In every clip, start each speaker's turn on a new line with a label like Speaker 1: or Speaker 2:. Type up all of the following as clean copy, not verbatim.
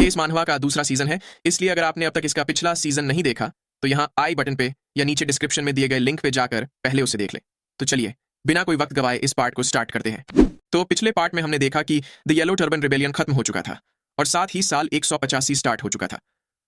Speaker 1: ये इस मानहवा का दूसरा सीजन है, इसलिए अगर आपने अब तक इसका पिछला सीजन नहीं देखा तो यहाँ आई बटन पे या नीचे डिस्क्रिप्शन में दिए गए लिंक पे जाकर पहले उसे देख ले। तो चलिए बिना कोई वक्त गवाए इस पार्ट को स्टार्ट करते हैं। तो पिछले पार्ट में हमने देखा कि द येलो टर्बन रिबेलियन खत्म हो चुका था और साथ ही साल 185 स्टार्ट हो चुका था।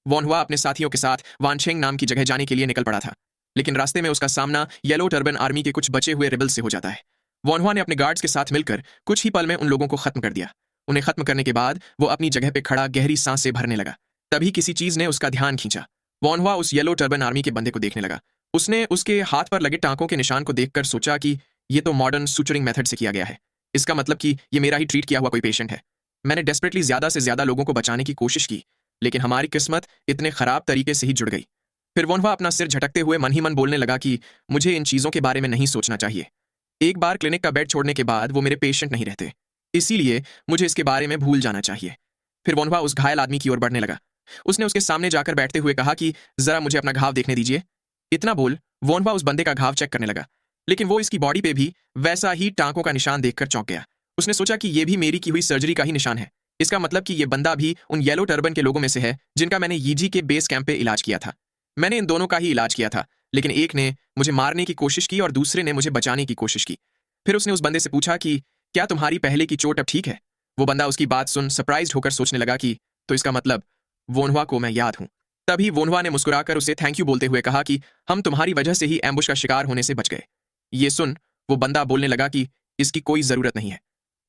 Speaker 1: वॉनहुआ अपने साथियों के साथ वानशेंग नाम की जगह जाने के लिए निकल पड़ा था, लेकिन रास्ते में उसका सामना येलो टर्बन आर्मी के कुछ बचे हुए रिबल से हो जाता है। वॉनहुआ ने अपने गार्ड्स के साथ मिलकर कुछ ही पल में उन लोगों को खत्म कर दिया। उन्हें खत्म करने के बाद वो अपनी जगह पे खड़ा गहरी सांस से भरने लगा। तभी किसी चीज ने उसका ध्यान खींचा। वॉनहुआ उस येलो टर्बन आर्मी के बंदे को देखने लगा। उसने उसके हाथ पर लगे टांकों के निशान को देखकर सोचा कि ये तो मॉडर्न सुचरिंग मेथड से किया गया है। इसका मतलब कि ये मेरा ही ट्रीट किया हुआ कोई पेशेंट है। मैंने डेस्परेटली ज्यादा से ज्यादा लोगों को बचाने की कोशिश की, लेकिन हमारी किस्मत इतने खराब तरीके से ही जुड़ गई। फिर वॉनहुआ अपना सिर झटकते हुए मन ही मन बोलने लगा कि मुझे इन चीजों के बारे में नहीं सोचना चाहिए। एक बार क्लिनिक का बेड छोड़ने के बाद वो मेरे पेशेंट नहीं रहते, इसीलिए मुझे इसके बारे में भूल जाना चाहिए। फिर वॉनहुआ उस घायल आदमी की ओर बढ़ने लगा। उसने उसके सामने जाकर बैठते हुए कहा कि जरा मुझे अपना घाव देखने दीजिए। इतना बोल वॉनहुआ उस बंदे का घाव चेक करने लगा, लेकिन वो इसकी बॉडी पे भी वैसा ही टांकों का निशान देखकर चौंक गया। उसने सोचा कि ये भी मेरी की हुई सर्जरी का ही निशान है। इसका मतलब कि ये बंदा भी उन येलो टर्बन के लोगों में से है जिनका मैंने यीजी के बेस कैंप पे इलाज किया था। मैंने इन दोनों का ही इलाज किया था, लेकिन एक ने मुझे मारने की कोशिश की और दूसरे ने मुझे बचाने की कोशिश की। फिर उसने उस बंदे से पूछा कि क्या तुम्हारी पहले की चोट अब ठीक है? वो बंदा उसकी बात सुन सरप्राइज होकर सोचने लगा कि तो इसका मतलब वोनहुआ को मैं याद हूं। तभी वोनहुआ ने मुस्कुराकर उसे थैंक यू बोलते हुए कहा कि हम तुम्हारी वजह से ही एम्बुश का शिकार होने से बच गए। ये सुन वो बंदा बोलने लगा कि इसकी कोई जरूरत नहीं है।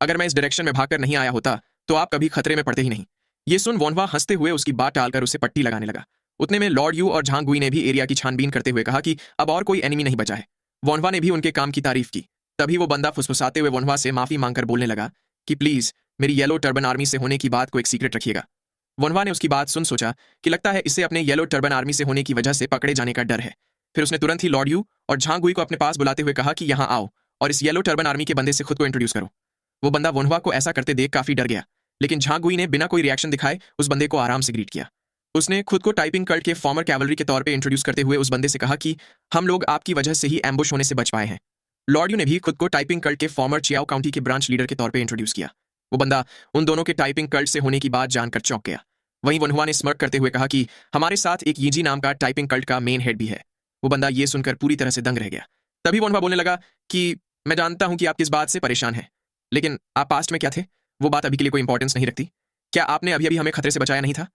Speaker 1: अगर मैं इस डायरेक्शन में भागकर नहीं आया होता तो आप कभी खतरे में पड़ते ही नहीं। ये सुन वोनहुआ हंसते हुए उसकी बात टालकर उसे पट्टी लगाने लगा। उतने में लॉर्ड यू और झांग गुई ने भी एरिया की छानबीन करते हुए कहा कि अब और कोई एनिमी नहीं बचा है। वोनहुआ ने भी उनके काम की तारीफ की। तभी वो बंदा फुसफुसाते हुए वोनहुआ से माफी मांगकर बोलने लगा कि प्लीज मेरी येलो टर्बन आर्मी से होने की बात को एक सीक्रेट रखिएगा। वोनहुआ ने उसकी बात सुन सोचा कि लगता है इसे अपने येलो टर्बन आर्मी से होने की वजह से पकड़े जाने का डर है। फिर उसने तुरंत ही लॉर्ड यू और झांग गुई को अपने पास बुलाते हुए कहा कि यहाँ आओ और इस येलो टर्बन आर्मी के बंदे से खुद को इंट्रोड्यूस करो। वो बंदा वोनहुआ को ऐसा करते देख काफी डर गया, लेकिन झांग गुई ने बिना कोई रिएक्शन दिखाए उस बंदे को आराम से ग्रीट किया। उसने खुद को टाइपिंग कल्ट के फॉर्मर कैवलरी के तौर पे इंट्रोड्यूस करते हुए उस बंदे से कहा कि हम लोग आपकी वजह से ही एम्बुश होने से बच पाए हैं। लॉर्ड यू ने भी खुद को टाइपिंग कल्ट के फॉर्मर चियाओ काउंटी के ब्रांच लीडर के तौर पे इंट्रोड्यूस किया। वो बंदा उन दोनों के टाइपिंग कल्ट से होने की बात जानकर चौंक गया। वहीं वोनहुआ ने स्मर्क करते हुए कहा कि हमारे साथ एक यीजी नाम का टाइपिंग कल्ट का मेन हेड भी है। वो बंदा ये सुनकर पूरी तरह से दंग रह गया। तभी वोनहुआ बोलने लगा कि मैं जानता हूं कि आप किस बात से परेशान हैं, लेकिन आप पास्ट में क्या थे वो बात अभी के लिए कोई इंपॉर्टेंस नहीं रखती। क्या आपने अभी अभी हमें खतरे से बचाया नहीं था?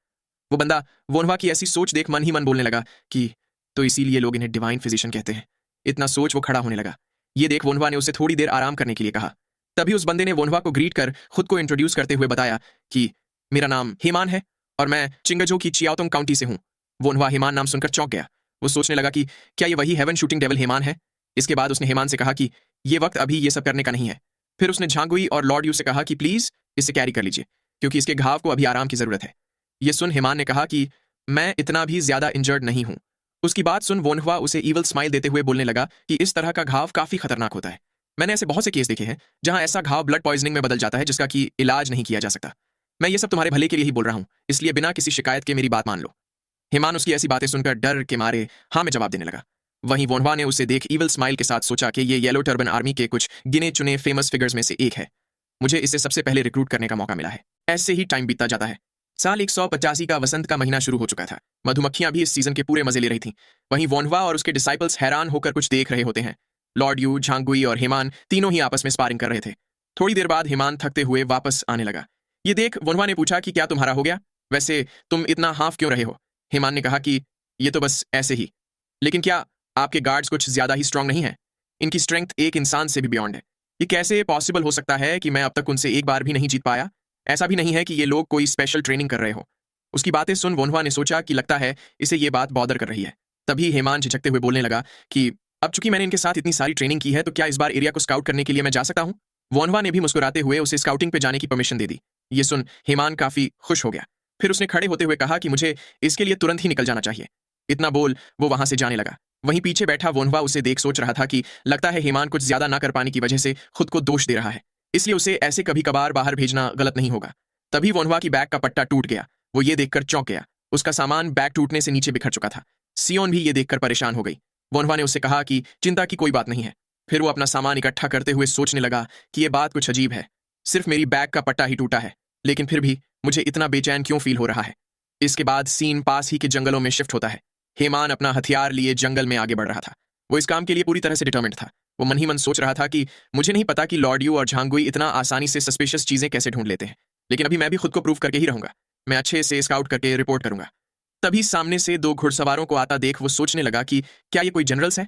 Speaker 1: वो बंदा वोनहुआ की ऐसी सोच देख मन ही मन बोलने लगा कि तो इसीलिए लोग इन्हें डिवाइन फिजिशियन कहते हैं। इतना सोच वो खड़ा होने लगा। ये देख वोनहुआ ने उसे थोड़ी देर आराम करने के लिए कहा। तभी उस बंदे ने वोनहुआ को ग्रीट कर खुद को इंट्रोड्यूस करते हुए बताया कि मेरा नाम हेमान है और मैं चिंगजो की चियाओतोंग काउंटी से हूं। वोनहुआ हेमान नाम सुनकर चौंक गया। वो सोचने लगा कि क्या ये वही हेवन शूटिंग डेविल हेमान है? इसके बाद उसने हेमान से कहा कि ये वक्त अभी ये सब करने का नहीं है। फिर उसने झांग गुई और लॉर्ड यू से कहा कि प्लीज इसे कैरी कर लीजिए, क्योंकि इसके घाव को अभी आराम की जरूरत है। ये सुन हेमान ने कहा कि मैं इतना भी ज्यादा इंजर्ड नहीं हूं। उसकी बात सुन वोनहुआ उसे ईवल स्माइल देते हुए बोलने लगा कि इस तरह का घाव काफी खतरनाक होता है। मैंने ऐसे बहुत से केस देखे हैं जहां ऐसा घाव ब्लड पॉइजनिंग में बदल जाता है जिसका कि इलाज नहीं किया जा सकता। मैं ये सब तुम्हारे भले के लिए ही बोल रहा हूं, इसलिए बिना किसी शिकायत के मेरी बात मान लो। हेमान उसकी ऐसी बातें सुनकर डर के मारे हाँ में जवाब देने लगा। वहीं वोनहुआ ने उसे देख ईवल स्माइल के साथ सोचा कि ये येलो टर्बन आर्मी के कुछ गिने चुने फेमस फिगर्स में से एक है। मुझे इसे सबसे पहले रिक्रूट करने का मौका मिला है। ऐसे ही टाइम बीतता जाता है। साल 185 का वसंत का महीना शुरू हो चुका था। मधुमक्खियां भी इस सीजन के पूरे मजे ले रही थीं। वहीं वोनहुआ और उसके डिसाइपल्स हैरान होकर कुछ देख रहे होते हैं। लॉर्ड यू, झांग गुई और हेमान तीनों ही आपस में स्पारिंग कर रहे थे। थोड़ी देर बाद हेमान थकते हुए वापस आने लगा। ये देख वोनहुआ ने पूछा कि क्या तुम्हारा हो गया? वैसे तुम इतना हाफ क्यों रहे हो? हेमान ने कहा कि ये तो बस ऐसे ही। लेकिन क्या आपके गार्ड्स कुछ ज्यादा ही स्ट्रांग नहीं है? इनकी स्ट्रेंथ एक इंसान से भी बियॉन्ड है। ये कैसे पॉसिबल हो सकता है कि मैं अब तक उनसे एक बार भी नहीं जीत पाया? ऐसा भी नहीं है कि ये लोग कोई स्पेशल ट्रेनिंग कर रहे हो। उसकी बातें सुन वोनहुआ ने सोचा कि लगता है इसे ये बात बॉदर कर रही है। तभी हेमान झिझकते हुए बोलने लगा कि अब चूंकि मैंने इनके साथ इतनी सारी ट्रेनिंग की है तो क्या इस बार एरिया को स्काउट करने के लिए मैं जा सकता हूं? वोनहुआ ने भी मुस्कुराते हुए उसे स्काउटिंग पे जाने की परमिशन दे दी। ये सुन हेमान काफी खुश हो गया। फिर उसने खड़े होते हुए कहा कि मुझे इसके लिए तुरंत ही निकल जाना चाहिए। इतना बोल वो वहां से जाने लगा। वहीं पीछे बैठा वोनहुआ उसे देख सोच रहा था कि लगता है हेमान कुछ ज्यादा ना कर पाने की वजह से खुद को दोष दे रहा है, इसलिए उसे ऐसे कभी कभार बाहर भेजना गलत नहीं होगा। तभी वोनहुआ की बैग का पट्टा टूट गया। वो ये देखकर चौंक गया। उसका सामान बैग टूटने से नीचे बिखर चुका था। सियोन भी ये देखकर परेशान हो गई। वोनहुआ ने उससे कहा कि चिंता की कोई बात नहीं है। फिर वो अपना सामान इकट्ठा करते हुए सोचने लगा कि ये बात कुछ अजीब है। सिर्फ मेरी बैग का पट्टा ही टूटा है, लेकिन फिर भी मुझे इतना बेचैन क्यों फील हो रहा है। इसके बाद सीन पास ही के जंगलों में शिफ्ट होता है। हेमान अपना हथियार लिए जंगल में आगे बढ़ रहा था। वो इस काम के लिए पूरी तरह से डिटर्मिन्ड था। वो मन ही मन सोच रहा था कि मुझे नहीं पता कि लॉर्ड यू और झांगुई इतना आसानी से सस्पिशियस चीजें कैसे ढूंढ लेते हैं, लेकिन अभी मैं भी खुद को प्रूव करके ही रहूंगा। मैं अच्छे से स्काउट करके रिपोर्ट करूंगा। तभी सामने से दो घुड़सवारों को आता देख वो सोचने लगा कि क्या ये कोई जनरल्स है।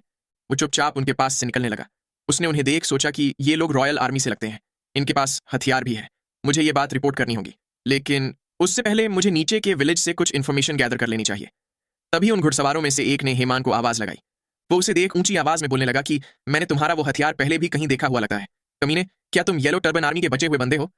Speaker 1: वो चुपचाप उनके पास से निकलने लगा। उसने उन्हें देख सोचा कि ये लोग रॉयल आर्मी से लगते हैं, इनके पास हथियार भी है, मुझे ये बात रिपोर्ट करनी होगी, लेकिन उससे पहले मुझे नीचे के विलेज से कुछ इन्फॉर्मेशन गैदर कर लेनी चाहिए। तभी उन घुड़सवारों में से एक ने हेमान को आवाज लगाई। वो उसे देख ऊंची आवाज में बोलने लगा कि मैंने तुम्हारा वो हथियार पहले भी कहीं देखा हुआ लगता है। कमीने, क्या तुम येलो टर्बन आर्मी के बचे हुए बंदे हो?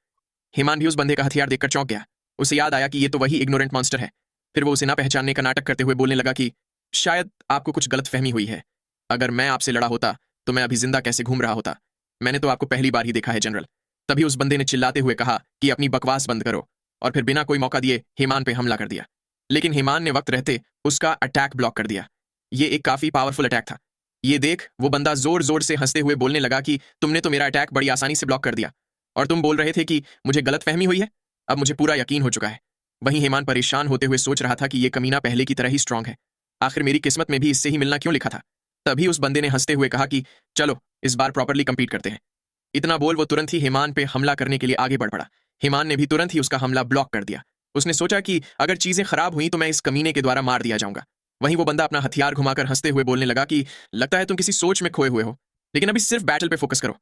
Speaker 1: हेमान भी उस बंदे का हथियार देखकर चौंक गया। उसे याद आया कि ये तो वही इग्नोरेंट मॉन्स्टर है। फिर वो उसे ना पहचानने का नाटक करते हुए बोलने लगा कि शायद आपको कुछ गलतफहमी हुई है। अगर मैं आपसे लड़ा होता तो मैं अभी जिंदा कैसे घूम रहा होता? मैंने तो आपको पहली बार ही देखा है जनरल। तभी उस बंदे ने चिल्लाते हुए कहा कि अपनी बकवास बंद करो, और फिर बिना कोई मौका दिए हेमान पे हमला कर दिया। लेकिन हेमान ने वक्त रहते उसका अटैक ब्लॉक कर दिया। ये एक काफी पावरफुल अटैक था। ये देख वो बंदा जोर जोर से हंसते हुए बोलने लगा कि तुमने तो मेरा अटैक बड़ी आसानी से ब्लॉक कर दिया, और तुम बोल रहे थे कि मुझे गलतफहमी हुई है। अब मुझे पूरा यकीन हो चुका है। वहीं हेमान परेशान होते हुए सोच रहा था कि ये कमीना पहले की तरह ही स्ट्रांग है। आखिर मेरी किस्मत में भी इससे ही मिलना क्यों लिखा था। तभी उस बंदे ने हंसते हुए कहा कि चलो इस बार प्रॉपरली कंपीट करते हैं। इतना बोल वो तुरंत ही हेमान पे हमला करने के लिए आगे बढ़ पड़ा। हेमान ने भी तुरंत ही उसका हमला ब्लॉक कर दिया। उसने सोचा कि अगर चीजें खराब हुई तो मैं इस कमीने के द्वारा मार दिया जाऊंगा। वहीं वो बंदा अपना हथियार घुमाकर हंसते हुए बोलने लगा कि लगता है तुम किसी सोच में खोए हुए हो, लेकिन अभी सिर्फ बैटल पे फोकस करो।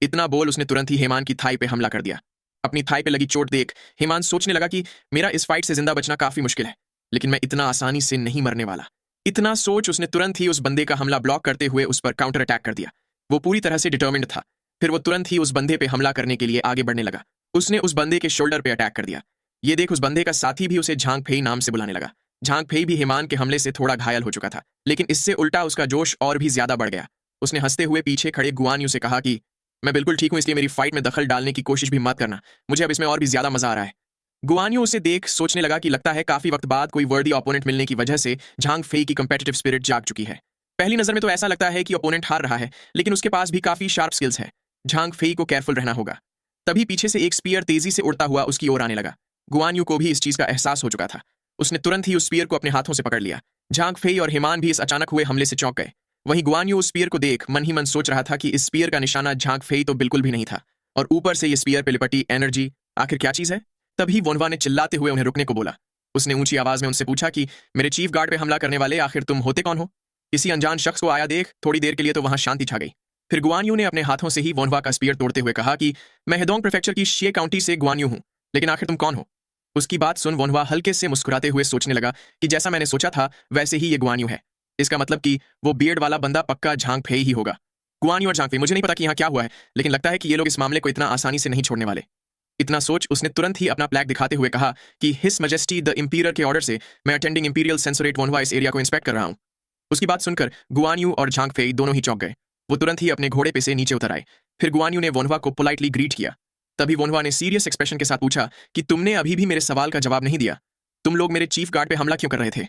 Speaker 1: इतना बोल उसने तुरंत ही हेमान की थाई पे हमला कर दिया। अपनी थाई पे लगी चोट देख हेमान सोचने लगा कि मेरा इस फाइट से जिंदा बचना काफी मुश्किल है, लेकिन मैं इतना आसानी से नहीं मरने वाला। इतना सोच उसने तुरंत ही उस बंदे का हमला ब्लॉक करते हुए उस पर काउंटर अटैक कर दिया। वो पूरी तरह से डिटर्मिन्ड था। फिर वो तुरंत ही उस बंदे पे हमला करने के लिए आगे बढ़ने लगा। उसने उस बंदे के शोल्डर पे अटैक कर दिया। ये देख उस बंदे का साथी भी उसे झांग फेई नाम से बुलाने लगा। झांग फेई भी हेमान के हमले से थोड़ा घायल हो चुका था, लेकिन इससे उल्टा उसका जोश और भी ज्यादा बढ़ गया। उसने हंसते हुए पीछे खड़े गुआन यू से कहा कि मैं बिल्कुल ठीक हूं, इसलिए मेरी फाइट में दखल डालने की कोशिश भी मत करना। मुझे अब इसमें और भी ज्यादा मजा आ रहा है। गुआन यू उसे देख सोचने लगा कि लगता है काफी वक्त बाद कोई वर्दी ओपोनेंट मिलने की वजह से झांग फेई की कंपेटिटिव स्पिरिट जाग चुकी है। पहली नजर में तो ऐसा लगता है कि ओपोनेंट हार रहा है, लेकिन उसके पास भी काफी शार्प स्किल्स है। झांग फेई को केयरफुल रहना होगा। तभी पीछे से एक स्पीयर तेजी से उड़ता हुआ उसकी ओर आने लगा। गुआन यू को भी इस चीज का एहसास हो चुका था। उसने तुरंत ही उस स्पीयर को अपने हाथों से पकड़ लिया। झांग फेई और हेमान भी इस अचानक हुए हमले से चौंक गए। वहीं गुआन यू उस स्पीयर को देख मन ही मन सोच रहा था कि इस स्पीयर का निशाना झांग फेई तो बिल्कुल भी नहीं था, और ऊपर से ये स्पीयर पे लिपटी एनर्जी आखिर क्या चीज है। तभी वोनवा ने चिल्लाते हुए उन्हें रुकने को बोला। उसने ऊंची आवाज में उनसे पूछा कि मेरे चीफ गार्ड पे हमला करने वाले आखिर तुम होते कौन हो? किसी अनजान शख्स को आया देख थोड़ी देर के लिए तो वहां शांति छा गई। फिर गुआन यू ने अपने हाथों से ही वोनवा का स्पीयर तोड़ते हुए कहा कि मैं हेडोंग प्रीफेक्चर की शे काउंटी से गुआन यू हूं, लेकिन आखिर तुम कौन हो? उसकी बात सुन वोनवा हल्के से मुस्कुराते हुए सोचने लगा कि जैसा मैंने सोचा था वैसे ही ये गुआन यू है। इसका मतलब कि वो बियर्ड वाला बंदा पक्का झांग फेई ही होगा। गुआन यू और झांग फेई, मुझे नहीं पता कि यहाँ क्या हुआ है, लेकिन लगता है कि ये लोग इस मामले को इतना आसानी से नहीं छोड़ने वाले। इतना सोच उसने तुरंत ही अपना फ्लैग दिखाते हुए कहा कि हिस मैजेस्टी द इंपीरियर के ऑर्डर से मैं अटेंडिंग इंपीरियल सेंसोरेट वोनवा इस एरिया को इंस्पेक्ट कर रहा हूं। उसकी बात सुनकर गुआन यू और झांग फेई दोनों ही चौंक गए। वो तुरंत ही अपने घोड़े पे से नीचे उतर आए। फिर गुआन यू ने वोनवा को पोलाइटली ग्रीट किया। तभी वोनवा ने सीरियस एक्सप्रेशन के साथ पूछा कि तुमने अभी भी मेरे सवाल का जवाब नहीं दिया। तुम लोग मेरे चीफ गार्ड पे हमला क्यों कर रहे थे?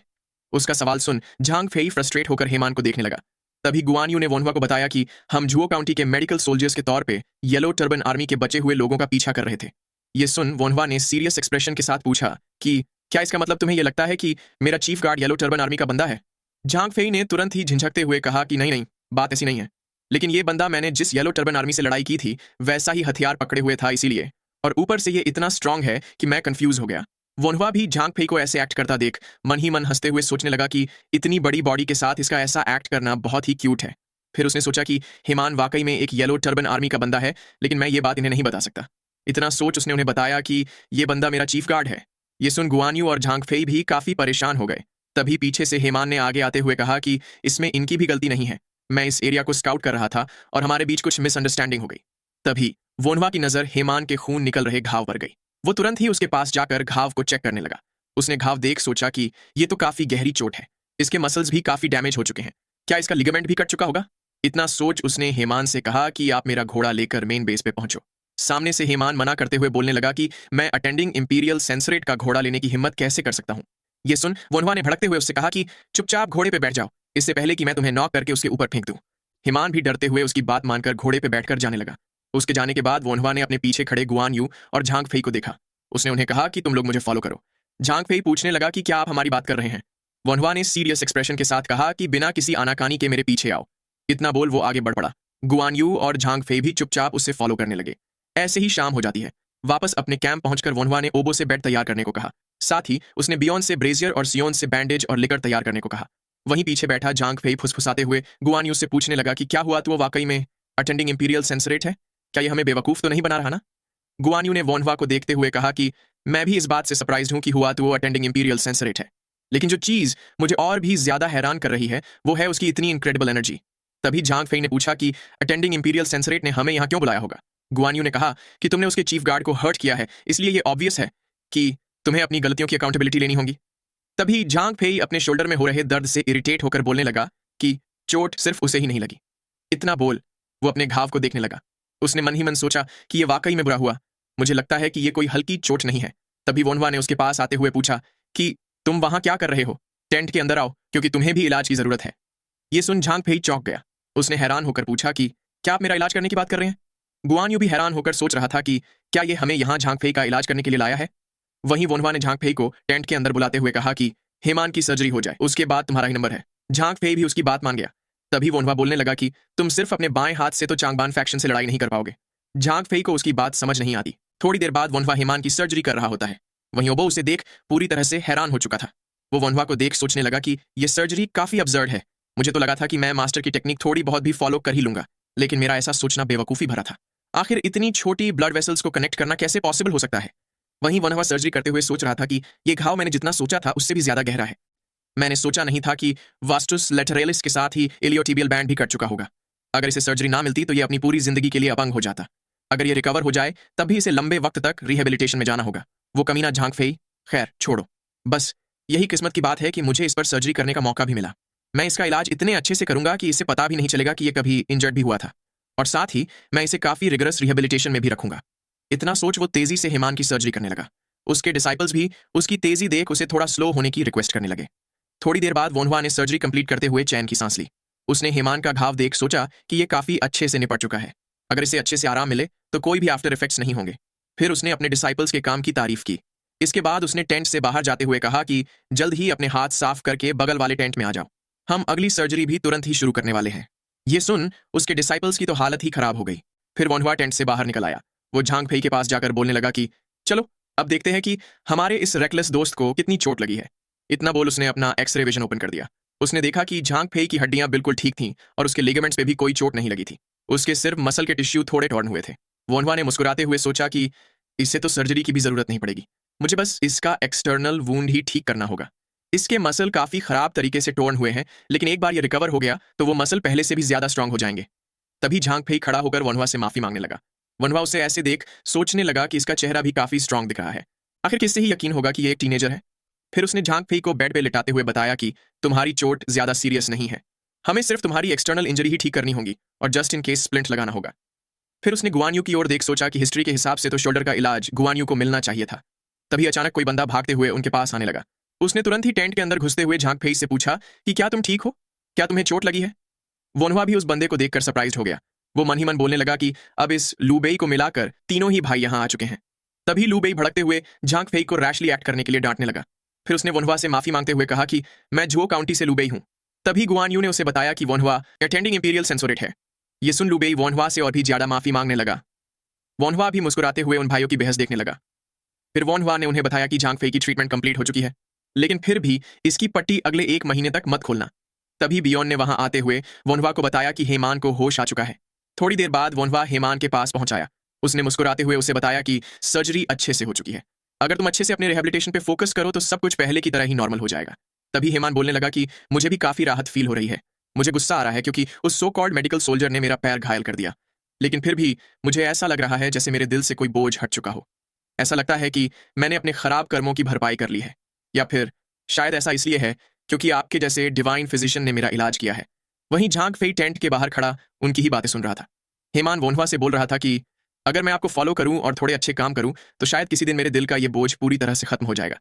Speaker 1: उसका सवाल सुन झांग फेई फ्रस्ट्रेट होकर हेमान को देखने लगा। तभी गुआन यू ने वोनवा को बताया कि हम जुओ काउंटी के मेडिकल सोल्जर्स के तौर पे येलो टर्बन आर्मी के बचे हुए लोगों का पीछा कर रहे थे। ये सुन वोनवा ने सीरियस एक्सप्रेशन के साथ पूछा कि क्या इसका मतलब तुम्हें यह लगता है कि मेरा chief guard yellow turban army का बंदा है? झांग फेई ने तुरंत ही झिझकते हुए कहा कि नहीं नहीं, बात ऐसी नहीं है, लेकिन ये बंदा मैंने जिस येलो टर्बन आर्मी से लड़ाई की थी वैसा ही हथियार पकड़े हुए था इसीलिए, और ऊपर से ये इतना स्ट्रांग है कि मैं कंफ्यूज हो गया। वोनवा भी झांग फेई को ऐसे एक्ट करता देख मन ही मन हंसते हुए सोचने लगा कि इतनी बड़ी बॉडी के साथ इसका ऐसा एक्ट करना बहुत ही क्यूट है। फिर उसने सोचा कि हेमान वाकई में एक येलो टर्बन आर्मी का बंदा है, लेकिन मैं ये बात इन्हें नहीं बता सकता। इतना सोच उसने उन्हें बताया कि ये बंदा मेरा चीफ गार्ड है। ये सुन गुआन यू और झांग फेई भी काफी परेशान हो गए। तभी पीछे से हेमान ने आगे आते हुए कहा कि इसमें इनकी भी गलती नहीं है, मैं इस एरिया को स्काउट कर रहा था और हमारे बीच कुछ मिसअंडरस्टैंडिंग हो गई। तभी वोनवा की नजर हेमान के खून निकल रहे घाव पर गई। वो तुरंत ही उसके पास जाकर घाव को चेक करने लगा। उसने घाव देख सोचा कि ये तो काफी गहरी चोट है, इसके मसल्स भी काफी डैमेज हो चुके हैं, क्या इसका लिगामेंट भी कट चुका होगा? इतना सोच उसने हेमान से कहा कि आप मेरा घोड़ा लेकर मेन बेस पे पहुंचो। सामने से हेमान मना करते हुए बोलने लगा कि मैं अटेंडिंग इंपीरियल सेंसरेट का घोड़ा लेने की हिम्मत कैसे कर सकता हूं। ये सुन वोनवा ने भड़कते हुए उससे कहा कि चुपचाप घोड़े पे बैठ जाओ, इससे पहले कि मैं तुम्हें नॉक करके उसके ऊपर फेंक दूं। हेमान भी डरते हुए उसकी बात मानकर घोड़े पे बैठकर जाने लगा। उसके जाने के बाद वोनवा ने अपने पीछे खड़े गुआन यू और झांग फेई को देखा। उसने उन्हें कहा कि तुम लोग मुझे फॉलो करो। झांग फेई पूछने लगा कि क्या आप हमारी बात कर रहे हैं। वनहुआ ने सीरियस एक्सप्रेशन के साथ कहा कि बिना किसी आनाकानी के मेरे पीछे आओ। इतना बोल वो आगे बढ़ पड़ा। गुआन यू और झांग फेई भी चुपचाप उससे फॉलो करने लगे। ऐसे ही शाम हो जाती है। वापस अपने कैंप पहुंचकर वनहुआ ने ओबो से बेड तैयार करने को कहा। साथ ही उसने बियॉन से ब्रेजियर और सियोन से बैंडेज और लिकर तैयार करने को कहा। वहीं पीछे बैठा झांग फेई फुसफुसाते हुए गुआन यू से पूछने लगा कि क्या हुआ, तो वो वाकई में अटेंडिंग इंपीरियल सेंसरेट है? क्या ये हमें बेवकूफ तो नहीं बना रहा ना? गुआन यू ने वनहुआ को देखते हुए कहा कि मैं भी इस बात से सरप्राइज हूं कि हुआ तो वो अटेंडिंग इंपीरियल सेंसरेट है, लेकिन जो चीज मुझे और भी ज्यादा हैरान कर रही है वो है उसकी इतनी इनक्रेडिबल एनर्जी। तभी झांग फेई ने पूछा कि अटेंडिंग इंपीरियल सेंसरेट ने हमें यहाँ क्यों बुलाया होगा? गुआन यू ने कहा कि तुमने उसके चीफ गार्ड को हर्ट किया है, इसलिए ये ऑब्वियस है कि तुम्हें अपनी गलतियों की अकाउंटेबिलिटी लेनी होगी। तभी झांग फेई अपने शोल्डर में हो रहे दर्द से इरिटेट होकर बोलने लगा कि चोट सिर्फ उसे ही नहीं लगी। इतना बोल वो अपने घाव को देखने लगा। उसने मन ही मन सोचा कि ये वाकई में बुरा हुआ, मुझे लगता है कि ये कोई हल्की चोट नहीं है। तभी वनहुआ ने उसके पास आते हुए पूछा कि तुम वहां क्या कर रहे हो? टेंट के अंदर आओ, क्योंकि तुम्हें भी इलाज की जरूरत है। ये सुन झांग फेई चौंक गया। उसने हैरान होकर पूछा कि क्या आप मेरा इलाज करने की बात कर रहे हैं? गुआन यू भी हैरान होकर सोच रहा था कि क्या ये हमें यहाँ झांग फेई का इलाज करने के लिए लाया है। वहीं वनहुआ ने झांग फेई को टेंट के अंदर बुलाते हुए कहा कि हेमान की सर्जरी हो जाए, उसके बाद तुम्हारा ही नंबर है। झांग फेई भी उसकी बात मान गया। तभी वनहुआ बोलने लगा कि तुम सिर्फ अपने बाएं हाथ से तो चांगबान फैक्शन से लड़ाई नहीं कर पाओगे। झांग फेई को उसकी बात समझ नहीं आती। थोड़ी देर बाद वनहुआ हेमान की सर्जरी कर रहा होता है। वहीं ओबो उसे देख पूरी तरह से हैरान हो चुका था। वो वनहुआ को देख सोचने लगा कि यह सर्जरी काफी अब्सर्ड है। मुझे तो लगा था कि मैं मास्टर की टेक्निक थोड़ी बहुत भी फॉलो कर ही लूंगा, लेकिन मेरा ऐसा सोचना बेवकूफी भरा था। आखिर इतनी छोटी ब्लड वेसल्स को कनेक्ट करना कैसे पॉसिबल हो सकता है? वहीं वनहुआ सर्जरी करते हुए सोच रहा था कि यह घाव मैंने जितना सोचा था उससे भी ज्यादा गहरा है। मैंने सोचा नहीं था कि वास्टुस लेटरेलिस के साथ ही इलियोटिबियल बैंड भी कट चुका होगा। अगर इसे सर्जरी ना मिलती तो ये अपनी पूरी जिंदगी के लिए अपंग हो जाता। अगर ये रिकवर हो जाए तब भी इसे लंबे वक्त तक रिहेबिलिटेशन में जाना होगा। वो कमीना झांग फेई, खैर छोड़ो। बस यही किस्मत की बात है कि मुझे इस पर सर्जरी करने का मौका भी मिला। मैं इसका इलाज इतने अच्छे से करूंगा कि इसे पता भी नहीं चलेगा कि ये कभी इंजर्ड भी हुआ था, और साथ ही मैं इसे काफी रिगरस रिहेबिलिटेशन में भी रखूंगा। इतना सोच वो तेजी से हेमान की सर्जरी करने लगा। उसके डिसाइपल्स भी उसकी तेजी देख उसे थोड़ा स्लो होने की रिक्वेस्ट करने लगे। थोड़ी देर बाद वनहुआ ने सर्जरी कंप्लीट करते हुए चैन की सांस ली। उसने हेमान का घाव देख सोचा कि यह काफी अच्छे से निपट चुका है। अगर इसे अच्छे से आराम मिले तो कोई भी आफ्टर इफेक्ट्स नहीं होंगे। फिर उसने अपने डिसाइपल्स के काम की तारीफ की। इसके बाद उसने टेंट से बाहर जाते हुए कहा कि जल्द ही अपने हाथ साफ करके बगल वाले टेंट में आ जाओ, हम अगली सर्जरी भी तुरंत ही शुरू करने वाले हैं। ये सुन उसके डिसाइपल्स की तो हालत ही खराब हो गई। फिर वनहुआ टेंट से बाहर निकल आया। वो झांग फेई के पास जाकर बोलने लगा कि चलो अब देखते हैं कि हमारे इस रेकलेस दोस्त को कितनी चोट लगी है। इतना बोल उसने अपना एक्सरे विजन ओपन कर दिया। उसने देखा कि झांग फेई की हड्डियां बिल्कुल ठीक थीं और उसके लिगामेंट्स पे भी कोई चोट नहीं लगी थी। उसके सिर्फ मसल के टिश्यू थोड़े टॉर्न हुए थे। वनहुआ ने मुस्कुराते हुए सोचा कि इससे तो सर्जरी की भी जरूरत नहीं पड़ेगी, मुझे बस इसका एक्सटर्नल वूंड ही ठीक करना होगा। इसके मसल काफी खराब तरीके से टोर्न हुए हैं, लेकिन एक बार ये रिकवर हो गया तो वो मसल पहले से भी ज्यादा स्ट्रांग हो जाएंगे। तभी झांग फेई खड़ा होकर वनहुआ से माफी मांगने लगा। वनहुआ उसे ऐसे देख सोचने लगा कि इसका चेहरा भी काफी स्ट्रांग दिख रहा है। आखिर किससे ही यकीन होगा कि ये एक टीनेजर है। फिर उसने झांग फेई को बेड पे लिटाते हुए बताया कि तुम्हारी चोट ज्यादा सीरियस नहीं है, हमें सिर्फ तुम्हारी एक्सटर्नल इंजरी ही ठीक करनी होगी और जस्ट इन केस स्प्लिंट लगाना होगा। फिर उसने गुआन यू की ओर देख सोचा कि हिस्ट्री के हिसाब से तो शोल्डर का इलाज गुआन यू को मिलना चाहिए था। तभी अचानक कोई बंदा भागते हुए उनके पास आने लगा। उसने तुरंत ही टेंट के अंदर घुसते हुए झांग फेई से पूछा कि क्या तुम ठीक हो, क्या तुम्हें चोट लगी है? वनहुआ भी उस बंदे को देखकर सरप्राइज्ड हो गया। वो मन ही मन बोलने लगा कि अब इस लूबेई को मिलाकर तीनों ही भाई यहाँ आ चुके हैं। तभी लूबेई भड़कते हुए झांग फेई को रैशली एक्ट करने के लिए डांटने लगा। फिर उसने वनहुआ से माफी मांगते हुए कहा कि मैं जुओ काउंटी से लूबेई हूँ। तभी गुआन यू ने उसे बताया कि वनहुआ अटेंडिंग इंपीरियल सेंसोरेट है। ये सुन लूबेई वनहुआ से और भी ज्यादा माफी मांगने लगा। वनहुआ भी मुस्कुराते हुए उन भाइयों की बहस देखने लगा। फिर वनहुआ ने उन्हें बताया कि झांग फेई की ट्रीटमेंट कंप्लीट हो चुकी है, लेकिन फिर भी इसकी पट्टी अगले 1 महीने तक मत खोलना। तभी बियॉन ने वहां आते हुए वनहुआ को बताया कि हेमान को होश आ चुका है। थोड़ी देर बाद वनहुआ हेमान के पास पहुंचाया। उसने मुस्कुराते हुए उसे बताया कि सर्जरी अच्छे से हो चुकी है, अगर तुम अच्छे से अपने रिहेबिलिटेशन पे फोकस करो तो सब कुछ पहले की तरह ही नॉर्मल हो जाएगा। तभी हेमान बोलने लगा कि मुझे भी काफी राहत फील हो रही है। मुझे गुस्सा आ रहा है क्योंकि उस सो कॉल्ड मेडिकल सोल्जर ने मेरा पैर घायल कर दिया, लेकिन फिर भी मुझे ऐसा लग रहा है जैसे मेरे दिल से कोई बोझ हट चुका हो। ऐसा लगता है कि मैंने अपने खराब कर्मों की भरपाई कर ली है, या फिर शायद ऐसा इसलिए है क्योंकि आपके जैसे डिवाइन फिजिशियन ने मेरा इलाज किया है। वहीं झांग फेई टेंट के बाहर खड़ा उनकी ही बातें सुन रहा था। हेमान वनहुआ से बोल रहा था कि अगर मैं आपको फॉलो करूं और थोड़े अच्छे काम करूं तो शायद किसी दिन मेरे दिल का ये बोझ पूरी तरह से खत्म हो जाएगा।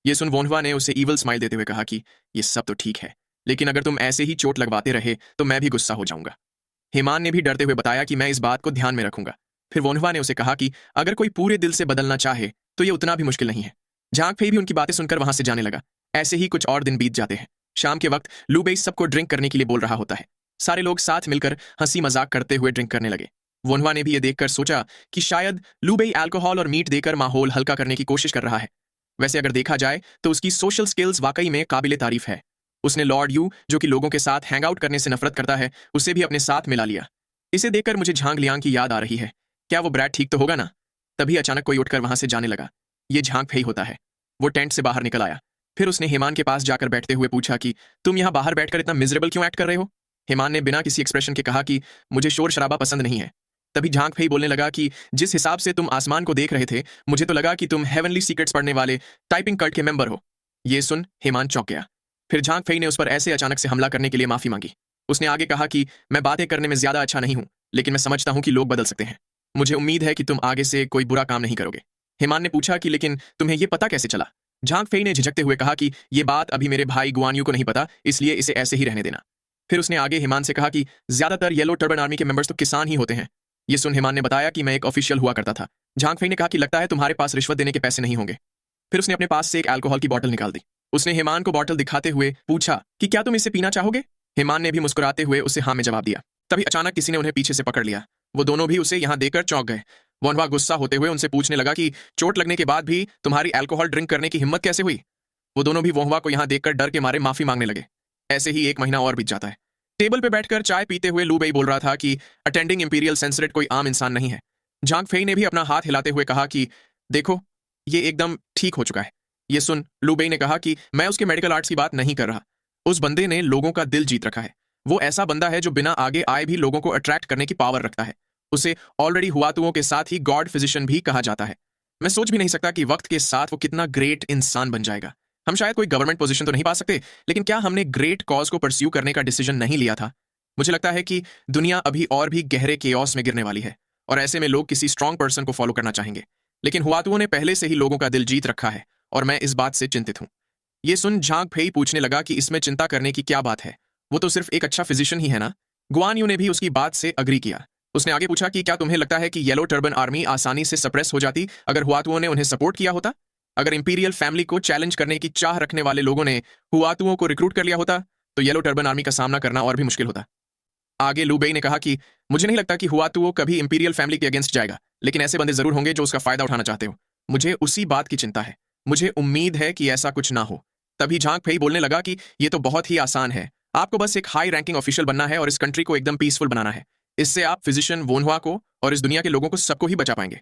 Speaker 1: ये सुन वनहुआ ने उसे ईवल स्माइल देते हुए कहा कि ये सब तो ठीक है, लेकिन अगर तुम ऐसे ही चोट लगवाते रहे तो मैं भी गुस्सा हो जाऊंगा। हेमान ने भी डरते हुए बताया कि मैं इस बात को ध्यान में रखूंगा। फिर वनहुआ ने उसे कहा कि अगर कोई पूरे दिल से बदलना चाहे तो ये उतना भी मुश्किल नहीं है। झांग फेई भी उनकी बातें सुनकर वहां से जाने लगा। ऐसे ही कुछ और दिन बीत जाते हैं। शाम के वक्त लू बेई सबको ड्रिंक करने के लिए बोल रहा होता है। सारे लोग साथ मिलकर हंसी मजाक करते हुए ड्रिंक करने लगे। वोनवा ने भी ये देखकर सोचा कि शायद लू बेई अल्कोहल और मीट देकर माहौल हल्का करने की कोशिश कर रहा है। वैसे अगर देखा जाए तो उसकी सोशल स्किल्स वाकई में काबिले तारीफ है। उसने लॉर्ड यू, जो कि लोगों के साथ हैंग आउट करने से नफरत करता है, उसे भी अपने साथ मिला लिया। इसे देखकर मुझे झांग लियांग की याद आ रही है। क्या वो ब्रैड ठीक तो होगा ना? तभी अचानक कोई उठकर वहां से जाने लगा। ये झांग फेई होता है। वो टेंट से बाहर निकल आया। फिर उसने हेमान के पास जाकर बैठते हुए पूछा कि तुम यहाँ बाहर बैठकर इतना मिजरेबल क्यों एक्ट कर रहे हो? हेमान ने बिना किसी एक्सप्रेशन के कहा कि मुझे शोर शराबा पसंद नहीं है। तभी झांग फेई बोलने लगा कि जिस हिसाब से तुम आसमान को देख रहे थे, मुझे तो लगा कि तुम हेवनली सीक्रेट्स पढ़ने वाले टाइपिंग कल्ट के मेंबर हो। ये सुन हेमान चौंक गया। फिर झांग फेई ने उस पर ऐसे अचानक से हमला करने के लिए माफी मांगी। उसने आगे कहा कि मैं बातें करने में ज्यादा अच्छा नहीं हूं, लेकिन मैं समझता हूं कि लोग बदल सकते हैं। मुझे उम्मीद है कि तुम आगे से कोई बुरा काम नहीं करोगे। हेमान ने पूछा कि लेकिन तुम्हें यह पता कैसे चला? झांग फेई ने झिझकते हुए कहा कि यह बात अभी मेरे भाई गुआन यू को नहीं पता, इसलिए इसे ऐसे ही रहने देना। फिर उसने आगे हेमान से कहा कि ज्यादातर येलो टर्बन आर्मी के मेंबर्स तो किसान ही होते हैं। ये सुन हेमान ने बताया कि मैं एक ऑफिशियल हुआ करता था। झांग फेई ने कहा कि लगता है तुम्हारे पास रिश्वत देने के पैसे नहीं होंगे। फिर उसने अपने पास से एक अल्कोहल की बोतल निकाल दी। उसने हेमान को बोतल दिखाते हुए पूछा कि क्या तुम इसे पीना चाहोगे? हेमान ने भी मुस्कुराते हुए उसे हाँ में जवाब दिया। तभी अचानक किसी ने उन्हें पीछे से पकड़ लिया। वो दोनों भी उसे यहाँ देखकर चौंक गए। वोनवा गुस्सा होते हुए उनसे पूछने लगा कि चोट लगने के बाद भी तुम्हारी अल्कोहल ड्रिंक करने की हिम्मत कैसे हुई? वो दोनों भी वोनवा को यहाँ देखकर डर के मारे माफी मांगने लगे। ऐसे ही एक महीना और बीत जाता है। टेबल पे बैठकर चाय पीते हुए लू बेई बोल रहा था कि अटेंडिंग इंपीरियल सेंसरेट कोई आम इंसान नहीं है। झांग फेई ने भी अपना हाथ हिलाते हुए कहा कि देखो, ये एकदम ठीक हो चुका है। ये सुन लू बेई ने कहा कि मैं उसके मेडिकल आर्ट्स की बात नहीं कर रहा। उस बंदे ने लोगों का दिल जीत रखा है। वो ऐसा बंदा है जो बिना आगे आए भी लोगों को अट्रैक्ट करने की पावर रखता है। उसे ऑलरेडी हुआतुओं के साथ ही गॉड फिजिशियन भी कहा जाता है। मैं सोच भी नहीं सकता कि वक्त के साथ वो कितना ग्रेट इंसान बन जाएगा। हम शायद कोई गवर्नमेंट पोजीशन तो नहीं पा सकते, लेकिन क्या हमने ग्रेट कॉज को परस्यू करने का डिसीजन नहीं लिया था? मुझे लगता है कि दुनिया अभी और भी गहरे केओस में गिरने वाली है, और ऐसे में लोग किसी स्ट्रांग पर्सन को फॉलो करना चाहेंगे। लेकिन हुआतुओं ने पहले से ही लोगों का दिल जीत रखा है, और मैं इस बात से चिंतित हूं। ये सुन झांग फेई पूछने लगा कि इसमें चिंता करने की क्या बात है? वो तो सिर्फ एक अच्छा फिजिशियन ही है ना? गुआन यू ने भी उसकी बात से अग्री किया। उसने आगे पूछा कि क्या तुम्हें लगता है कि येलो टर्बन आर्मी आसानी से सप्रेस हो जाती अगर हुआतुओं ने उन्हें सपोर्ट किया होता? अगर इंपीरियल फैमिली को चैलेंज करने की चाह रखने वाले लोगों ने हुआतुओं को रिक्रूट कर लिया होता, तो येलो टर्बन आर्मी का सामना करना और भी मुश्किल होता। आगे लू बेई ने कहा कि मुझे नहीं लगता कि हुआतुओ कभी इंपीरियल फैमिली के अगेंस्ट जाएगा, लेकिन ऐसे बंदे जरूर होंगे जो उसका फायदा उठाना चाहते हो। मुझे उसी बात की चिंता है। मुझे उम्मीद है कि ऐसा कुछ ना हो। तभी झांग फेई बोलने लगा कि ये तो बहुत ही आसान है। आपको बस एक हाई रैंकिंग ऑफिशियल बनना है और इस कंट्री को एकदम पीसफुल बनाना है। इससे आप फिजिशियन वोनहुआ को और इस दुनिया के लोगों को सबको ही बचा पाएंगे।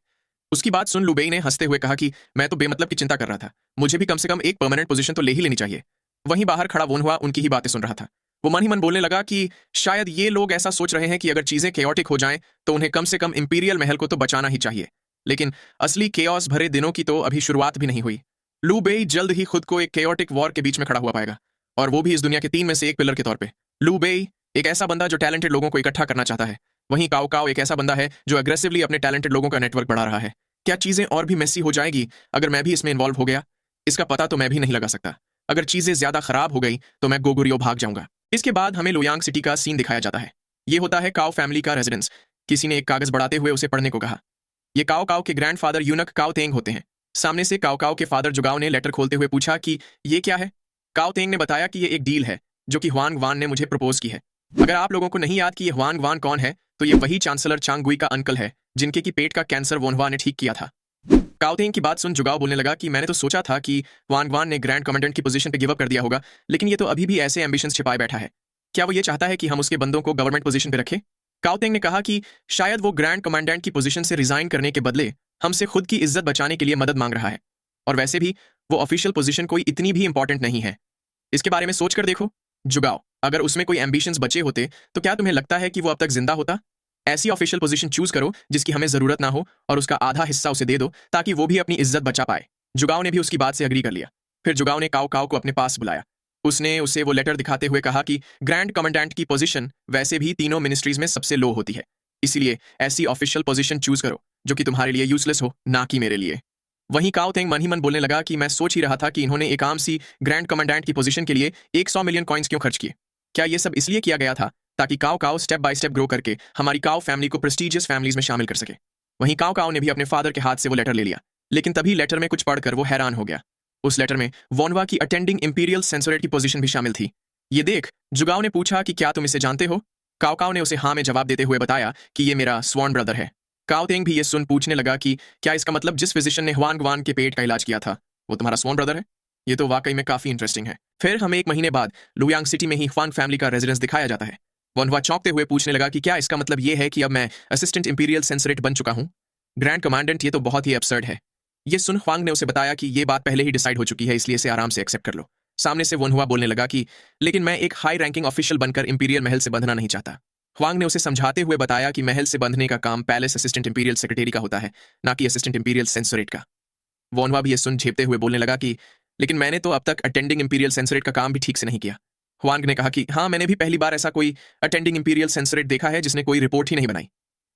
Speaker 1: उसकी बात सुन लू बेई ने हंसते हुए कहा कि मैं तो बेमतलब की चिंता कर रहा था। मुझे भी कम से कम एक परमानेंट पोजीशन तो ले ही लेनी चाहिए। वहीं बाहर खड़ा वोनहुआ उनकी ही बातें सुन रहा था। वो मन ही मन बोलने लगा कि शायद ये लोग ऐसा सोच रहे हैं कि अगर चीजें केओटिक हो जाएं तो उन्हें कम से कम इंपीरियल महल को तो बचाना ही चाहिए। लेकिन असली केओस भरे दिनों की तो अभी शुरुआत भी नहीं हुई। लू बेई जल्द ही खुद को एक केओटिक वॉर के बीच में खड़ा हुआ पाएगा, और वो भी इस दुनिया के 3 में से एक पिलर के तौर पे। लू बेई एक ऐसा बंदा जो टैलेंटेड लोगों को इकट्ठा करना चाहता है। वहीं काओ काओ एक ऐसा बंदा है जो अग्रेसिवली अपने टैलेंटेड लोगों का नेटवर्क बढ़ा रहा है। क्या चीजें और भी मेसी हो जाएगी अगर मैं भी इसमें इन्वॉल्व हो गया? इसका पता तो मैं भी नहीं लगा सकता। अगर चीजें ज्यादा खराब हो गई तो मैं गोगुरियो भाग जाऊंगा। इसके बाद हमें लोयांग सिटी का सीन दिखाया जाता है। ये होता है काओ फैमिली का रेजिडेंस। किसी ने एक कागज बढ़ाते हुए उसे पढ़ने को कहा। ये काओ काओ के ग्रैंडफादर यूनक काओ तेंग होते हैं। सामने से काओ काओ के फादर जुगाओ ने लेटर खोलते हुए पूछा कि ये क्या है? काओ तेंग ने बताया कि ये एक डील है जो कि हुआंग वान ने मुझे प्रपोज की है। अगर आप लोगों को नहीं याद कि ये हुआंग वान कौन है, तो ये वही चांसलर चांगगुई का अंकल है जिनके की पेट का कैंसर वोनहुआ ने ठीक किया था। काओ तेंग की बात सुन जुगाओ बोलने लगा कि मैंने तो सोचा था कि वांग वान ने ग्रैंड कमांडेंट की पोजीशन पे गिव अप कर दिया होगा, लेकिन ये तो अभी भी ऐसे एम्बिशंस छिपाए बैठा है। क्या वो ये चाहता है कि हम उसके बंदों को गवर्नमेंट पोजीशन पे रखें? काओ तेंग ने कहा कि शायद वो ग्रैंड कमांडेंट की पोजीशन से रिजाइन करने के बदले हमसे खुद की इज्जत बचाने के लिए मदद मांग रहा है, और वैसे भी वो ऑफिशियल पोजीशन कोई इतनी भी इंपॉर्टेंट नहीं है। इसके बारे में सोच कर देखो जुगाओ, अगर उसमें कोई एम्बिशंस बचे होते तो क्या तुम्हें लगता है कि वो अब तक जिंदा होता? ऐसी ऑफिशियल पोजीशन चूज करो जिसकी हमें जरूरत ना हो, और उसका आधा हिस्सा उसे दे दो ताकि वो भी अपनी इज्जत बचा पाए। जुगाओ ने भी उसकी बात से अग्री कर लिया। फिर जुगाओ ने काओ काओ को अपने पास बुलाया। उसने उसे वो लेटर दिखाते हुए कहा कि ग्रैंड कमांडेंट की पोजीशन वैसे भी तीनों मिनिस्ट्रीज में सबसे लो होती है, इसलिए ऐसी ऑफिशियल पोजीशन चूज करो जो कि तुम्हारे लिए यूजलेस हो, ना कि मेरे लिए। वहीं काओ तेंग मन ही मन बोलने लगा कि मैं सोच ही रहा था कि इन्होंने एक आम सी ग्रैंड कमांडेंट की पोजीशन के लिए 100 मिलियन कॉइन्स क्यों खर्च किए। क्या ये सब इसलिए किया गया था ताकि काओ काओ स्टेप बाय स्टेप ग्रो करके हमारी काओ फैमिली को प्रेस्टीजियस फैमिलीज में शामिल कर सके? वहीं काओ काओ ने भी अपने फादर के हाथ से वो लेटर ले लिया, लेकिन तभी लेटर में कुछ पढ़कर वो हैरान हो गया। उस लेटर में वोनवा की अटेंडिंग इंपीरियल सेंसोरेट की पोजीशन भी शामिल थी। ये देख जुगाओ ने पूछा कि क्या तुम इसे जानते हो। काओ ने उसे हाँ में जवाब देते हुए बताया कि ये मेरा स्वॉर्न ब्रदर है। काओ तेंग भी ये सुन पूछने लगा कि क्या इसका मतलब जिस फिजिशियन ने हुआन गुआन के पेट का इलाज किया था वो तुम्हारा स्वॉर्न ब्रदर है। ये तो वाकई में काफी इंटरेस्टिंग है। फिर हमें 1 महीने बाद लुयांग सिटी में ही हुआन फैमिली का रेजिडेंस दिखाया जाता है। वोनवा चौंकते हुए पूछने लगा कि क्या इसका मतलब ये है कि अब मैं असिस्टेंट इंपीरियल सेंसरेट बन चुका हूँ। ग्रैंड कमांडेंट, ये तो बहुत ही एब्सर्ड है। ये सुन हुआंग ने उसे बताया कि ये बात पहले ही डिसाइड हो चुकी है, इसलिए इसे आराम से एक्सेप्ट कर लो। सामने से वोनहुआ बोलने लगा कि लेकिन मैं एक हाई रैंकिंग ऑफिशियल बनकर इंपीरियल महल से बंधना नहीं चाहता। हुआंग ने उसे समझाते हुए बताया कि महल से बंधने का काम पैलेस असिस्टेंट इंपीरियल सेक्रेटरी का होता है, ना कि असिस्टेंट इंपीरियल सेंसरेट का। वोनहुआ भी ये सुन झेपते हुए बोलने लगा कि लेकिन मैंने तो अब तक अटेंडिंग इंपीरियल सेंसरेट का काम भी ठीक से नहीं किया। हुआंग ने कहा कि हाँ, मैंने भी पहली बार ऐसा कोई अटेंडिंग इंपीरियल सेंसरेट देखा है जिसने कोई रिपोर्ट ही नहीं बनाई।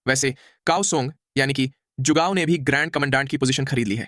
Speaker 1: वैसे काओ सोंग यानी कि जुगाओ ने भी ग्रैंड कमांडेंट की पोजीशन खरीद ली है।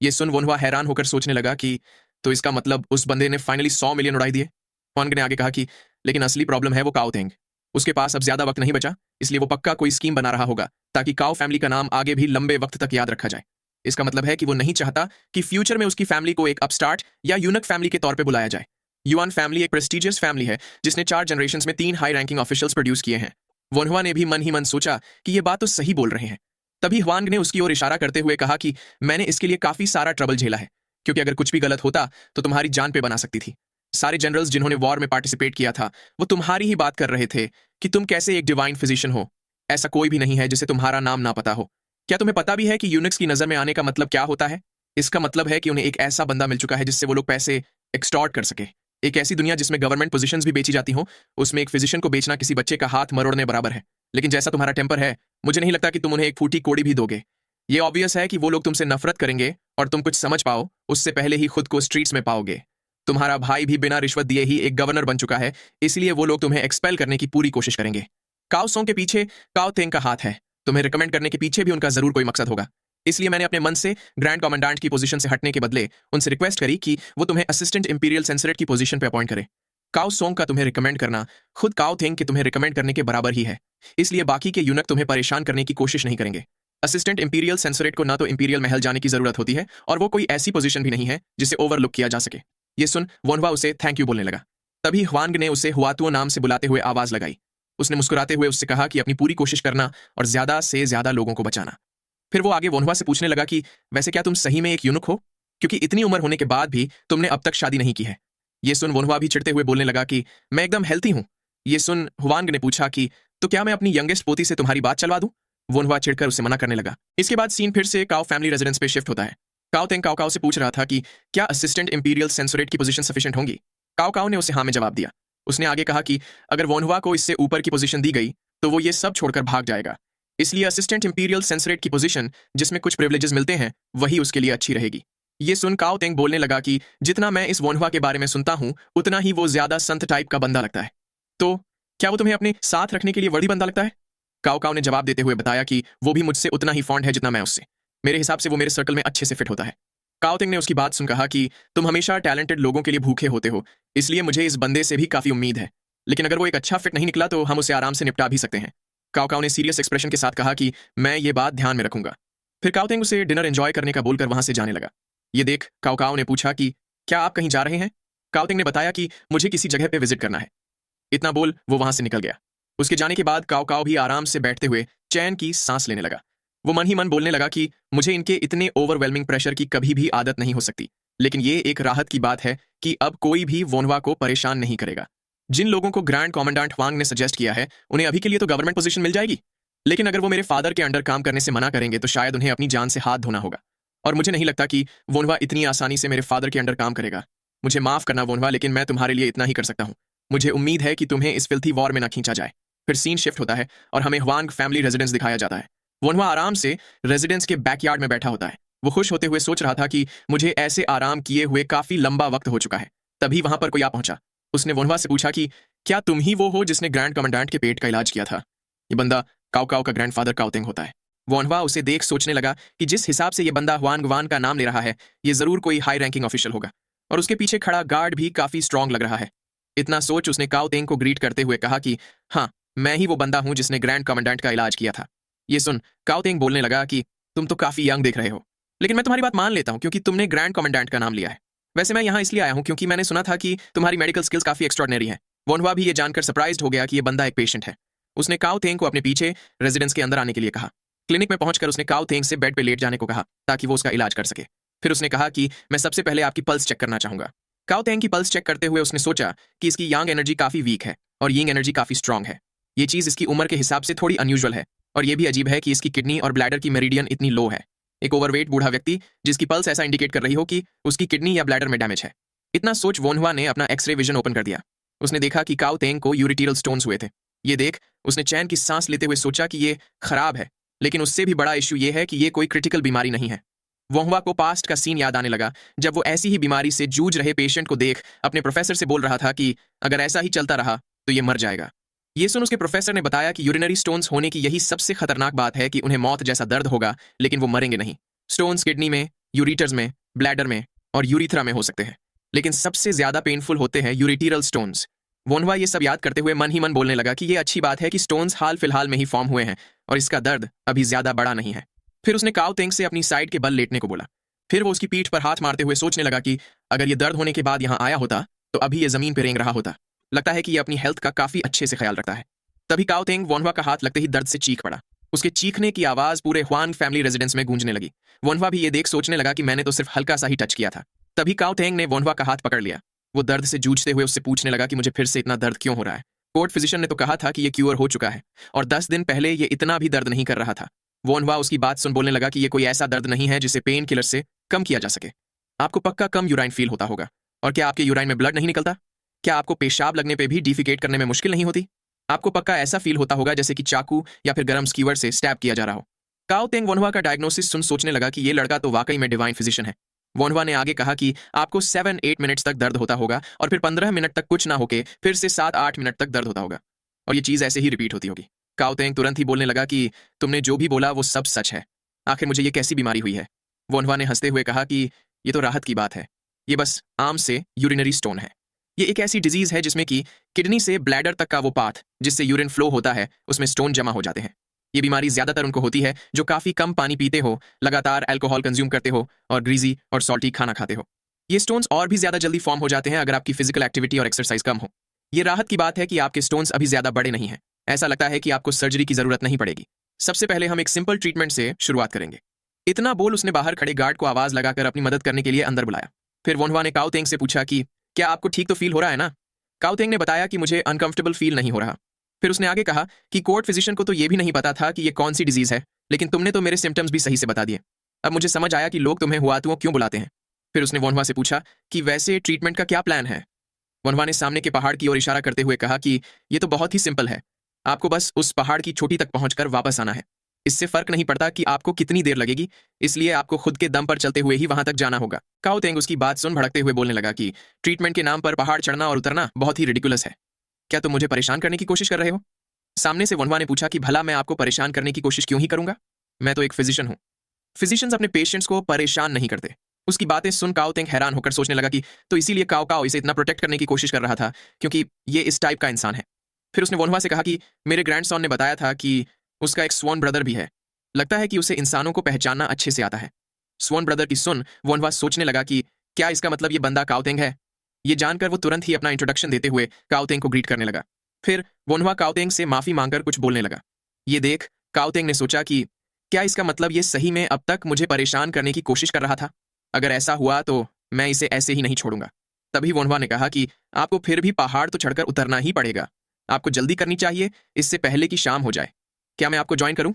Speaker 1: ये सुन वोनहुआ हैरान होकर सोचने लगा कि तो इसका मतलब उस बंदे ने फाइनली 100 मिलियन उड़ाई दिए। हुआंग ने आगे कहा कि लेकिन असली प्रॉब्लम है वो काओ तेंग। उसके पास अब ज्यादा वक्त नहीं बचा, इसलिए वो पक्का कोई स्कीम बना रहा होगा ताकि काओ फैमिली का नाम आगे भी लंबे वक्त तक याद रखा जाए। इसका मतलब है कि वो नहीं चाहता कि फ्यूचर में उसकी फैमिली को एक अपस्टार्ट या यूनक फैमिली के तौर पे बुलाया जाए। युआन फैमिली एक प्रेस्टिजियस फैमिली है जिसने 4 जनरेशंस में 3 हाई रैंकिंग ऑफिशियल्स प्रोड्यूस किए हैं। वोनहुआ ने भी मन ही मन सोचा कि ये बात तो सही बोल रहे हैं। तभी हुआंग ने उसकी ओर इशारा करते हुए कहा कि मैंने इसके लिए काफी सारा ट्रबल झेला है, क्योंकि अगर कुछ भी गलत होता तो तुम्हारी जान पे बना सकती थी। सारे जनरल्स जिन्होंने वॉर में पार्टिसिपेट किया था वो तुम्हारी ही बात कर रहे थे कि तुम कैसे एक डिवाइन फिजिशियन हो। ऐसा कोई भी नहीं है जिसे तुम्हारा नाम ना पता हो। क्या तुम्हें पता भी है कि यूनिक्स की नजर में आने का मतलब क्या होता है? इसका मतलब है कि उन्हें एक ऐसा बंदा मिल चुका है जिससे वो लोग पैसे एक्सटॉर्ट कर सके। एक ऐसी दुनिया जिसमें गवर्नमेंट पोजीशंस भी बेची जाती हो, उसमें एक फिजिशियन को बेचना किसी बच्चे का हाथ मरोड़ने बराबर है। लेकिन जैसा तुम्हारा टेम्पर है, मुझे नहीं लगता कि तुम उन्हें एक फूटी कोड़ी भी दोगे। ये ऑब्वियस है कि वो लोग तुमसे नफरत करेंगे और तुम कुछ समझ पाओ उससे पहले ही खुद को स्ट्रीट्स में पाओगे। तुम्हारा भाई भी बिना रिश्वत दिए ही एक गवर्नर बन चुका है, इसलिए वो लोग तुम्हें एक्सपेल करने की पूरी कोशिश करेंगे। काओ सोंग के पीछे काओ तेंग का हाथ है। तुम्हें रिकमेंड करने के पीछे भी उनका जरूर कोई मकसद होगा। इसलिए मैंने अपने मन से ग्रैंड कमांडेंट की पोजीशन से हटने के बदले उनसे रिक्वेस्ट करी कि वो तुम्हें असिस्टेंट इंपीरियल सेंसरेट की पोजीशन पे अपॉइंट करे। काओ सोंग का तुम्हें रिकमेंड करना खुद काओ थेंग के तुम्हें रिकमेंड करने के बराबर ही है, इसलिए बाकी के यूनक तुम्हें परेशान करने की कोशिश नहीं करेंगे। असिस्टेंट इंपीरियल सेंसरेट को ना तो इंपीरियल महल जाने की जरूरत होती है और वो कोई ऐसी पोजीशन भी नहीं है जिसे ओवरलुक किया जा सके। ये सुन वोनहुआ उसे थैंक यू बोलने लगा। तभी हुआंग ने उसे हुआतुओ नाम से बुलाते हुए आवाज लगाई। उसने मुस्कुराते हुए उससे कहा कि अपनी पूरी कोशिश करना और ज्यादा से ज्यादा लोगों को बचाना। फिर वो आगे वोनहुआ से पूछने लगा कि वैसे क्या तुम सही में एक यूनुक हो, क्योंकि इतनी उम्र होने के बाद भी तुमने अब तक शादी नहीं की है। ये सुन वोनहुआ भी चिढ़ते हुए बोलने लगा कि मैं एकदम हेल्थी हूं। ये सुन हुआंग ने पूछा कि तो क्या मैं अपनी यंगेस्ट पोती से तुम्हारी बात चलवा दूं? वोनहुआ चिढ़कर उसे मना करने लगा। इसके बाद सीन फिर से काओ फैमिली रेजिडेंस पे शिफ्ट होता है। काओ तेंग काओ काओ से पूछ रहा था कि क्या असिस्टेंट इंपीरियल सेंसोरेट की पोजीशन सफिशिएंट होंगी। काओ काओ ने उसे हाँ में जवाब दिया। उसने आगे कहा कि अगर वोनहुआ को इससे ऊपर की पोजीशन दी गई तो वो ये सब छोड़कर भाग जाएगा, इसलिए असिस्टेंट इंपीरियल सेंसरेट की पोजीशन जिसमें कुछ प्रिविलेजेस मिलते हैं वही उसके लिए अच्छी रहेगी। ये सुन काओ तेंग बोलने लगा कि जितना मैं इस वोनहुआ के बारे में सुनता हूं उतना ही वो ज्यादा संत टाइप का बंदा लगता है। तो क्या वो तुम्हें अपने साथ रखने के लिए वर्दी बंदा लगता है? काओ काओ ने जवाब देते हुए बताया कि वो भी मुझसे उतना ही फॉन्ड है जितना मैं उससे। मेरे हिसाब से वो मेरे सर्कल में अच्छे से फिट होता है। काओ तेंग ने उसकी बात सुन कहा कि तुम हमेशा टैलेंटेड लोगों के लिए भूखे होते हो, इसलिए मुझे इस बंदे से भी काफी उम्मीद है। लेकिन अगर वो एक अच्छा फिट नहीं निकला तो हम उसे आराम से निपटा भी सकते हैं। काओ काओ ने सीरियस एक्सप्रेशन के साथ कहा कि मैं ये बात ध्यान में रखूंगा। फिर काओ तेंग उसे डिनर एंजॉय करने का बोलकर वहां से जाने लगा। ये देख काओ काओ ने पूछा कि क्या आप कहीं जा रहे हैं? काओ तेंग ने बताया कि मुझे किसी जगह पे विजिट करना है। इतना बोल वो वहां से निकल गया। उसके जाने के बाद काओ काओ भी आराम से बैठते हुए चैन की सांस लेने लगा। वो मन ही मन बोलने लगा कि मुझे इनके इतने ओवरवेलमिंग प्रेशर की कभी भी आदत नहीं हो सकती, लेकिन ये एक राहत की बात है कि अब कोई भी वोनहुआ को परेशान नहीं करेगा। जिन लोगों को ग्रैंड कमांडेंट हुआंग ने सजेस्ट किया है उन्हें अभी के लिए तो गवर्नमेंट पोजीशन मिल जाएगी, लेकिन अगर वो मेरे फादर के अंडर काम करने से मना करेंगे तो शायद उन्हें अपनी जान से हाथ धोना होगा। और मुझे नहीं लगता कि वोनहुआ इतनी आसानी से मेरे फादर के अंडर काम करेगा। मुझे माफ करना वोनहुआ, लेकिन मैं तुम्हारे लिए इतना ही कर सकता हूँ। मुझे उम्मीद है कि तुम्हें इस फिल्थी वॉर में ना खींचा जाए। फिर सीन शिफ्ट होता है और हमें हुआंग फैमिली रेजिडेंस दिखाया जाता है। वोनहुआ आराम से रेजिडेंस के बैकयार्ड में बैठा होता है। वो खुश होते हुए सोच रहा था कि मुझे ऐसे आराम किए हुए काफी लंबा वक्त हो चुका है। तभी वहां पर कोई आ पहुंचा। उसने वोनहुआ से पूछा कि क्या तुम ही वो हो जिसने ग्रैंड कमांडेंट के पेट का इलाज किया था? ये बंदा काओ काओ का ग्रैंडफादर काओ तेंग होता है। वोनहुआ उसे देख सोचने लगा कि जिस हिसाब से ये बंदा हुआन गुआन का नाम ले रहा है ये जरूर कोई हाई रैंकिंग ऑफिशियल होगा, और उसके पीछे खड़ा गार्ड भी काफी स्ट्रांग लग रहा है। इतना सोच उसने काओ तेंग को ग्रीट करते हुए कहा कि हाँ, मैं ही वो बंदा हूं जिसने ग्रैंड कमांडेंट का इलाज किया था। ये सुन काओ तेंग बोलने लगा कि तुम तो काफी यंग दिख रहे हो। लेकिन मैं तुम्हारी बात मान लेता हूँ क्योंकि तुमने ग्रैंड कमांडेंट का नाम लिया है। वैसे मैं यहाँ इसलिए आया हूँ क्योंकि मैंने सुना था कि तुम्हारी मेडिकल स्किल्स काफी एक्स्ट्रॉर्डिनरी है। वोनहुआ भी ये जानकर सरप्राइज्ड हो गया कि ये बंदा एक पेशेंट है। उसने काओ थेंग को अपने पीछे रेजिडेंस के अंदर आने के लिए कहा। क्लिनिक में पहुंचकर उसने काओ थेंग से बेड पे लेट जाने को कहा ताकि वो उसका इलाज कर सके। फिर उसने कहा कि मैं सबसे पहले आपकी पल्स चेक करना चाहूंगा। काओ थेंग की पल्स चेक करते हुए उसने सोचा कि इसकी यांग एनर्जी काफी वीक है और यिंग एनर्जी काफी स्ट्रांग है। ये चीज इसकी उम्र के हिसाब से थोड़ी अनयूजुअल है और ये भी अजीब है कि इसकी किडनी और ब्लैडर की मेरिडियन इतनी लो है। एक ओवरवेट बूढ़ा व्यक्ति जिसकी पल्स ऐसा इंडिकेट कर रही हो कि उसकी किडनी या ब्लैडर में डैमेज है। इतना सोच वोनहुआ ने अपना एक्सरे विजन ओपन कर दिया। उसने देखा कि काओ थेंग को यूरिटीरल स्टोन्स हुए थे। ये देख उसने चैन की सांस लेते हुए सोचा कि ये खराब है, लेकिन उससे भी बड़ा इश्यू ये है कि ये कोई क्रिटिकल बीमारी नहीं है। वोनहुआ को पास्ट का सीन याद आने लगा जब वो ऐसी ही बीमारी से जूझ रहे पेशेंट को देख अपने प्रोफेसर से बोल रहा था कि अगर ऐसा ही चलता रहा तो ये मर जाएगा। ये सुन उसके प्रोफेसर ने बताया कि यूरिनरी स्टोन्स होने की यही सबसे खतरनाक बात है कि उन्हें मौत जैसा दर्द होगा लेकिन वो मरेंगे नहीं। स्टोन्स किडनी में, यूरिटर्स में, ब्लैडर में और यूरिथ्रा में हो सकते हैं, लेकिन सबसे ज्यादा पेनफुल होते हैं यूरिटीरल स्टोन्स। वोनहुआ ये सब याद करते हुए मन ही मन बोलने लगा कि ये अच्छी बात है कि स्टोन्स हाल फिलहाल में ही फॉर्म हुए हैं और इसका दर्द अभी ज्यादा बड़ा नहीं है। फिर उसने काओ थेंग से अपनी साइड के बल लेटने को बोला। फिर वो उसकी पीठ पर हाथ मारते हुए सोचने लगा कि अगर ये दर्द होने के बाद यहाँ आया होता तो अभी ये जमीन पर रेंग रहा होता। लगता है कि ये अपनी हेल्थ का काफी अच्छे से ख्याल रखता है। तभी काओ थेंग वोनहुआ का हाथ लगते ही दर्द से चीख पड़ा। उसके चीखने की आवाज पूरे ह्वान फैमिली रेजिडेंस में गूंजने लगी। वोनहुआ भी ये देख सोचने लगा कि मैंने तो सिर्फ हल्का सा ही टच किया था। तभी काओ थेंग ने वोनहुआ का हाथ पकड़ लिया। वो दर्द से जूझते हुए उससे पूछने लगा कि मुझे फिर से इतना दर्द क्यों हो रहा है। कोर्ट फिजिशियन ने तो कहा था कि ये क्यूर हो चुका है और 10 दिन पहले ये इतना भी दर्द नहीं कर रहा था। वोनहुआ उसकी बात सुन बोलने लगा कि ये कोई ऐसा दर्द नहीं है जिसे पेन किलर से कम किया जा सके। आपको पक्का कम यूराइन फील होता होगा। और क्या आपके यूराइन में ब्लड नहीं निकलता? क्या आपको पेशाब लगने पर भी डिफिकेट करने में मुश्किल नहीं होती? आपको पक्का ऐसा फील होता होगा जैसे कि चाकू या फिर गर्म स्कीवर से स्टैब किया जा रहा हो। काओ थेंग वोनहुआ का डायग्नोसिस सुन सोचने लगा कि ये लड़का तो वाकई में डिवाइन फिजिशियन है। वोनहुआ ने आगे कहा कि आपको 7-8 मिनट्स तक दर्द होता होगा और फिर 15 मिनट तक कुछ ना होके फिर से 7-8 मिनट तक दर्द होता होगा और ये चीज ऐसे ही रिपीट होती होगी। काओ थेंग तुरंत ही बोलने लगा कि तुमने जो भी बोला वो सब सच है। आखिर मुझे ये कैसी बीमारी हुई है? वोनहुआ ने हंसते हुए कहा कि ये तो राहत की बात है। ये बस आम से यूरिनरी स्टोन है। ये एक ऐसी डिजीज है जिसमें कि किडनी से ब्लैडर तक का वो पाथ जिससे यूरिन फ्लो होता है उसमें स्टोन जमा हो जाते हैं। ये बीमारी ज्यादातर उनको होती है जो काफी कम पानी पीते हो, लगातार अल्कोहल कंज्यूम करते हो और ग्रीजी और सॉल्टी खाना खाते हो। ये स्टोन्स और भी ज्यादा जल्दी फॉर्म हो जाते हैं अगर आपकी फिजिकल एक्टिविटी और एक्सरसाइज कम हो। ये राहत की बात है कि आपके स्टोन्स अभी ज्यादा बड़े नहीं हैं। ऐसा लगता है कि आपको सर्जरी की जरूरत नहीं पड़ेगी। सबसे पहले हम एक सिंपल ट्रीटमेंट से शुरुआत करेंगे। इतना बोल उसने बाहर खड़े गार्ड को आवाज लगाकर अपनी मदद करने के लिए अंदर बुलाया। फिर वोनहुआ ने काओ थेंग से पूछा कि क्या आपको ठीक तो फील हो रहा है ना? काओ थेंग ने बताया कि मुझे अनकंफर्टेबल फील नहीं हो रहा। फिर उसने आगे कहा कि कोर्ट फिजिशियन को तो ये भी नहीं पता था कि ये कौन सी डिजीज है, लेकिन तुमने तो मेरे सिम्टम्स भी सही से बता दिए। अब मुझे समझ आया कि लोग तुम्हें हुआतुओ क्यों बुलाते हैं। फिर उसने वोनहुआ से पूछा कि वैसे ट्रीटमेंट का क्या प्लान है। वोनहुआ ने सामने के पहाड़ की ओर इशारा करते हुए कहा कि ये तो बहुत ही सिंपल है। आपको बस उस पहाड़ की चोटी तक पहुंचकर वापस आना है। इससे फर्क नहीं पड़ता कि आपको कितनी देर लगेगी, इसलिए आपको खुद के दम पर चलते हुए ही वहां तक जाना होगा। काओ थेंग उसकी बात सुन भड़कते हुए बोलने लगा कि ट्रीटमेंट के नाम पर पहाड़ चढ़ना और उतरना बहुत ही रिडिकुलस है। क्या तुम मुझे परेशान करने की कोशिश कर रहे हो? सामने से वोनहुआ ने पूछा कि भला मैं आपको परेशान करने की कोशिश क्यों ही करूंगा? मैं तो एक फिजिशियन हूं। फिजिशियंस अपने पेशेंट्स को परेशान नहीं करते। उसकी बातें सुन काओ थेंग हैरान होकर सोचने लगा कि तो इसीलिए काओ काओ इसे इतना प्रोटेक्ट करने की कोशिश कर रहा था क्योंकि ये इस टाइप का इंसान है। फिर उसने वोनहुआ से कहा कि मेरे ग्रैंडसन ने बताया था कि उसका एक स्वॉन ब्रदर भी है। लगता है कि उसे इंसानों को पहचानना अच्छे से आता है। स्वॉन ब्रदर की सुन वोनहुआ सोचने लगा कि क्या इसका मतलब ये बंदा काओ थेंग है? ये जानकर वो तुरंत ही अपना इंट्रोडक्शन देते हुए काओ थेंग को ग्रीट करने लगा। फिर वोनहुआ काओ थेंग से माफी मांगकर कुछ बोलने लगा। ये देख काओ थेंग ने सोचा कि क्या इसका मतलब ये सही में अब तक मुझे परेशान करने की कोशिश कर रहा था? अगर ऐसा हुआ तो मैं इसे ऐसे ही नहीं छोड़ूंगा। तभी वोनहुआ ने कहा कि आपको फिर भी पहाड़ तो चढ़कर उतरना ही पड़ेगा। आपको जल्दी करनी चाहिए, इससे पहले कि शाम हो जाए। क्या मैं आपको ज्वाइन करूं?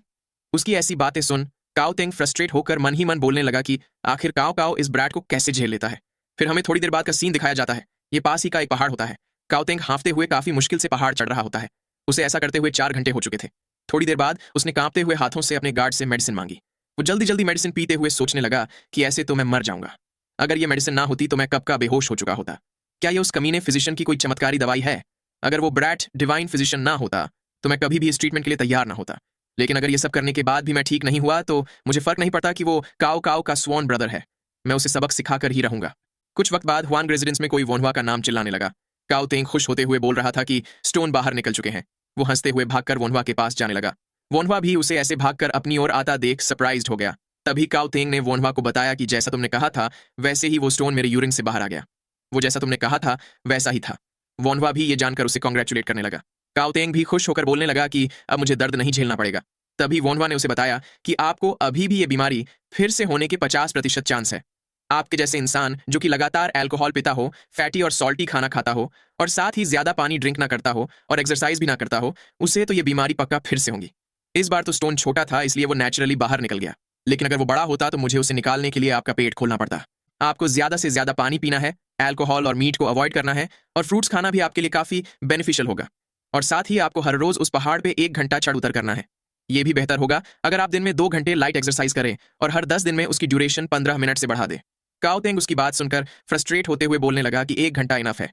Speaker 1: उसकी ऐसी बातें सुन काओ थेंग फ्रस्ट्रेट होकर मन ही मन बोलने लगा कि आखिर काओ काओ इस ब्रैट को कैसे झेल लेता है। फिर हमें थोड़ी देर बाद का सीन दिखाया जाता है। ये पास ही का एक पहाड़ होता है। काओ थेंग हांफते हुए काफी मुश्किल से पहाड़ चढ़ रहा होता है। उसे ऐसा करते हुए 4 घंटे हो चुके थे। थोड़ी देर बाद उसने कांपते हुए हाथों से अपने गार्ड से मेडिसिन मांगी। वो जल्दी जल्दी मेडिसिन पीते हुए सोचने लगा कि ऐसे तो मैं मर जाऊंगा। अगर ये मेडिसिन ना होती तो मैं कब का बेहोश हो चुका होता। क्या ये उस कमीने फिजिशियन की कोई चमत्कारी दवाई है? अगर वो ब्रैट डिवाइन फिजिशियन ना होता तो मैं कभी भी इस ट्रीटमेंट के लिए तैयार ना होता। लेकिन अगर ये सब करने के बाद भी मैं ठीक नहीं हुआ तो मुझे फर्क नहीं पड़ता कि वो काओ काओ का स्वॉन ब्रदर है। मैं उसे सबक सिखाकर ही रहूंगा। कुछ वक्त बाद हुआन रेजिडेंस में कोई वोनहुआ का नाम चिल्लाने लगा। काओ थेंग खुश होते हुए बोल रहा था कि स्टोन बाहर निकल चुके हैं। वो हंसते हुए भागकर वोनहुआ के पास जाने लगा। वोनहुआ भी उसे ऐसे भागकर अपनी ओर आता देख सरप्राइज्ड हो गया। तभी काओ तेंग ने वोनवा को बताया कि जैसा तुमने कहा था वैसे ही वो स्टोन मेरे यूरिन से बाहर आ गया। वो जैसा तुमने कहा था वैसा ही था। वोनवा भी ये जानकर उसे कॉन्ग्रेचुलेट करने लगा। काओ तेंग भी खुश होकर बोलने लगा कि अब मुझे दर्द नहीं झेलना पड़ेगा। तभी वोनवा ने उसे बताया कि आपको अभी भी ये बीमारी फिर से होने के 50% चांस है। आपके जैसे इंसान जो कि लगातार अल्कोहल पीता हो, फैटी और सॉल्टी खाना खाता हो और साथ ही ज्यादा पानी ड्रिंक ना करता हो और एक्सरसाइज भी ना करता हो, उसे तो ये बीमारी पक्का फिर से होगी। इस बार तो स्टोन छोटा था इसलिए वो नेचुरली बाहर निकल गया, लेकिन अगर वो बड़ा होता तो मुझे उसे निकालने के लिए आपका पेट खोलना पड़ता। आपको ज्यादा से ज्यादा पानी पीना है, अल्कोहल और मीट को अवॉइड करना है और फ्रूट्स खाना भी आपके लिए काफी बेनिफिशियल होगा। और साथ ही आपको हर रोज उस पहाड़ पे 1 घंटा चढ़ उतर करना है। ये भी बेहतर होगा अगर आप दिन में 2 घंटे लाइट एक्सरसाइज करें और हर 10 दिन में उसकी ड्यूरेशन 15 मिनट से बढ़ा दें। काओ तेंग उसकी बात सुनकर फ्रस्ट्रेट होते हुए बोलने लगा कि 1 घंटा इनफ है।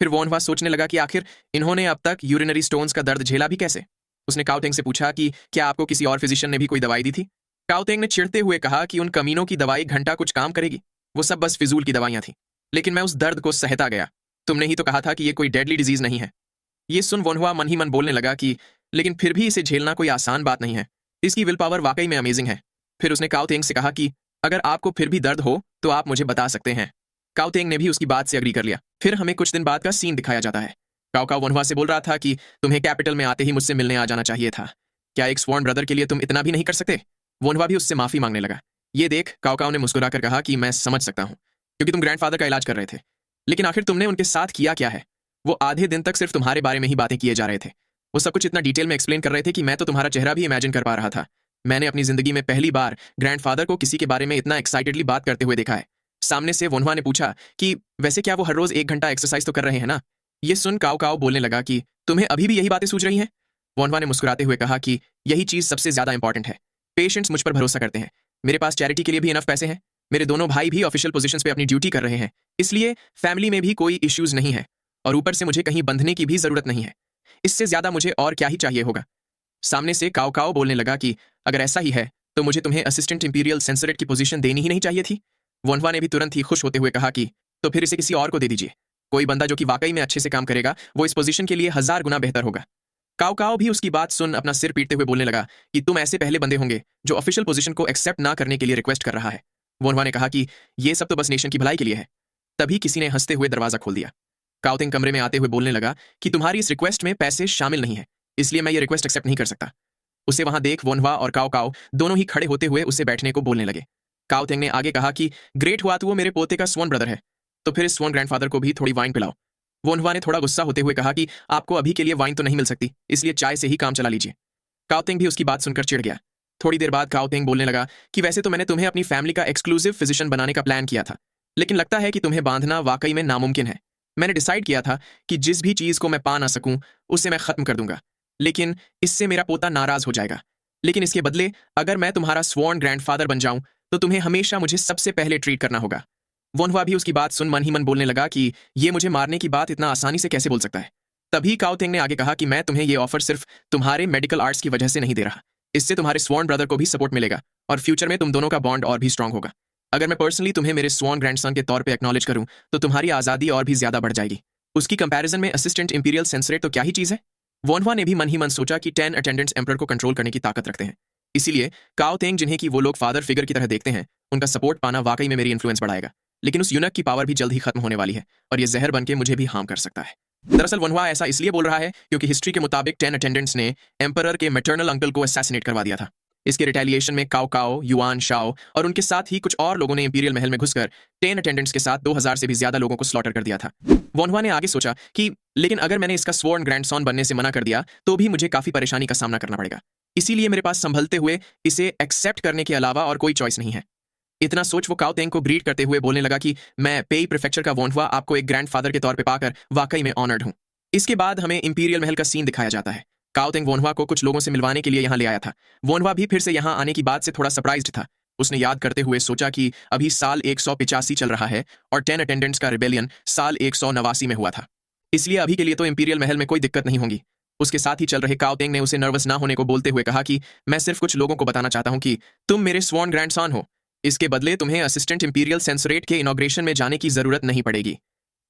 Speaker 1: फिर वोनवा सोचने लगा कि आखिर इन्होंने अब तक यूरिनरी स्टोन्स का दर्द झेला भी कैसे। उसने काओ तेंग से पूछा कि क्या आपको किसी और फिजिशियन ने भी कोई दवाई दी थी। काओ तेंग ने चिढ़ते हुए कहा कि उन कमीनों की दवाई घंटा कुछ काम करेगी, वो सब बस फिजूल की दवाइयां थी। लेकिन मैं उस दर्द को सहता गया। तुमने ही तो कहा था कि ये कोई डेडली डिजीज नहीं है। ये सुन वोनवा मन ही मन बोलने लगा कि लेकिन फिर भी इसे झेलना कोई आसान बात नहीं है। इसकी विल पावर वाकई में अमेजिंग है। फिर उसने काओ तेंग से कहा कि अगर आपको फिर भी दर्द हो तो आप मुझे बता सकते हैं। काओ तेंग ने भी उसकी बात से अग्री कर लिया। फिर हमें कुछ दिन बाद का सीन दिखाया जाता है। काओ काओ वनवा से बोल रहा था कि तुम्हें कैपिटल में आते ही मुझसे मिलने आ जाना चाहिए था। क्या एक स्वॉर्न ब्रदर के लिए तुम इतना भी नहीं कर सकते। वनवा भी उससे माफी मांगने लगा। ये देख काओ काओ ने मुस्कुराकर कहा कि मैं समझ सकता हूँ, क्योंकि तुम ग्रैंडफादर का इलाज कर रहे थे, लेकिन आखिर तुमने उनके साथ किया क्या है। वो आधे दिन तक सिर्फ तुम्हारे बारे में ही बातें किए जा रहे थे। वो सब कुछ इतना डिटेल में एक्सप्लेन कर रहे थे कि मैं तो तुम्हारा चेहरा भी इमेजिन कर पा रहा था। मैंने अपनी जिंदगी में पहली बार ग्रैंडफादर को किसी के बारे में इतना एक्साइटेडली बात करते हुए देखा है। सामने से वोनवा ने पूछा कि वैसे क्या वो हर रोज 1 घंटा एक्सरसाइज तो कर रहे हैं ना। ये सुन काओ काओ बोलने लगा कि तुम्हें अभी भी यही बातें सूझ रही हैं। वोनवा ने मुस्कुराते हुए कहा कि यही चीज सबसे ज्यादा इंपॉर्टेंट है। पेशेंट्स मुझ पर भरोसा करते हैं। मेरे पास चैरिटी के लिए भी इनफ पैसे हैं। मेरे दोनों भाई भी ऑफिशियल पोजीशंस पे अपनी ड्यूटी कर रहे हैं, इसलिए फैमिली में भी कोई इश्यूज नहीं है। और ऊपर से मुझे कहीं बंधने की भी जरूरत नहीं है। इससे ज्यादा मुझे और क्या ही चाहिए होगा। सामने से काओ काओ बोलने लगा कि अगर ऐसा ही है तो मुझे तुम्हें असिस्टेंट इंपीरियल सेंसरेट की पोजीशन देनी ही नहीं चाहिए थी। वोनवा ने भी तुरंत ही खुश होते हुए कहा कि तो फिर इसे किसी और को दे दीजिए। कोई बंदा जो कि वाकई में अच्छे से काम करेगा वो इस पोजीशन के लिए 1000 गुना बेहतर होगा। काओ काओ भी उसकी बात सुन अपना सिर पीटते हुए बोलने लगा कि तुम ऐसे पहले बंदे होंगे जो ऑफिशियल पोजीशन को एक्सेप्ट ना करने के लिए रिक्वेस्ट कर रहा है। वोनवा ने कहा कि ये सब तो बस नेशन की भलाई के लिए है। तभी किसी ने हंसते हुए दरवाजा खोल दिया। काओ तेंग कमरे में आते हुए बोलने लगा कि तुम्हारी इस रिक्वेस्ट में पैसे शामिल नहीं है, इसलिए मैं ये रिक्वेस्ट एक्सेप्ट नहीं कर सकता। उसे वहां देख वोनवा और काओ काओ दोनों ही खड़े होते हुए उसे बैठने को बोलने लगे। काओ तेंग ने आगे कहा कि ग्रेट हुआ तो वो मेरे पोते का स्वॉन ब्रदर है, तो फिर इस स्वॉन ग्रैंडफादर को भी थोड़ी वाइन पिलाओ। वोनवा ने थोड़ा गुस्सा होते हुए कहा कि आपको अभी के लिए वाइन तो नहीं मिल सकती, इसलिए चाय से ही काम चला लीजिए। काओ तेंग भी उसकी बात सुनकर चिढ़ गया। थोड़ी देर बाद काओ तेंग बोलने लगा कि वैसे तो मैंने तुम्हें अपनी फैमिली का एक्सक्लूसिव फिजिशियन बनाने का प्लान किया था, लेकिन लगता है कि तुम्हें बांधना वाकई में नामुमकिन है। मैंने डिसाइड किया था कि जिस भी चीज को मैं पा ना सकूं उसे मैं खत्म कर दूंगा, लेकिन इससे मेरा पोता नाराज हो जाएगा। लेकिन इसके बदले अगर मैं तुम्हारा स्वॉर्न ग्रैंडफादर बन जाऊं तो तुम्हें हमेशा मुझे सबसे पहले ट्रीट करना होगा। वोनवा भी उसकी बात सुन मन ही मन बोलने लगा कि ये मुझे मारने की बात इतना आसानी से कैसे बोल सकता है। तभी काओ तेंग ने आगे कहा कि मैं तुम्हें ये ऑफर सिर्फ तुम्हारे मेडिकल आर्ट्स की वजह से नहीं दे रहा। इससे तुम्हारे स्वॉर्न ब्रदर को भी सपोर्ट मिलेगा और फ्यूचर में तुम दोनों का बॉन्ड और भी स्ट्रांग होगा। अगर मैं पर्सनली तुम्हें मेरे स्वॉर्न ग्रैंडसन के तौर पे एक्नॉलेज करूं तो तुम्हारी आजादी और भी ज्यादा बढ़ जाएगी। उसकी कंपैरिजन में असिस्टेंट इंपीरियल सेंसरेट तो क्या ही चीज है। वोनवा ने भी मन ही मन सोचा कि 10 अटेंडेंट्स एम्परर को कंट्रोल करने की ताकत रखते हैं, इसीलिए काओ तेंग जिन्हें कि वो लोग फादर फिगर की तरह देखते हैं, उनका सपोर्ट पाना वाकई में मेरी इन्फ्लुएंस बढ़ाएगा। लेकिन उस यूनक की पावर भी जल्द ही खत्म होने वाली है और ये जहर बनके मुझे भी हार्म कर सकता है। दरअसल वनवा ऐसा इसलिए बोल रहा है क्योंकि हिस्ट्री के मुताबिक 10 अटेंडेंट्स ने एम्परर के मैटरनल अंकल को असैसिनेट करवा दिया था। इसके रिटेलिएशन में काओ काओ, युआन शाओ और उनके साथ ही कुछ और लोगों ने इंपीरियल महल में घुसकर 10 अटेंडेंट्स के साथ 2000 से भी ज्यादा लोगों को स्लॉटर कर दिया था। वोनवा ने आगे सोचा कि लेकिन अगर मैंने इसका स्वॉर्न ग्रैंडसन बनने से मना कर दिया तो भी मुझे काफी परेशानी का सामना करना पड़ेगा, इसीलिए मेरे पास संभलते हुए इसे एक्सेप्ट करने के अलावा और कोई चॉइस नहीं है। इतना सोच वो काओ तेंग को ग्रीट करते हुए बोलने लगा कि मैं पेई प्रीफेक्चर का वोनवा आपको एक ग्रैंडफादर के तौर पे पाकर वाकई में ऑनर्ड हूं। इसके बाद हमें इंपीरियल महल का सीन दिखाया जाता है। काओ तेंग वोनवा को कुछ लोगों से मिलवाने के लिए यहाँ ले आया था। वोनवा भी फिर से यहाँ आने की बात से थोड़ा सरप्राइज्ड था। उसने याद करते हुए सोचा कि अभी साल 185 चल रहा है और 10 अटेंडेंट्स का रिबेलियन साल 189 में हुआ था, इसलिए अभी के लिए तो इंपीरियल महल में कोई दिक्कत नहीं होगी। उसके साथ ही चल रहे काओ तेंग ने उसे नर्वस ना होने को बोलते हुए कहा कि मैं सिर्फ कुछ लोगों को बताना चाहता हूं कि तुम मेरे स्वॉर्न ग्रैंडसन हो। इसके बदले तुम्हें असिस्टेंट इंपीरियल सेंसरेट के इनॉग्रेशन में जाने की जरूरत नहीं पड़ेगी।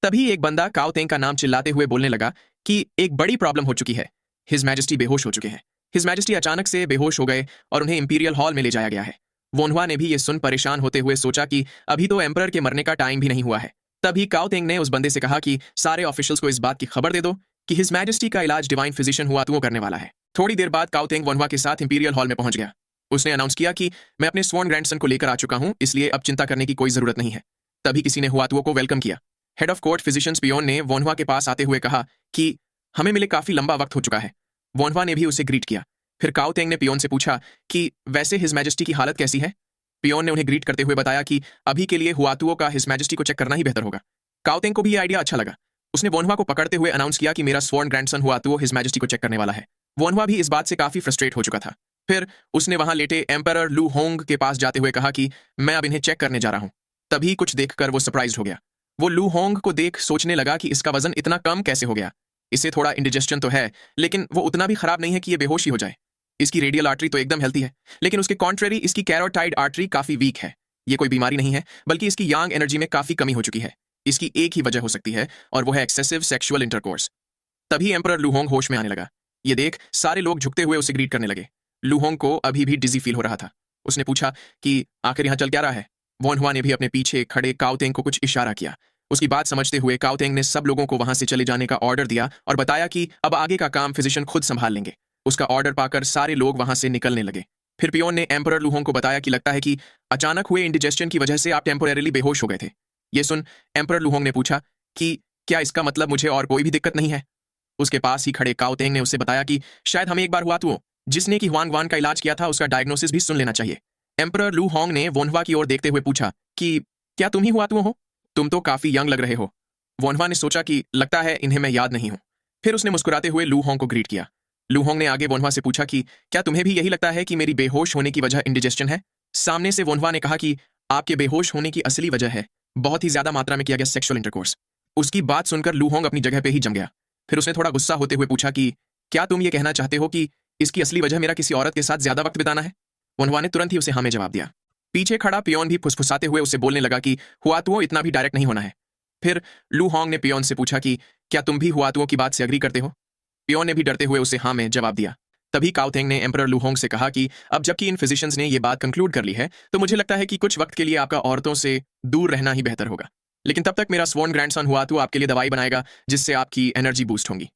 Speaker 1: तभी एक बंदा काओ तेंग का नाम चिल्लाते हुए बोलने लगा कि एक बड़ी प्रॉब्लम हो चुकी है। हिज मैजेस्टी बेहोश हो चुके हैं। हिज मैजेस्टी अचानक से बेहोश हो गए और उन्हें इंपीरियल हॉल में ले जाया गया है। वोनहुआ ने भी ये सुन परेशान होते हुए सोचा कि अभी तो एम्परर के मरने का टाइम भी नहीं हुआ है। तभी काओ तेंग ने उस बंदे से कहा कि सारे ऑफिशियल्स को इस बात की खबर दे दो कि हिज मैजेस्टी का इलाज डिवाइन फिजिशियन हुआतुओ करने वाला है। थोड़ी देर बाद काओ तेंग वोनहुआ के साथ इंपीरियल हॉल में पहुंच गया। उसने अनाउंस किया कि मैं अपने स्वॉर्न ग्रैंडसन को लेकर आ चुका हूं, इसलिए अब चिंता करने की कोई जरूरत नहीं है। तभी किसी ने हुआतुओ को वेलकम किया। हेड ऑफ कोर्ट फिजिशियंस पियोन ने वोनहुआ के पास आते हुए कहा कि हमें मिले काफी लंबा वक्त हो चुका है। वोनहुआ ने भी उसे ग्रीट किया। फिर काओ तेंग ने पियोन से पूछा कि वैसे हिज मैजेस्टी की हालत कैसी है। पियोन ने उन्हें ग्रीट करते हुए बताया कि अभी के लिए हुआतुओ का हिज मैजेस्टी को चेक करना ही बेहतर होगा। काओ तेंग को भी ये आइडिया अच्छा लगा। उसने वोनहुआ को पकड़ते हुए अनाउंस किया कि मेरा स्वॉर्न ग्रैंडसन हुआतुओ हिज मैजेस्टी को चेक करने वाला है। वोनहुआ भी इस बात से काफी फ्रस्ट्रेट हो चुका था। फिर उसने वहां लेटे एम्परर लू होंग के पास जाते हुए कहा कि मैं अब इन्हें चेक करने जा रहा हूं। तभी कुछ देखकर वो सरप्राइज हो गया। वो लू होंग को देख सोचने लगा कि इसका वजन इतना कम कैसे हो गया। इसे थोड़ा इंडिजेस्शन तो है, लेकिन वो उतना भी खराब नहीं है कि ये बेहोश ही हो जाए। इसकी रेडियल आर्टरी तो एकदम हेल्थी है, लेकिन उसके कॉन्ट्रेरी इसकी कैरोटाइड आर्टरी काफी वीक है। ये कोई बीमारी नहीं है, बल्कि इसकी यांग एनर्जी में काफी कमी हो चुकी है। इसकी एक ही वजह हो सकती है, और वो है एक्सेसिव सेक्सुअल इंटरकोर्स। तभी एम्परर लूहोंग होश में आने लगा। ये देख सारे लोग झुकते हुए उसे ग्रीट करने लगे। लूहोंग को अभी भी डिजी फील हो रहा था। उसने पूछा कि आखिर यहाँ चल क्या रहा है। वोनहुआ ने भी अपने पीछे खड़े काओ तेंग को कुछ इशारा किया। उसकी बात समझते हुए काओ तेंग ने सब लोगों को वहां से चले जाने का ऑर्डर दिया और बताया कि अब आगे का काम फिजिशियन खुद संभाल लेंगे। उसका ऑर्डर पाकर सारे लोग वहां से निकलने लगे। फिर पियोन ने एम्परर लूहोंग को बताया कि लगता है कि अचानक हुए इंडिजेस्शन की वजह से आप टेम्पोरेरीली बेहोश हो गए थे। ये सुन एम्परर लूहोंग ने पूछा कि क्या इसका मतलब मुझे और कोई भी दिक्कत नहीं है। उसके पास ही खड़े काओ तेंग ने उससे बताया कि शायद हमें एक बार हुआ तो जिसने कि हुआंग वान का इलाज किया था उसका डायग्नोसिस भी सुन लेना चाहिए। एम्परर लू होंग ने वोनहुआ की ओर देखते हुए पूछा कि क्या तुम ही हुआतुओ हो? तुम तो काफी यंग लग रहे हो। वोनहुआ ने सोचा कि लगता है इन्हें मैं याद नहीं हूं। फिर उसने मुस्कुराते हुए लू होंग को ग्रीट किया। लू होंग ने आगे वोनहुआ से पूछा कि क्या तुम्हें भी यही लगता है कि मेरी बेहोश होने की वजह इंडिजेस्शन है? सामने से वोनहुआ ने कहा कि आपके बेहोश होने की असली वजह है बहुत ही ज्यादा मात्रा में किया गया सेक्सुअल इंटरकोर्स। उसकी बात सुनकर लू होंग अपनी जगह पे ही जम गया। फिर उसने थोड़ा गुस्सा होते हुए पूछा कि क्या तुम ये कहना चाहते हो कि इसकी असली वजह मेरा किसी औरत के साथ ज्यादा वक्त बिताना है? वोनहुआ ने तुरंत ही उसे हाँ में जवाब दिया। पीछे खड़ा पियोन भी फुसफुसाते हुए उसे बोलने लगा कि हुआतुओ इतना भी डायरेक्ट नहीं होना है। फिर लू होंग ने पियोन से पूछा कि क्या तुम भी हुआतुओ की बात से अग्री करते हो? पियोन ने भी डरते हुए उसे हाँ में जवाब दिया। तभी काओ तेंग ने एम्परर लू होंग से कहा कि अब जबकि इन फिजिशियंस ने ये बात कंक्लूड कर ली है, तो मुझे लगता है कि कुछ वक्त के लिए आपका औरतों से दूर रहना ही बेहतर होगा। लेकिन तब तक मेरा स्वॉर्न ग्रैंडसन हुआतुओ आपके लिए दवाई बनाएगा जिससे आपकी एनर्जी बूस्ट होगी।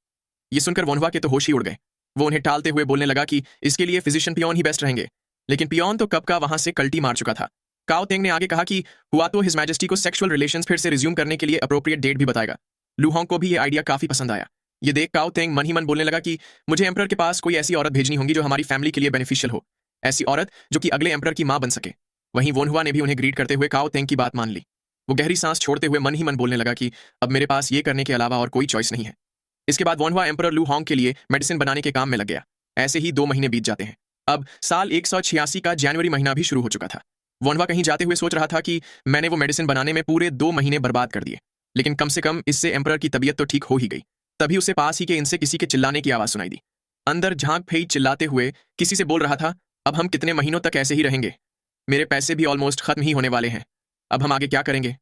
Speaker 1: ये सुनकर वोनहुआ के तो होश ही उड़ गए। वो उन्हें टालते हुए बोलने लगा कि इसके लिए फिजिशियन पियोन ही बेस्ट रहेंगे। लेकिन पियोन तो कब का वहां से कल्टी मार चुका था। काओ तेंग ने आगे कहा कि हुआतुओ हिज मैजेस्टी को सेक्सुअल रिलेशंस फिर से रिज्यूम करने के लिए अप्रोप्रिएट डेट भी बताएगा। लू होंग को भी ये आइडिया काफी पसंद आया। ये देख काओ तेंग मन ही मन बोलने लगा कि मुझे एम्परर के पास कोई ऐसी औरत भेजनी होगी जो हमारी फैमिली के लिए बेनिफिशियल हो, ऐसी औरत जो कि अगले एम्परर की मां बन सके। वहीं वोनहुआ ने भी उन्हें ग्रीट करते हुए काओ तेंग की बात मान ली। वो गहरी सांस छोड़ते हुए मन ही मन बोलने लगा कि अब मेरे पास ये करने के अलावा और कोई चॉइस नहीं है। इसके बाद वोनहुआ एम्परर लू होंग के लिए मेडिसिन बनाने के काम में लग गया। ऐसे ही 2 महीने बीत जाते हैं। अब साल 186 का जनवरी महीना भी शुरू हो चुका था। वोनहुआ कहीं जाते हुए सोच रहा था कि मैंने वो मेडिसिन बनाने में पूरे 2 महीने बर्बाद कर दिए, लेकिन कम से कम इससे एम्परर की तबीयत तो ठीक हो ही गई। तभी उसे पास ही के इनसे किसी के चिल्लाने की आवाज सुनाई दी। अंदर झांक फेई चिल्लाते हुए किसी से बोल रहा था, अब हम कितने महीनों तक ऐसे ही रहेंगे? मेरे पैसे भी ऑलमोस्ट खत्म ही होने वाले हैं। अब हम आगे क्या करेंगे?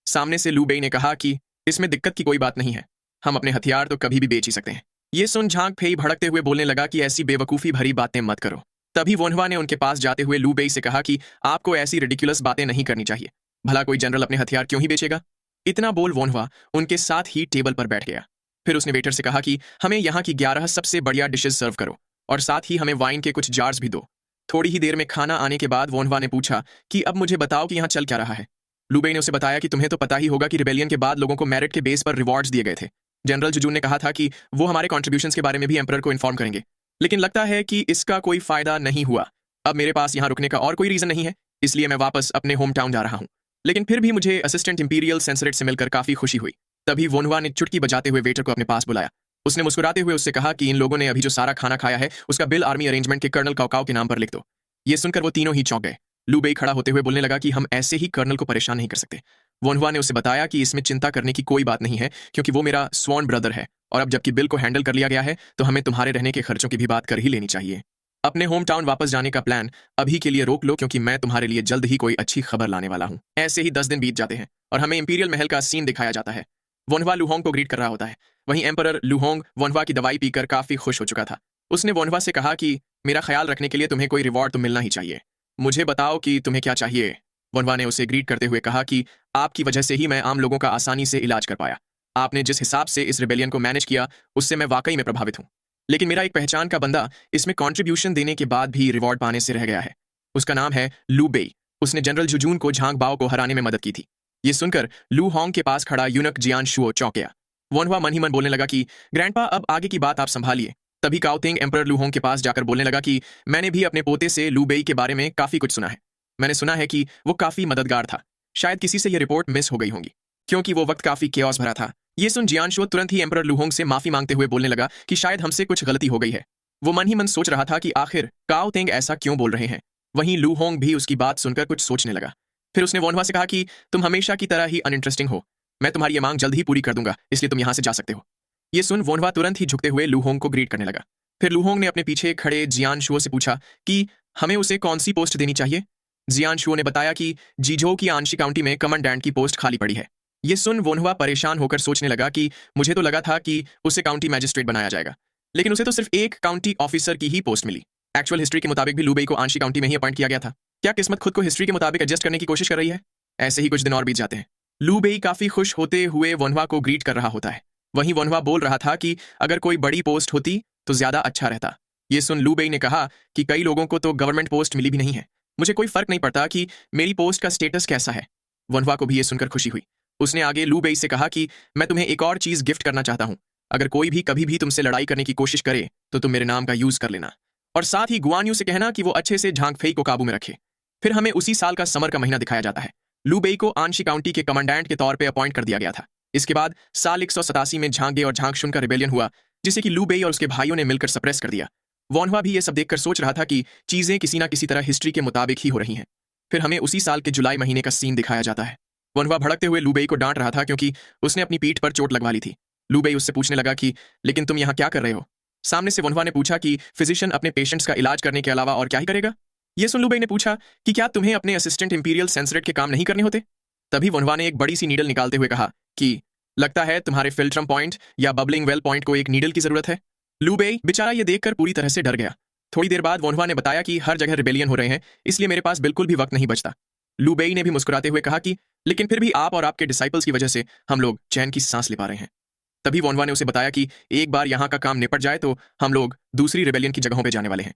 Speaker 1: सामने से लू बेई ने कहा कि इसमें दिक्कत की कोई बात नहीं है, हम अपने हथियार तो कभी भी बेच ही सकते हैं। ये सुन झांक फेई भड़कते हुए बोलने लगा कि ऐसी बेवकूफी भरी बातें मत करो। तभी वोनहुआ ने उनके पास जाते हुए लू बेई से कहा कि आपको ऐसी रिडिकुलस बातें नहीं करनी चाहिए। भला कोई जनरल अपने हथियार क्यों ही बेचेगा? इतना बोल वोनहुआ उनके साथ ही टेबल पर बैठ गया। फिर उसने वेटर से कहा कि हमें यहाँ की 11 सबसे बढ़िया डिशेज सर्व करो और साथ ही हमें वाइन के कुछ जार्स भी दो। थोड़ी ही देर में खाना आने के बाद वोनहुआ ने पूछा कि अब मुझे बताओ कि यहाँ चल क्या रहा है। लू बेई ने उसे बताया कि तुम्हें तो पता ही होगा कि रिबेलियन के बाद लोगों को मेरिट के बेस पर रिवॉर्ड्स दिए गए थे। जनरल जुजून ने कहा था कि वो हमारे कॉन्ट्रीब्यूशंस के बारे में भी एम्परर को इन्फॉर्म करेंगे, लेकिन लगता है कि इसका कोई फायदा नहीं हुआ। अब मेरे पास यहाँ रुकने का और कोई रीजन नहीं है, इसलिए मैं वापस अपने होम टाउन जा रहा हूँ। लेकिन फिर भी मुझे असिस्टेंट इंपीरियल सेंसरेट से मिलकर काफी खुशी हुई। तभी वोनहुआ ने चुटकी बजाते हुए वेटर को अपने पास बुलाया। उसने मुस्कुराते हुए उससे कहा कि इन लोगों ने अभी जो सारा खाना खाया है उसका बिल आर्मी अरेंजमेंट के कर्नल काओकाओ के नाम पर लिख दो। ये सुनकर वो तीनों ही चौंक गए। लू बेई खड़ा होते हुए बोलने लगा कि हम ऐसे ही कर्नल को परेशान नहीं कर सकते। वोनहुआ ने उसे बताया कि इसमें चिंता करने की कोई बात नहीं है, क्योंकि वो मेरा स्वॉर्न ब्रदर है, और अब जबकि बिल को हैंडल कर लिया गया है तो हमें तुम्हारे रहने के खर्चों की भी बात कर ही लेनी चाहिए। अपने होम टाउन वापस जाने का प्लान अभी के लिए रोक लो, क्योंकि मैं तुम्हारे लिए जल्द ही कोई अच्छी खबर लाने वाला हूँ। ऐसे ही 10 दिन बीत जाते हैं और हमें इंपीरियल महल का सीन दिखाया जाता है। वोनहुआ लू होंग को ग्रीट कर रहा होता है। वहीं एम्परर लू होंग वोनहुआ की दवाई पीकर काफी खुश हो चुका था। उसने वोनहुआ से कहा कि मेरा ख्याल रखने के लिए तुम्हें कोई रिवॉर्ड तो मिलना ही चाहिए। मुझे बताओ कि तुम्हें क्या चाहिए। वनवा ने उसे ग्रीट करते हुए कहा कि आपकी वजह से ही मैं आम लोगों का आसानी से इलाज कर पाया। आपने जिस हिसाब से इस रिबेलियन को मैनेज किया उससे मैं वाकई में प्रभावित हूं। लेकिन मेरा एक पहचान का बंदा इसमें कंट्रीब्यूशन देने के बाद भी रिवॉर्ड पाने से रह गया है। उसका नाम है लू बेई। उसने जनरल जुजून को झांग बाओ को हराने में मदद की थी। ये सुनकर लू होंग के पास खड़ा यूनक जियान शुओ चौंक गया। वनवा मन ही मन बोलने लगा कि ग्रैंडपा, अब आगे की बात आप संभालिए। तभी काओतेंग एम्परर लू होंग के पास जाकर बोलने लगा कि मैंने भी अपने पोते से लू बेई के बारे में काफी कुछ सुना है। मैंने सुना है कि वो काफी मददगार था। शायद किसी से यह रिपोर्ट मिस हो गई होगी क्योंकि वो वक्त काफी केओस भरा था। ये सुन जियानशो तुरंत ही एम्परर लुहोंग से माफी मांगते हुए बोलने लगा कि शायद हमसे कुछ गलती हो गई है। वो मन ही मन सोच रहा था कि आखिर काओ तेंग ऐसा क्यों बोल रहे हैं। वहीं लू होंग भी उसकी बात सुनकर कुछ सोचने लगा। फिर उसने वोनवा से कहा कि तुम हमेशा की तरह ही अनइंटरेस्टिंग हो। मैं तुम्हारी ये मांग जल्द ही पूरी कर दूंगा, इसलिए तुम यहां से जा सकते हो। ये सुन वोनवा तुरंत ही झुकते हुए लू होंग को ग्रीट करने लगा। फिर लू होंग ने अपने पीछे खड़े जियान शुओ से पूछा कि हमें उसे कौन सी पोस्ट देनी चाहिए। जियान शुओ ने बताया कि जीजो की आंशी काउंटी में कमांडेंट की पोस्ट खाली पड़ी है। ये सुन वोनवा परेशान होकर सोचने लगा कि मुझे तो लगा था कि उसे काउंटी मैजिस्ट्रेट बनाया जाएगा, लेकिन उसे तो सिर्फ एक काउंटी ऑफिसर की ही पोस्ट मिली। एक्चुअल हिस्ट्री के मुताबिक भी लूबेई को आंशी काउंटी में ही अपॉइंट किया गया था। क्या किस्मत खुद को हिस्ट्री के मुताबिक एडजस्ट करने की कोशिश कर रही है? ऐसे ही कुछ दिन और बीत जाते हैं। लूबेई काफी खुश होते हुए वोनवा को ग्रीट कर रहा होता है। वहीं वोनवा बोल रहा था कि अगर कोई बड़ी पोस्ट होती तो ज्यादा अच्छा रहता। ये सुन लूबेई ने कहा कि कई लोगों को तो गवर्नमेंट पोस्ट मिली भी नहीं है। मुझे कोई फर्क नहीं पड़ता कि मेरी पोस्ट का स्टेटस कैसा है। वनवा को भी ये सुनकर खुशी हुई। उसने आगे लू बेई से कहा कि मैं तुम्हें एक और चीज गिफ्ट करना चाहता हूं। अगर कोई भी कभी भी तुमसे लड़ाई करने की कोशिश करे तो तुम मेरे नाम का यूज कर लेना, और साथ ही गुआन यू से कहना कि वो अच्छे से झांग फेई को काबू में रखे। फिर हमें उसी साल का समर का महीना दिखाया जाता है। लू बेई को आंशी काउंटी के कमांडेंट के तौर पर अपॉइंट कर दिया गया था। इसके बाद साल 187 में झांगे और झांगशुन का रिबेलियन हुआ, जिसे कि लू बेई और उसके भाइयों ने मिलकर सप्रेस कर दिया। वोनवा भी ये सब देखकर सोच रहा था कि चीजें किसी ना किसी तरह हिस्ट्री के मुताबिक ही हो रही हैं। फिर हमें उसी साल के जुलाई महीने का सीन दिखाया जाता है। वनवा भड़कते हुए लूबेई को डांट रहा था क्योंकि उसने अपनी पीठ पर चोट लगवा ली थी। लूबेई उससे पूछने लगा कि लेकिन तुम यहाँ क्या कर रहे हो? सामने से वनवा ने पूछा कि फिजिशियन अपने पेशेंट्स का इलाज करने के अलावा और क्या ही करेगा। ये सुन लूबेई ने पूछा कि क्या तुम्हें अपने असिस्टेंट इंपीरियल सेंसरेट के काम नहीं करने होते? तभी वनवा ने एक बड़ी सी नीडल निकालते हुए कहा कि लगता है तुम्हारे फिल्ट्रम पॉइंट या बबलिंग वेल पॉइंट को एक नीडल की जरूरत है। लूबेई बेचारा ये देखकर पूरी तरह से डर गया। थोड़ी देर बाद वोनवा ने बताया कि हर जगह रिबेलियन हो रहे हैं, इसलिए मेरे पास बिल्कुल भी वक्त नहीं बचता। लूबेई ने भी मुस्कुराते हुए कहा कि लेकिन फिर भी आप और आपके डिसाइपल्स की वजह से हम लोग चैन की सांस ले पा रहे हैं। तभी वोनवा ने उसे बताया कि एक बार यहाँ का काम निपट जाए तो हम लोग दूसरी रिबेलियन की जगहों पर जाने वाले हैं।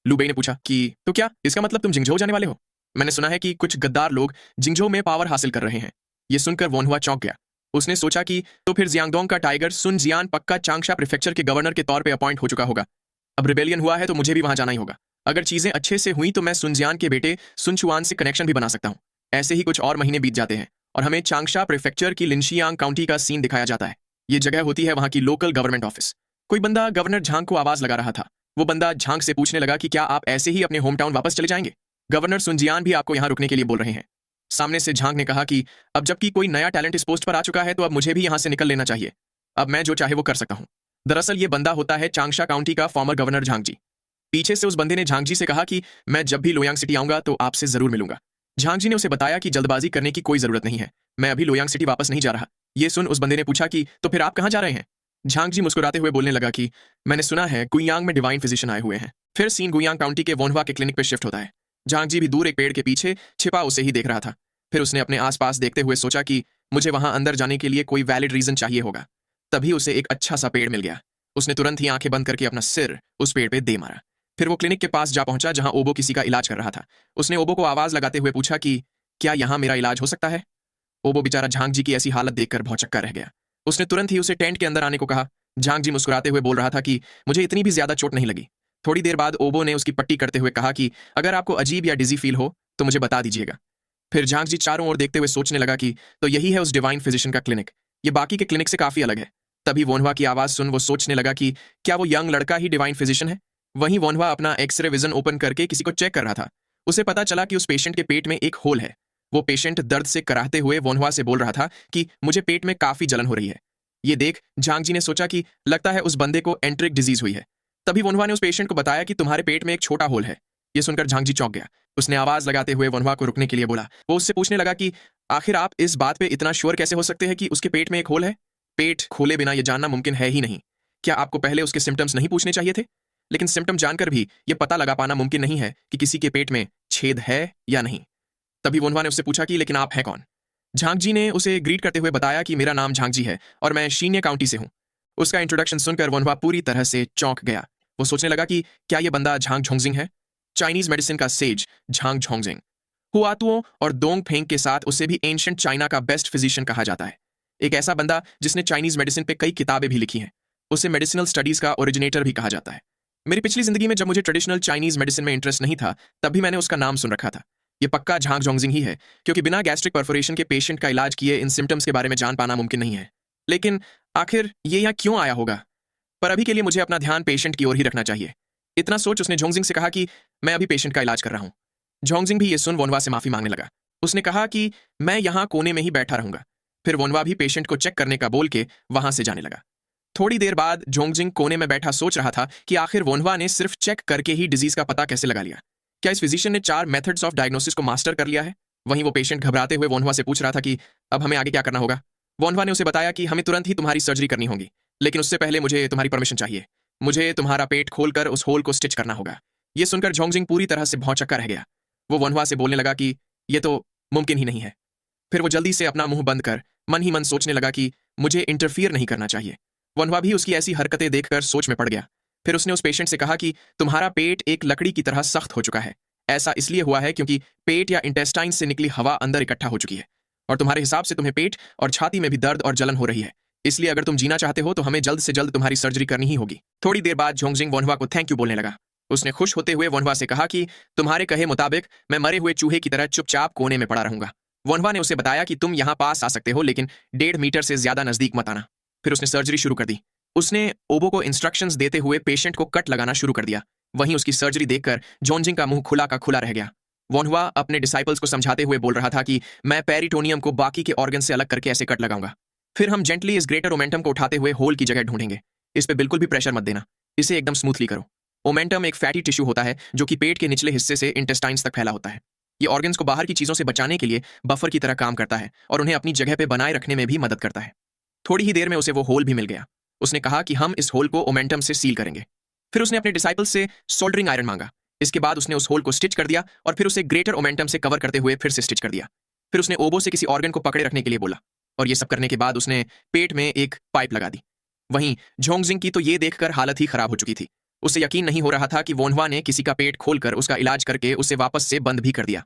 Speaker 1: लूबेई ने पूछा कि तो क्या इसका मतलब तुम जिंगझो जाने वाले हो? मैंने सुना है कि कुछ गद्दार लोग जिंगझो में पावर हासिल कर रहे हैं। ये सुनकर वोनवा चौंक गया। उसने सोचा कि तो फिर जियांगडोंग का टाइगर सुन जियान पक्का चांगशा प्रीफेक्चर के गवर्नर के तौर पर अपॉइंट हो चुका होगा। अब रिबेलियन हुआ है तो मुझे भी वहां जाना ही होगा। अगर चीजें अच्छे से हुई तो मैं सुनजियान के बेटे सुन चुआन से कनेक्शन भी बना सकता हूं। ऐसे ही कुछ और महीने बीत जाते हैं और हमें चांगशा प्रीफेक्चर की लिनशियांग काउंटी का सीन दिखाया जाता है। ये जगह होती है वहां की लोकल गवर्नमेंट ऑफिस। कोई बंदा गवर्नर झांग को आवाज लगा रहा था। वो बंदा झांग से पूछने लगा कि क्या आप ऐसे ही अपने होम टाउन वापस चले जाएंगे? गवर्नर सुनजियान भी आपको यहाँ रुकने के लिए बोल रहे हैं। सामने से झांग ने कहा कि अब जबकि कोई नया टैलेंट इस पोस्ट पर आ चुका है तो अब मुझे भी यहां से निकल लेना चाहिए। अब मैं जो चाहे वो कर सकता हूं। दरअसल ये बंदा होता है चांगशा काउंटी का फॉर्मर गवर्नर झांग जी। पीछे से उस बंदे ने झांग जी से कहा कि मैं जब भी लोयांग सिटी आऊंगा तो आपसे जरूर मिलूंगा। झांग जी ने उसे बताया कि जल्दबाजी करने की कोई जरूरत नहीं है, मैं अभी लोयांग सिटी वापस नहीं जा रहा। ये सुन उस बंदे ने पूछा कि तो फिर आप कहां जा रहे हैं? झांग जी मुस्कुराते हुए बोलने लगा कि मैंने सुना है गुयांग में डिवाइन फिजिशियन आए हुए हैं। फिर सीन गुयांग काउंटी के वोनवा के क्लिनिक पे शिफ्ट होता है। झांग जी भी दूर एक पेड़ के पीछे छिपा उसे ही देख रहा था। फिर उसने अपने आसपास देखते हुए सोचा कि मुझे वहां अंदर जाने के लिए कोई वैलिड रीजन चाहिए होगा। तभी उसे एक अच्छा सा पेड़ मिल गया। उसने तुरंत ही आंखें बंद करके अपना सिर उस पेड़ पे दे मारा। फिर वो क्लिनिक के पास जा पहुंचा जहां ओबो किसी का इलाज कर रहा था। उसने ओबो को आवाज लगाते हुए पूछा कि क्या यहां मेरा इलाज हो सकता है? ओबो बेचारा झांग जी की ऐसी हालत देखकर भौचक्का रह गया। उसने तुरंत ही उसे टेंट के अंदर आने को कहा। झांग जी मुस्कुराते हुए बोल रहा था कि मुझे इतनी भी ज्यादा चोट नहीं लगी। थोड़ी देर बाद ओबो ने उसकी पट्टी करते हुए कहा कि अगर आपको अजीब या डिजी फील हो तो मुझे बता दीजिएगा। फिर झांग जी चारों ओर देखते हुए सोचने लगा कि तो यही है उस डिवाइन फिजिशियन का क्लिनिक। ये बाकी के क्लिनिक से काफी अलग है। तभी वोनवा की आवाज सुन वो सोचने लगा कि क्या वो यंग लड़का ही डिवाइन फिजिशियन है। वहीं वोनवा अपना एक्सरे विजन ओपन करके किसी को चेक कर रहा था। उसे पता चला कि उस पेशेंट के पेट में एक होल है। वो पेशेंट दर्द से कराहते हुए वोनवा से बोल रहा था कि मुझे पेट में काफी जलन हो रही है। ये देख झांग जी ने सोचा कि लगता है उस बंदे को एंट्रिक डिजीज हुई है। तभी वोनवा ने उस पेशेंट को बताया कि तुम्हारे पेट में एक छोटा होल है। ये सुनकर झांग जी चौंक गया। उसने आवाज लगाते हुए वोनवा को रुकने के लिए बोला। वो उससे पूछने लगा कि आखिर आप इस बात पे इतना श्योर कैसे हो सकते हैं कि उसके पेट में एक होल है? पेट खोले बिना यह जानना मुमकिन है ही नहीं। क्या आपको पहले उसके सिम्टम्स नहीं पूछने चाहिए थे? लेकिन सिम्टम जानकर भी यह पता लगा पाना मुमकिन नहीं है कि किसी के पेट में छेद है या नहीं। तभी वोनवा ने उससे पूछा कि लेकिन आप हैं कौन? झांगजी ने उसे ग्रीट करते हुए बताया कि मेरा नाम झांगजी है और मैं शीन्य काउंटी से हूं। उसका इंट्रोडक्शन सुनकर वोनवा पूरी तरह से चौंक गया। वो सोचने लगा कि क्या यह बंदा झांग झोंगजिंग है, चाइनीज मेडिसिन का सेज झांग झोंगजिंग। हुआतुओं और दोंग फेंग के साथ उसे भी एंशिएंट चाइना का बेस्ट फिजिशियन कहा जाता है। एक ऐसा बंदा जिसने चाइनीज मेडिसिन पे कई किताबें भी लिखी हैं। उसे मेडिसिनल स्टडीज का ओरिजिनेटर भी कहा जाता है। मेरी पिछली जिंदगी में जब मुझे ट्रेडिशनल चाइनीज मेडिसिन में इंटरेस्ट नहीं था, तब भी मैंने उसका नाम सुन रखा था। ये पक्का झांग झोंगजिंग ही है, क्योंकि बिना गैस्ट्रिक परफोरेशन के पेशेंट का इलाज किए इन सिम्टम्स के बारे में जान पाना मुमकिन नहीं है। लेकिन आखिर ये यहाँ क्यों आया होगा? पर अभी के लिए मुझे अपना ध्यान पेशेंट की ओर ही रखना चाहिए। इतना सोच उसने झोंगजिंग से कहा कि मैं अभी पेशेंट का इलाज कर रहा हूँ। झोंगजिंग भी ये सुन वोनवा से माफी मांगने लगा। उसने कहा कि मैं यहाँ कोने में ही बैठा रहूंगा। फिर वोनवा भी पेशेंट को चेक करने का बोल के वहां से जाने लगा। थोड़ी देर बाद झोंगजिंग कोने में बैठा सोच रहा था कि आखिर वोनवा ने सिर्फ चेक करके ही डिजीज का पता कैसे लगा लिया। क्या इस फिजिशियन ने 4 मेथड्स ऑफ डायग्नोसिस को मास्टर कर लिया है? वहीं वो पेशेंट घबराते हुए वोनवा से पूछ रहा था कि अब हमें आगे क्या करना होगा। वोनवा ने उसे बताया कि हमें तुरंत ही तुम्हारी सर्जरी करनी होगी, लेकिन उससे पहले मुझे तुम्हारी परमिशन चाहिए। मुझे तुम्हारा पेट खोलकर उस होल को स्टिच करना होगा। ये सुनकर झोंगजिंग पूरी तरह से भौचक्का रह गया। वो वोनवा से बोलने लगा कि यह तो मुमकिन ही नहीं है। फिर वो जल्दी से अपना मुंह बंद कर मन ही मन सोचने लगा कि मुझे इंटरफियर नहीं करना चाहिए। वोनवा भी उसकी ऐसी हरकतें देखकर सोच में पड़ गया। फिर उसने उस पेशेंट से कहा कि तुम्हारा पेट एक लकड़ी की तरह सख्त हो चुका है। ऐसा इसलिए हुआ है क्योंकि पेट या इंटेस्टाइन से निकली हवा अंदर इकट्ठा हो चुकी है, और तुम्हारे हिसाब से तुम्हें पेट और छाती में भी दर्द और जलन हो रही है। इसलिए अगर तुम जीना चाहते हो तो हमें जल्द से जल्द तुम्हारी सर्जरी करनी ही होगी। थोड़ी देर बाद झोंगजिंग वोनवा को थैंक यू बोलने लगा। उसने खुश होते हुए वोनवा से कहा कि तुम्हारे कहे मुताबिक मैं मरे हुए चूहे की तरह चुपचाप कोने में पड़ा रहूंगा। वोनवा ने उसे बताया कि तुम यहाँ पास आ सकते हो, लेकिन 1.5 मीटर से ज्यादा नजदीक मत आना। फिर उसने सर्जरी शुरू कर दी। उसने ओबो को इंस्ट्रक्शंस देते हुए पेशेंट को कट लगाना शुरू कर दिया। वहीं उसकी सर्जरी देखकर झोंगजिंग का मुंह खुला का खुला रह गया। वोनवा अपने डिसाइपल्स को समझाते हुए बोल रहा था कि मैं पेरिटोनियम को बाकी के ऑर्गन से अलग करके ऐसे कट लगाऊंगा। फिर हम जेंटली इस ग्रेटर ओमेंटम को उठाते हुए होल की जगह ढूंढेंगे। इस पे बिल्कुल भी प्रेशर मत देना, इसे एकदम स्मूथली करो। ओमेंटम एक फैटी टिश्यू होता है जो कि पेट के निचले हिस्से से इंटेस्टाइन्स तक फैला होता है। ये ऑर्गन्स को बाहर की चीजों से बचाने के लिए बफर की तरह काम करता है और उन्हें अपनी जगह पे बनाए रखने में भी मदद करता है। थोड़ी ही देर में उसे वो होल भी मिल गया। उसने कहा कि हम इस होल को ओमेंटम से सील करेंगे। फिर उसने अपने डिसाइपल से सोल्डरिंग आयरन मांगा। इसके बाद उसने उस होल को स्टिच कर दिया और फिर उसे ग्रेटर ओमेंटम से कवर करते हुए फिर से स्टिच कर दिया। फिर उसने ओबो से किसी ऑर्गन को पकड़े रखने के लिए बोला, और ये सब करने के बाद उसने पेट में एक पाइप लगा दी। वहीं झोंगजिंग की तो ये देखकर हालत ही खराब हो चुकी थी। उसे यकीन नहीं हो रहा था कि वोनवा ने किसी का पेट खोलकर उसका इलाज करके उसे वापस से बंद भी कर दिया।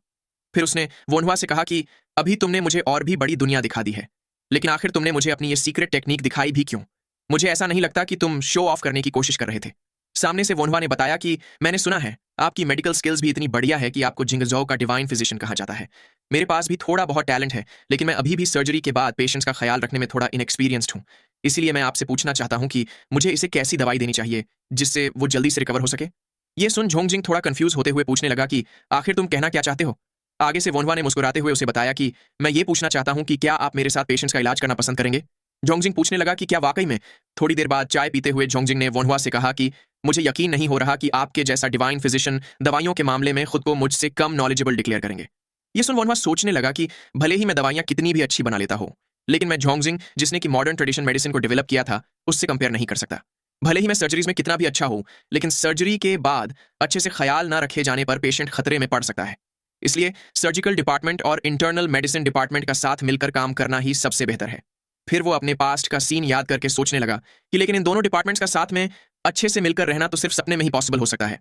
Speaker 1: फिर उसने वोनवा से कहा कि अभी तुमने मुझे और भी बड़ी दुनिया दिखा दी है, लेकिन आखिर तुमने मुझे अपनी ये सीक्रेट टेक्निक दिखाई भी क्यों? मुझे ऐसा नहीं लगता कि तुम शो ऑफ करने की कोशिश कर रहे थे। सामने से वोनवा ने बताया कि मैंने सुना है आपकी मेडिकल स्किल्स भी इतनी बढ़िया है कि आपको जिंगजोउ का डिवाइन फिजिशियन कहा जाता है। मेरे पास भी थोड़ा बहुत टैलेंट है, लेकिन मैं अभी भी सर्जरी के बाद पेशेंट्स का ख्याल रखने में थोड़ा इनएक्सपीरियंस्ड हूँ। इसीलिए मैं आपसे पूछना चाहता हूँ कि मुझे इसे कैसी दवाई देनी चाहिए जिससे वो जल्दी से रिकवर हो सके। ये सुन झोंगजिंग थोड़ा कंफ्यूज होते हुए पूछने लगा कि आखिर तुम कहना क्या चाहते हो? आगे से वोनवा ने मुस्कुराते हुए उसे बताया कि मैं ये पूछना चाहता हूँ कि क्या आप मेरे साथ पेशेंट्स का इलाज करना पसंद करेंगे? झोंगजिंग पूछने लगा कि क्या वाकई में? थोड़ी देर बाद चाय पीते हुए झोंगजिंग ने वोनवा से कहा कि मुझे यकीन नहीं हो रहा कि आपके जैसा डिवाइन फिजिशियन दवाइयों के मामले में खुद को मुझसे कम नॉलेजेबल डिक्लेयर करेंगे। ये सुन वोनवा सोचने लगा कि भले ही मैं दवाइयां कितनी भी अच्छी बना लेता हूँ, लेकिन मैं झोंगजिंग जिसने कि मॉडर्न ट्रेडिशन मेडिसिन को डेवलप किया था उससे कंपेयर नहीं कर सकता। भले ही मैं सर्जरीज में कितना भी अच्छा हूँ, लेकिन सर्जरी के बाद अच्छे से ख्याल ना रखे जाने पर पेशेंट खतरे में पड़ सकता है। इसलिए सर्जिकल डिपार्टमेंट और इंटरनल मेडिसिन डिपार्टमेंट का साथ मिलकर काम करना ही सबसे बेहतर है। फिर वो अपने पास्ट का सीन याद करके सोचने लगा कि लेकिन इन दोनों डिपार्टमेंट्स का साथ में अच्छे से मिलकर रहना तो सिर्फ सपने में ही पॉसिबल हो सकता है।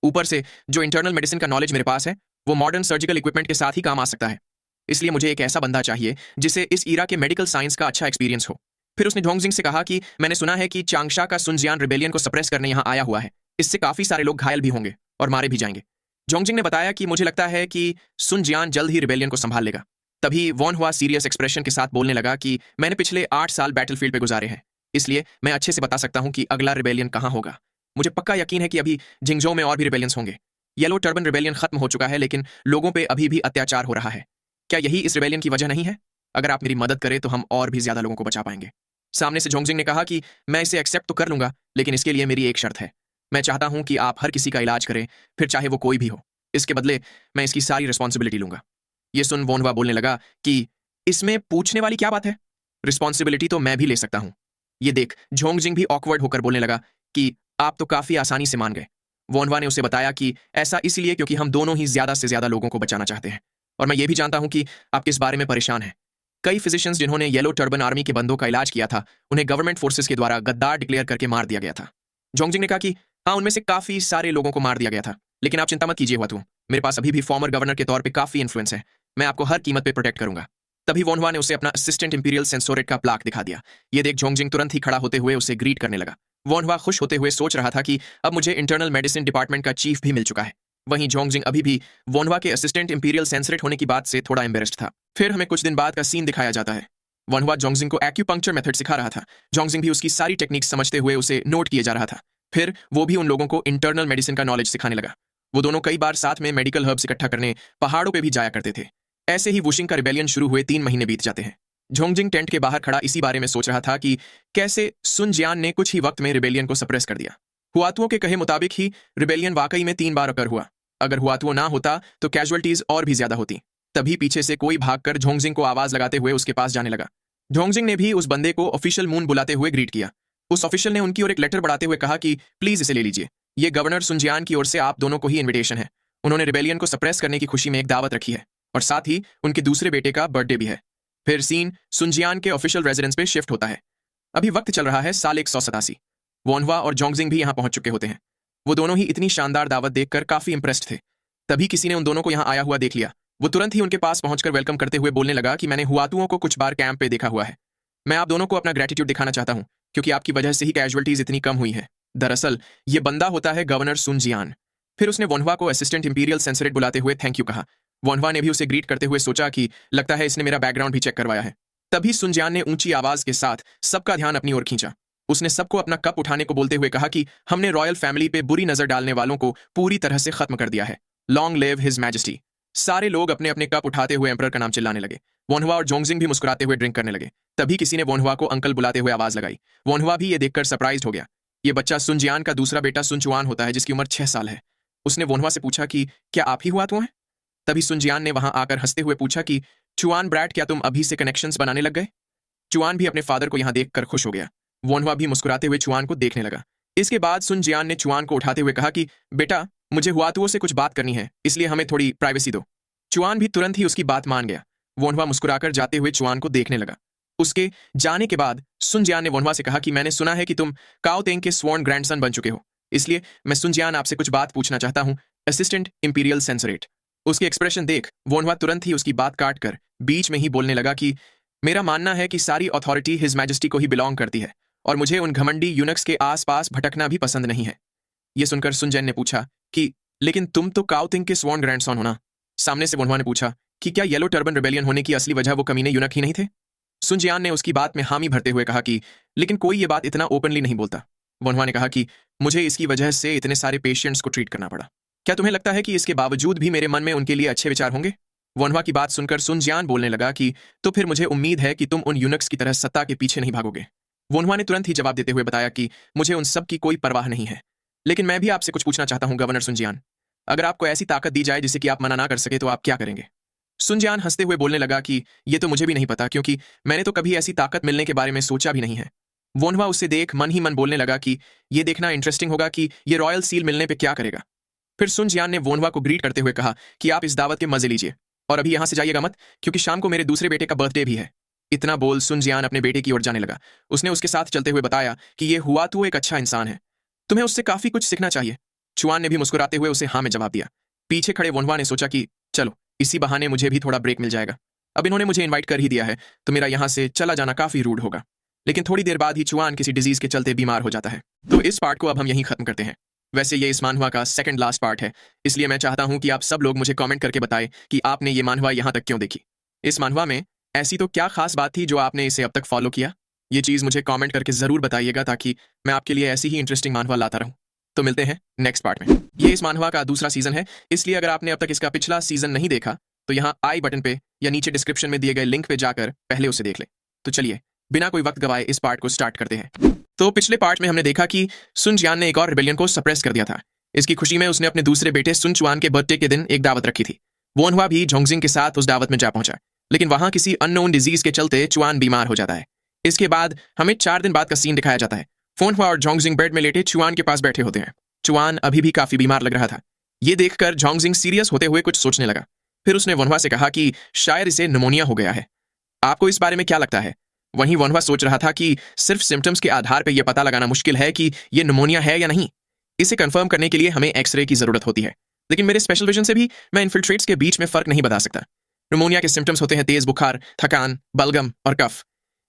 Speaker 1: ऊपर से जो इंटरनल मेडिसिन का नॉलेज मेरे पास है वो मॉडर्न सर्जिकल इक्विपमेंट के साथ ही काम आ सकता है। इसलिए मुझे एक ऐसा बंदा चाहिए जिसे इस ईरा के मेडिकल साइंस का अच्छा एक्सपीरियंस हो। फिर उसने झोंगजिंग से कहा कि मैंने सुना है कि चांगशा का सुनजियान रिबेलियन को सप्रेस करने यहाँ आया हुआ है। इससे काफी सारे लोग घायल भी होंगे और मारे भी जाएंगे। झोंगजिंग ने बताया कि मुझे लगता है कि सुनजियान जल्द ही रिबेलियन को संभाल लेगा। तभी वोनहुआ सीरियस एक्सप्रेशन के साथ बोलने लगा कि मैंने पिछले 8 साल बैटलफील्ड पे गुजारे हैं, इसलिए मैं अच्छे से बता सकता हूँ कि अगला रिबेलियन कहाँ होगा। मुझे पक्का यकीन है कि अभी जिंगजोउ में और भी रिबेलियंस होंगे। येलो टर्बन रिबेलियन खत्म हो चुका है, लेकिन लोगों पे अभी भी अत्याचार हो रहा है। क्या यही इस रिबेलियन की वजह नहीं है? अगर आप मेरी मदद करें तो हम और भी ज्यादा लोगों को बचा पाएंगे। सामने से झोंगजिंग ने कहा कि मैं इसे एक्सेप्ट तो कर लूंगा, लेकिन इसके लिए मेरी एक शर्त है। मैं चाहता हूं कि आप हर किसी का इलाज करें, फिर चाहे वो कोई भी हो। इसके बदले मैं इसकी सारी रिस्पॉन्सिबिलिटी लूंगा। ये सुन वोनहुआ बोलने लगा कि इसमें पूछने वाली क्या बात है? रिस्पॉन्सिबिलिटी तो मैं भी ले सकता हूं। ये देख झोंगजिंग भी ऑकवर्ड होकर बोलने लगा कि आप तो काफी आसानी से मान गए। वोनवा ने उसे बताया कि ऐसा इसलिए क्योंकि हम दोनों ही ज्यादा से ज्यादा लोगों को बचाना चाहते हैं, और मैं ये भी जानता हूं कि आप किस बारे में परेशान हैं। कई फिजिशियंस जिन्होंने येलो टर्बन आर्मी के बंदों का इलाज किया था, उन्हें गवर्नमेंट फोर्सेस के द्वारा गद्दार डिक्लेयर करके मार दिया गया था। जोंगजिंग ने कहा कि हाँ, उनमें से काफी सारे लोगों को मार दिया गया था, लेकिन आप चिंता मत कीजिए हुआतू, मेरे पास अभी भी फॉर्मर गवर्नर के तौर पे काफी इन्फ्लुएंस है, मैं आपको हर कीमत पे प्रोटेक्ट करूंगा। तभी वोनवा ने उसे अपना असिस्टेंट इंपीरियल सेंसोरेट का प्लाक दिखा दिया। ये देख जोंगजिंग तुरंत ही खड़ा होते हुए उसे ग्रीट करने लगा। वोनवा खुश होते हुए सोच रहा था कि अब मुझे इंटरनल मेडिसिन डिपार्टमेंट का चीफ भी मिल चुका है। वहीं जोंगजिंग अभी भी वोनवा के असिस्टेंट इंपीरियल सेंसरेट होने की बात से थोड़ा एम्बेरेस्ड था। फिर हमें कुछ दिन बाद का सीन दिखाया जाता है। वोनवा जोंगजिंग को एक्यूपंक्चर मेथड सिखा रहा था। जोंगजिंग भी उसकी सारी टेक्निक समझते हुए उसे नोट किए जा रहा था। फिर वो भी उन लोगों को इंटरनल मेडिसिन का नॉलेज सिखाने लगा। वो दोनों कई बार साथ में मेडिकल हर्ब्स इकट्ठा करने पहाड़ों पे भी जाया करते थे। ऐसे ही वुशिंग का रिबेलियन शुरू हुए 3 महीने बीत जाते हैं। जोंगजिंग टेंट के बाहर खड़ा इसी बारे में सोच रहा था कि कैसे सुन जियान ने कुछ ही वक्त में रिबेलियन को सप्रेस कर दिया। हुआतुओं के कहे मुताबिक ही रिबेलियन वाकई में 3 बार अकर हुआ। अगर हुआतुओं ना होता तो कैजुअलिटीज और भी ज्यादा होती। तभी पीछे से कोई भागकर जोंगजिंग को आवाज लगाते हुए उसके पास जाने लगा। जोंगजिंग ने भी उस बंदे को ऑफिशियल मून बुलाते हुए ग्रीट किया। उस ऑफिशियल ने उनकी ओर एक लेटर बढ़ाते हुए कहा कि प्लीज इसे ले लीजिए, ये गवर्नर सुनजियान की ओर से आप दोनों को ही इन्विटेशन है। उन्होंने रिबेलियन को सप्रेस करने की खुशी में एक दावत रखी है, और साथ ही उनके दूसरे बेटे का बर्थडे भी है। फिर सीन सुनजियान के ऑफिशियल रेजिडेंस पे शिफ्ट होता है। अभी वक्त चल रहा है साल 187। वोनवा और जोंगजिंग भी यहाँ पहुंच चुके होते हैं। वो दोनों ही इतनी शानदार दावत देखकर काफी इंप्रेस्ड थे। तभी किसी ने उन दोनों को यहाँ आया हुआ देख लिया। वो तुरंत ही उनके पास पहुंचकर वेलकम करते हुए बोलने लगा कि मैंने हुआतुओं को कुछ बार कैंप पे देखा हुआ है। मैं आप दोनों को अपना ग्रेटिट्यूड दिखाना चाहता हूं, क्योंकि आपकी वजह से ही कैजुअलिटीज इतनी कम हुई है। दरअसल ये बंदा होता है गवर्नर सुनजियान। फिर उसने वोनवा को असिस्टेंट इंपीरियल सेंसरेट बुलाते हुए थैंक यू कहा। वोनवा ने भी उसे ग्रीट करते हुए सोचा कि लगता है इसने मेरा बैकग्राउंड भी चेक करवाया है। तभी सुनजियान ने ऊंची आवाज के साथ सबका ध्यान अपनी ओर खींचा। उसने सबको अपना कप उठाने को बोलते हुए कहा कि हमने रॉयल फैमिली पे बुरी नजर डालने वालों को पूरी तरह से खत्म कर दिया है। Long live his majesty. सारे लोग अपने अपने कप उठाते हुए एम्परर का नाम चिल्लाने लगे। वोनवा और जोंगजिंग भी मुस्कुराते हुए ड्रिंक करने लगे। तभी किसी ने वोनवा को अंकल बुलाते हुए आवाज लगाई। वोनवा भी ये देखकर सरप्राइज्ड हो गया। ये बच्चा सुनजियान का दूसरा बेटा सुनचुआन होता है, जिसकी उम्र 6 साल है। उसने वोनवा से पूछा कि क्या आप ही हुआतुओं हैं? तभी सुनजियान ने वहां आकर हंसते हुए पूछा कि चुआन ब्रैट, क्या तुम अभी से कनेक्शंस बनाने लग गए? चुआन भी अपने फादर को यहाँ देखकर खुश हो गया। वोनवा भी मुस्कुराते हुए चुआन को देखने लगा। इसके बाद सुनजियान ने चुआन को उठाते हुए कहा कि बेटा, मुझे हुआतुओं से कुछ बात करनी है, इसलिए हमें थोड़ी प्राइवेसी दो। चुआन भी तुरंत ही उसकी बात मान गया। वोनवा मुस्कुराकर जाते हुए चुआन को देखने लगा। उसके जाने के बाद सुनजियान ने वोनवा से कहा कि मैंने सुना है कि तुम काओ तेंग के स्वॉर्न ग्रैंडसन बन चुके हो, इसलिए मैं सुनजियान आपसे कुछ बात पूछना चाहता हूं, असिस्टेंट इंपीरियल सेंसरेट। उसके एक्सप्रेशन देख वोनवा तुरंत ही उसकी बात काटकर बीच में ही बोलने लगा कि मेरा मानना है कि सारी अथॉरिटी हिज मैजेस्टी को ही बिलोंग करती है, और मुझे उन घमंडी यूनक्स के आसपास भटकना भी पसंद नहीं है। यह सुनकर सुनजैन ने पूछा कि लेकिन तुम तो काओ तिंग के स्वॉर्न ग्रैंडसन हो ना? सामने से वोनवा ने पूछा कि क्या येलो टर्बन रिबेलियन होने की असली वजह वो कमीने यूनक ही नहीं थे? सुनजियान ने उसकी बात में हामी भरते हुए कहा कि लेकिन कोई ये बात इतना ओपनली नहीं बोलता। वोनवा ने कहा कि मुझे इसकी वजह से इतने सारे पेशेंट्स को ट्रीट करना पड़ा। क्या तुम्हें लगता है कि इसके बावजूद भी मेरे मन में उनके लिए अच्छे विचार होंगे? वोनवा की बात सुनकर सुनजियान बोलने लगा कि तो फिर मुझे उम्मीद है कि तुम उन यूनक्स की तरह सत्ता के पीछे नहीं भागोगे। वोनवा ने तुरंत ही जवाब देते हुए बताया कि मुझे उन सब की कोई परवाह नहीं है, लेकिन मैं भी आपसे कुछ पूछना चाहता हूं गवर्नर सुनजियान। अगर आपको ऐसी ताकत दी जाए जिसे कि आप मना ना कर सके तो आप क्या करेंगे? सुनजियान हंसते हुए बोलने लगा कि ये तो मुझे भी नहीं पता, क्योंकि मैंने तो कभी ऐसी ताकत मिलने के बारे में सोचा भी नहीं है। वोनवा उसे देख मन ही मन बोलने लगा कि ये देखना इंटरेस्टिंग होगा कि ये रॉयल सील मिलने पे क्या करेगा। फिर सुनजियान ने वोनवा को ग्रीट करते हुए कहा कि आप इस दावत के मजे लीजिए, और अभी यहां से जाइएगा मत, क्योंकि शाम को मेरे दूसरे बेटे का बर्थडे भी है। इतना बोल सुनजियान अपने बेटे की ओर जाने लगा। उसने उसके साथ चलते हुए बताया कि ये हुआतुओ एक अच्छा इंसान है, तुम्हें उससे काफी कुछ सीखना चाहिए। चुआन ने भी मुस्कुराते हुए उसे हाँ में जवाब दिया। पीछे खड़े वोनवा ने सोचा कि चलो इसी बहाने मुझे भी थोड़ा ब्रेक मिल जाएगा। अब इन्होंने मुझे इनवाइट कर ही दिया है तो मेरा यहाँ से चला जाना काफी रूड होगा। लेकिन थोड़ी देर बाद ही चुआन किसी डिजीज के चलते बीमार हो जाता है। तो इस पार्ट को अब हम यहीं खत्म करते हैं। वैसे ये इस मानहवा का सेकंड लास्ट पार्ट है, इसलिए मैं चाहता हूं कि आप सब लोग मुझे कमेंट करके बताएं कि आपने ये मानहवा यहां तक क्यों देखी। इस मानहवा में ऐसी तो क्या खास बात थी जो आपने इसे अब तक फॉलो किया? ये चीज मुझे कमेंट करके जरूर बताइएगा, ताकि मैं आपके लिए ऐसी ही इंटरेस्टिंग मानहवा लाता रहूं। तो मिलते हैं नेक्स्ट पार्ट में। ये इस मानहवा का दूसरा सीजन है, इसलिए अगर आपने अब तक इसका पिछला सीजन नहीं देखा तो यहाँ आई बटन पे या नीचे डिस्क्रिप्शन में दिए गए लिंक पे जाकर पहले उसे देख ले। तो चलिए बिना कोई वक्त गवाए इस पार्ट को स्टार्ट करते हैं। तो पिछले पार्ट में हमने देखा कि सुनजियान ने एक और रिबेलियन को सप्रेस कर दिया था। इसकी खुशी में उसने अपने दूसरे बेटे सुनचुआन के बर्थडे के दिन एक दावत रखी थी। वोनहवा भी जोंगजिंग के साथ उस दावत में जा पहुंचा, लेकिन वहां किसी अननोन डिजीज के चलते चुआन बीमार हो जाता है। इसके बाद हमें 4 दिन बाद का सीन दिखाया जाता है। फोनहुआ और जोंगजिंग बेड में लेटे चुआन के पास बैठे होते हैं। चुआन अभी भी काफी बीमार लग रहा था। ये देखकर जोंगजिंग सीरियस होते हुए कुछ सोचने लगा। फिर उसने वनहुआ से कहा कि शायद इसे निमोनिया हो गया है। आपको इस बारे में क्या लगता है? वहीं वनहुआ सोच रहा था कि सिर्फ सिम्टम्स के आधार पर यह पता लगाना मुश्किल है कि यह निमोनिया है या नहीं। इसे कंफर्म करने के लिए हमें एक्सरे की जरूरत होती है, लेकिन मेरे स्पेशल विजन से भी मैं इन्फिल्ट्रेट्स के बीच में फर्क नहीं बता सकता। निमोनिया के सिम्टम्स होते हैं तेज बुखार, थकान, बलगम और कफ,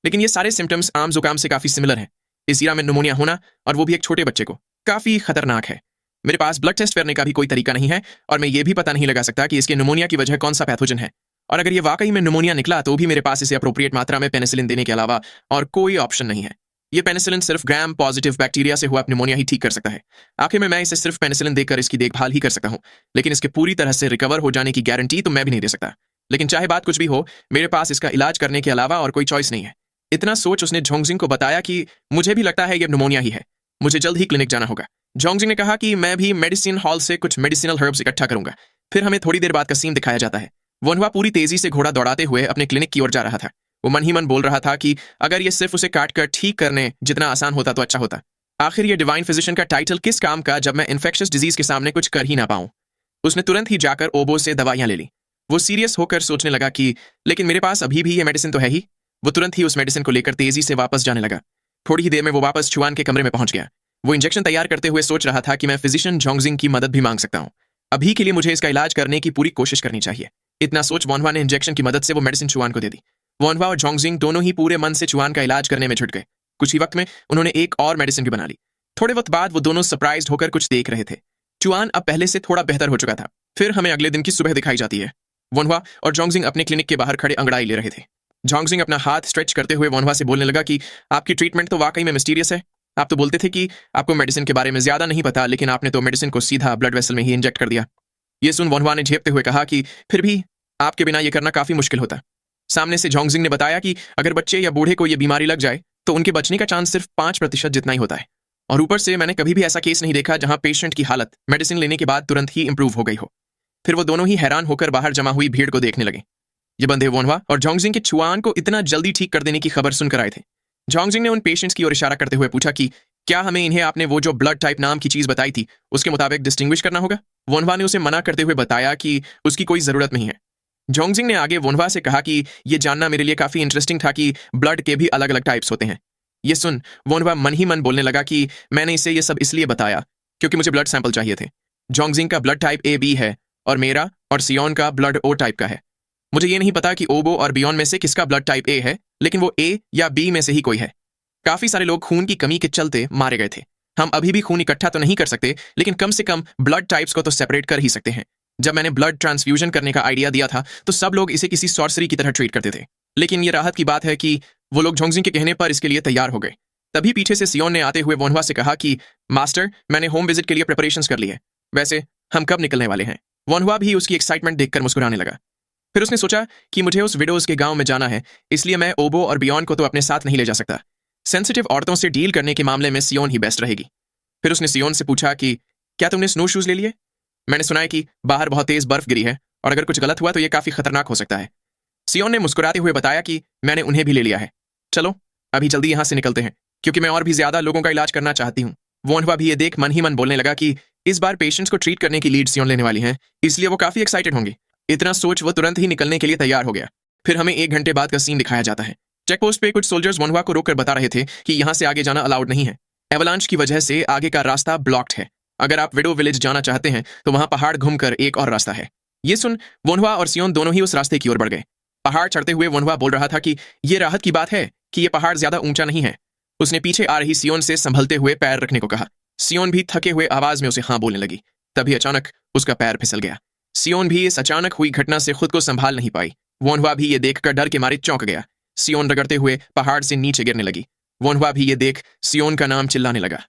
Speaker 1: लेकिन ये सारे सिम्टम्स आम जुकाम से काफी सिमिलर हैं। इस ईरा में निमोनिया होना, और वो भी एक छोटे बच्चे को, काफी खतरनाक है। मेरे पास ब्लड टेस्ट करने का भी कोई तरीका नहीं है, और मैं ये भी पता नहीं लगा सकता कि इसके निमोनिया की वजह कौन सा पैथोजन है। और अगर ये वाकई में निमोनिया निकला तो भी मेरे पास इसे अप्रोप्रिएट मात्रा में पेनिसिलिन देने के अलावा और कोई ऑप्शन नहीं है। ये पेनिसिलिन सिर्फ ग्राम पॉजिटिव बैक्टीरिया से हुआ निमोनिया ही ठीक कर सकता है। आखिर में मैं इसे सिर्फ पेनिसिलिन देकर इसकी देखभाल ही कर सकता हूँ, लेकिन इसके पूरी तरह से रिकवर हो जाने की गारंटी तो मैं भी नहीं दे सकता। लेकिन चाहे बात कुछ भी हो, मेरे पास इसका इलाज करने के अलावा और कोई चॉइस नहीं है। इतना सोच उसने जोंगजिंग को बताया कि मुझे भी लगता है ये निमोनिया ही है, मुझे जल्द ही क्लिनिक जाना होगा। जोंगजिंग ने कहा कि मैं भी मेडिसिन हॉल से कुछ मेडिसिनल हर्ब्स इकट्ठा करूंगा। फिर हमें थोड़ी देर बाद का सीन दिखाया जाता है। वनहुआ पूरी तेजी से घोड़ा दौड़ाते हुए अपने क्लिनिक की ओर जा रहा था। वो मन ही मन बोल रहा था कि अगर ये सिर्फ उसे काट कर ठीक करने जितना आसान होता तो अच्छा होता। आखिर ये डिवाइन फिजिशियन का टाइटल किस काम का जब मैं इन्फेक्शियस डिजीज के सामने कुछ कर ही ना पाऊं। उसने तुरंत ही जाकर ओबो से दवाइयां ले ली। वो सीरियस होकर सोचने लगा कि लेकिन मेरे पास अभी भी ये मेडिसिन तो है ही। वो तुरंत ही उस मेडिसिन को लेकर तेजी से वापस जाने लगा। थोड़ी ही देर में वो वापस चुआन के कमरे में पहुंच गया। वो इंजेक्शन तैयार करते हुए सोच रहा था कि मैं फिजिशियन जोंगजिंग की मदद भी मांग सकता हूँ। अभी के लिए मुझे इसका इलाज करने की पूरी कोशिश करनी चाहिए। इतना सोच वनहुआ ने इंजेक्शन की मदद से वो मेडिसिन चुआन को दे दी। वनहुआ और जोंगजिंग दोनों ही पूरे मन से चुआन का इलाज करने में जुट गए। कुछ ही वक्त में उन्होंने एक और मेडिसिन भी बना ली। थोड़े वक्त बाद वो दोनों सरप्राइज्ड होकर कुछ देख रहे थे। चुआन अब पहले से थोड़ा बेहतर हो चुका था। फिर हमें अगले दिन की सुबह दिखाई जाती है। वनहुआ और जोंगजिंग अपने क्लिनिक के बाहर खड़े अंगड़ाई ले रहे थे। जोंगजिंग अपना हाथ स्ट्रेच करते हुए वनहुआ से बोलने लगा कि आपकी ट्रीटमेंट तो वाकई में मिस्टीरियस है। आप तो बोलते थे कि आपको मेडिसिन के बारे में ज्यादा नहीं पता, लेकिन आपने तो मेडिसिन को सीधा ब्लड वेसल में ही इंजेक्ट कर दिया। ये सुन वनहुआ ने झेपते हुए कहा कि फिर भी आपके बिना यह करना काफी मुश्किल होता। सामने से जोंगजिंग ने बताया कि अगर बच्चे या बूढ़े को यह बीमारी लग जाए तो उनके बचने का चांस सिर्फ 5% जितना ही होता है। और ऊपर से मैंने कभी भी ऐसा केस नहीं देखा जहां पेशेंट की हालत मेडिसिन लेने के बाद तुरंत ही इंप्रूव हो गई हो। फिर वो दोनों ही हैरान होकर बाहर जमा हुई भीड़ को देखने लगे। ये बंदे वनहुआ और जोंगजिंग के चुआन को इतना जल्दी ठीक कर देने की खबर सुनकर आए थे। जोंगजिंग ने उन पेशेंट्स की ओर इशारा करते हुए पूछा कि क्या हमें इन्हें आपने वो जो ब्लड टाइप नाम की चीज बताई थी उसके मुताबिक डिस्टिंग्विश करना होगा? वनहुआ ने उसे मना करते हुए बताया कि उसकी कोई जरूरत नहीं है। जोंगजिंग ने आगे वनहुआ से कहा कि यह जानना मेरे लिए काफी इंटरेस्टिंग था कि ब्लड के भी अलग अलग टाइप्स होते हैं। ये सुन वनहुआ मन ही मन बोलने लगा कि मैंने इसे ये सब इसलिए बताया क्योंकि मुझे ब्लड सैंपल चाहिए थे। जोंगजिंग का ब्लड टाइप AB है और मेरा और सियोन का ब्लड O टाइप का है। मुझे ये नहीं पता कि ओबो और बियॉन में से किसका ब्लड टाइप A है, लेकिन वो A या B में से ही कोई है। काफी सारे लोग खून की कमी के चलते मारे गए थे। हम अभी भी खून इकट्ठा तो नहीं कर सकते, लेकिन कम से कम ब्लड टाइप्स को तो सेपरेट कर ही सकते हैं। जब मैंने ब्लड ट्रांसफ्यूजन करने का आइडिया दिया था तो सब लोग इसे किसी सॉर्सरी की तरह ट्रीट करते थे, लेकिन ये राहत की बात है कि वो लोग जोंगजिंग के कहने पर इसके लिए तैयार हो गए। तभी पीछे से सियोन ने आते हुए वनहुआ से कहा कि मास्टर, मैंने होम विजिट के लिए प्रिपरेशंस कर ली है। वैसे हम कब निकलने वाले हैं? वनहुआ भी उसकी एक्साइटमेंट देखकर मुस्कुराने लगा। फिर उसने सोचा कि मुझे उस विडोज के गांव में जाना है, इसलिए मैं ओबो और बियॉन को तो अपने साथ नहीं ले जा सकता। सेंसिटिव औरतों से डील करने के मामले में सियोन ही बेस्ट रहेगी। फिर उसने सियोन से पूछा कि क्या तुमने स्नो शूज ले लिए? मैंने सुना है कि बाहर बहुत तेज बर्फ गिरी है और अगर कुछ गलत हुआ तो यह काफी खतरनाक हो सकता है। सियोन ने मुस्कुराते हुए बताया कि मैंने उन्हें भी ले लिया है। चलो अभी जल्दी यहां से निकलते हैं, क्योंकि मैं और भी ज्यादा लोगों का इलाज करना चाहती हूँ। वनहुआ भी ये देख मन ही मन बोलने लगा कि इस बार पेशेंट्स को ट्रीट करने की लीड सियोन लेने वाली हैं, इसलिए वो काफी एक्साइटेड होंगी। इतना सोच वो तुरंत ही निकलने के लिए तैयार हो गया। फिर हमें 1 घंटे बाद का सीन दिखाया जाता है। चेकपोस्ट पे कुछ सोल्जर्स वनहुआ को रोककर बता रहे थे कि यहां से आगे जाना अलाउड नहीं है। एवलांच की वजह से आगे का रास्ता ब्लॉक्ड है। अगर आप विडो विलेज जाना चाहते हैं तो वहां पहाड़ घूमकर एक और रास्ता है। ये सुन वनहुआ और सियोन दोनों ही उस रास्ते की ओर बढ़ गए। पहाड़ चढ़ते हुए वनहुआ बोल रहा था कि ये राहत की बात है कि ये पहाड़ ज्यादा ऊंचा नहीं है। उसने पीछे आ रही सियोन से संभलते हुए पैर रखने को कहा। सियोन भी थके हुए आवाज में उसे हाँ बोलने लगी। तभी अचानक उसका पैर फिसल गया। सियोन भी इस अचानक हुई घटना से खुद को संभाल नहीं पाई। वनहुआ भी ये देखकर डर के मारे चौंक गया। सियोन रगड़ते हुए पहाड़ से नीचे गिरने लगी। वनहुआ भी ये देख सियोन का नाम चिल्लाने लगा।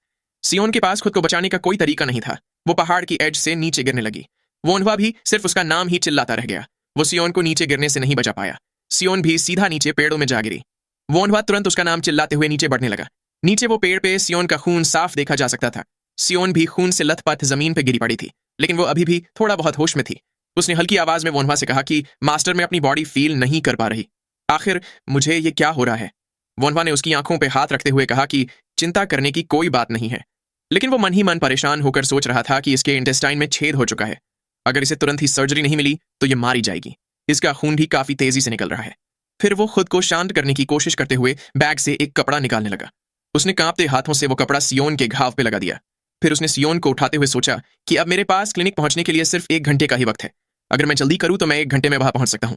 Speaker 1: सियोन के पास खुद को बचाने का कोई तरीका नहीं था। वो पहाड़ की एज से नीचे गिरने लगी। वनहुआ भी सिर्फ उसका नाम ही चिल्लाता रह गया। वो सियोन को नीचे गिरने से नहीं बचा पाया। सियोन भी सीधा नीचे पेड़ों में जा गिरी। वनहुआ तुरंत उसका नाम चिल्लाते हुए नीचे बढ़ने लगा। नीचे वो पेड़ पे सियोन का खून साफ देखा जा सकता था। सियोन भी खून से लथपथ जमीन पे गिरी पड़ी थी, लेकिन वो अभी भी थोड़ा बहुत होश में थी। उसने हल्की आवाज में वनहुआ से कहा कि मास्टर, मैं अपनी बॉडी फील नहीं कर पा रही। आखिर मुझे ये क्या हो रहा है? वनहुआ ने उसकी आंखों पे हाथ रखते हुए कहा कि चिंता करने की कोई बात नहीं है। लेकिन वो मन ही मन परेशान होकर सोच रहा था कि इसके इंटेस्टाइन में छेद हो चुका है। अगर इसे तुरंत ही सर्जरी नहीं मिली तो ये मारी जाएगी। इसका खून भी काफी तेजी से निकल रहा है। फिर वो खुद को शांत करने की कोशिश करते हुए बैग से एक कपड़ा निकालने लगा। उसने कांपते हाथों से वो कपड़ा सियोन के घाव पे लगा दिया। फिर उसने सियोन को उठाते हुए सोचा कि अब मेरे पास क्लिनिक पहुंचने के लिए सिर्फ 1 घंटे का ही वक्त है। अगर मैं जल्दी करूं तो मैं 1 घंटे में वहां पहुंच सकता हूं।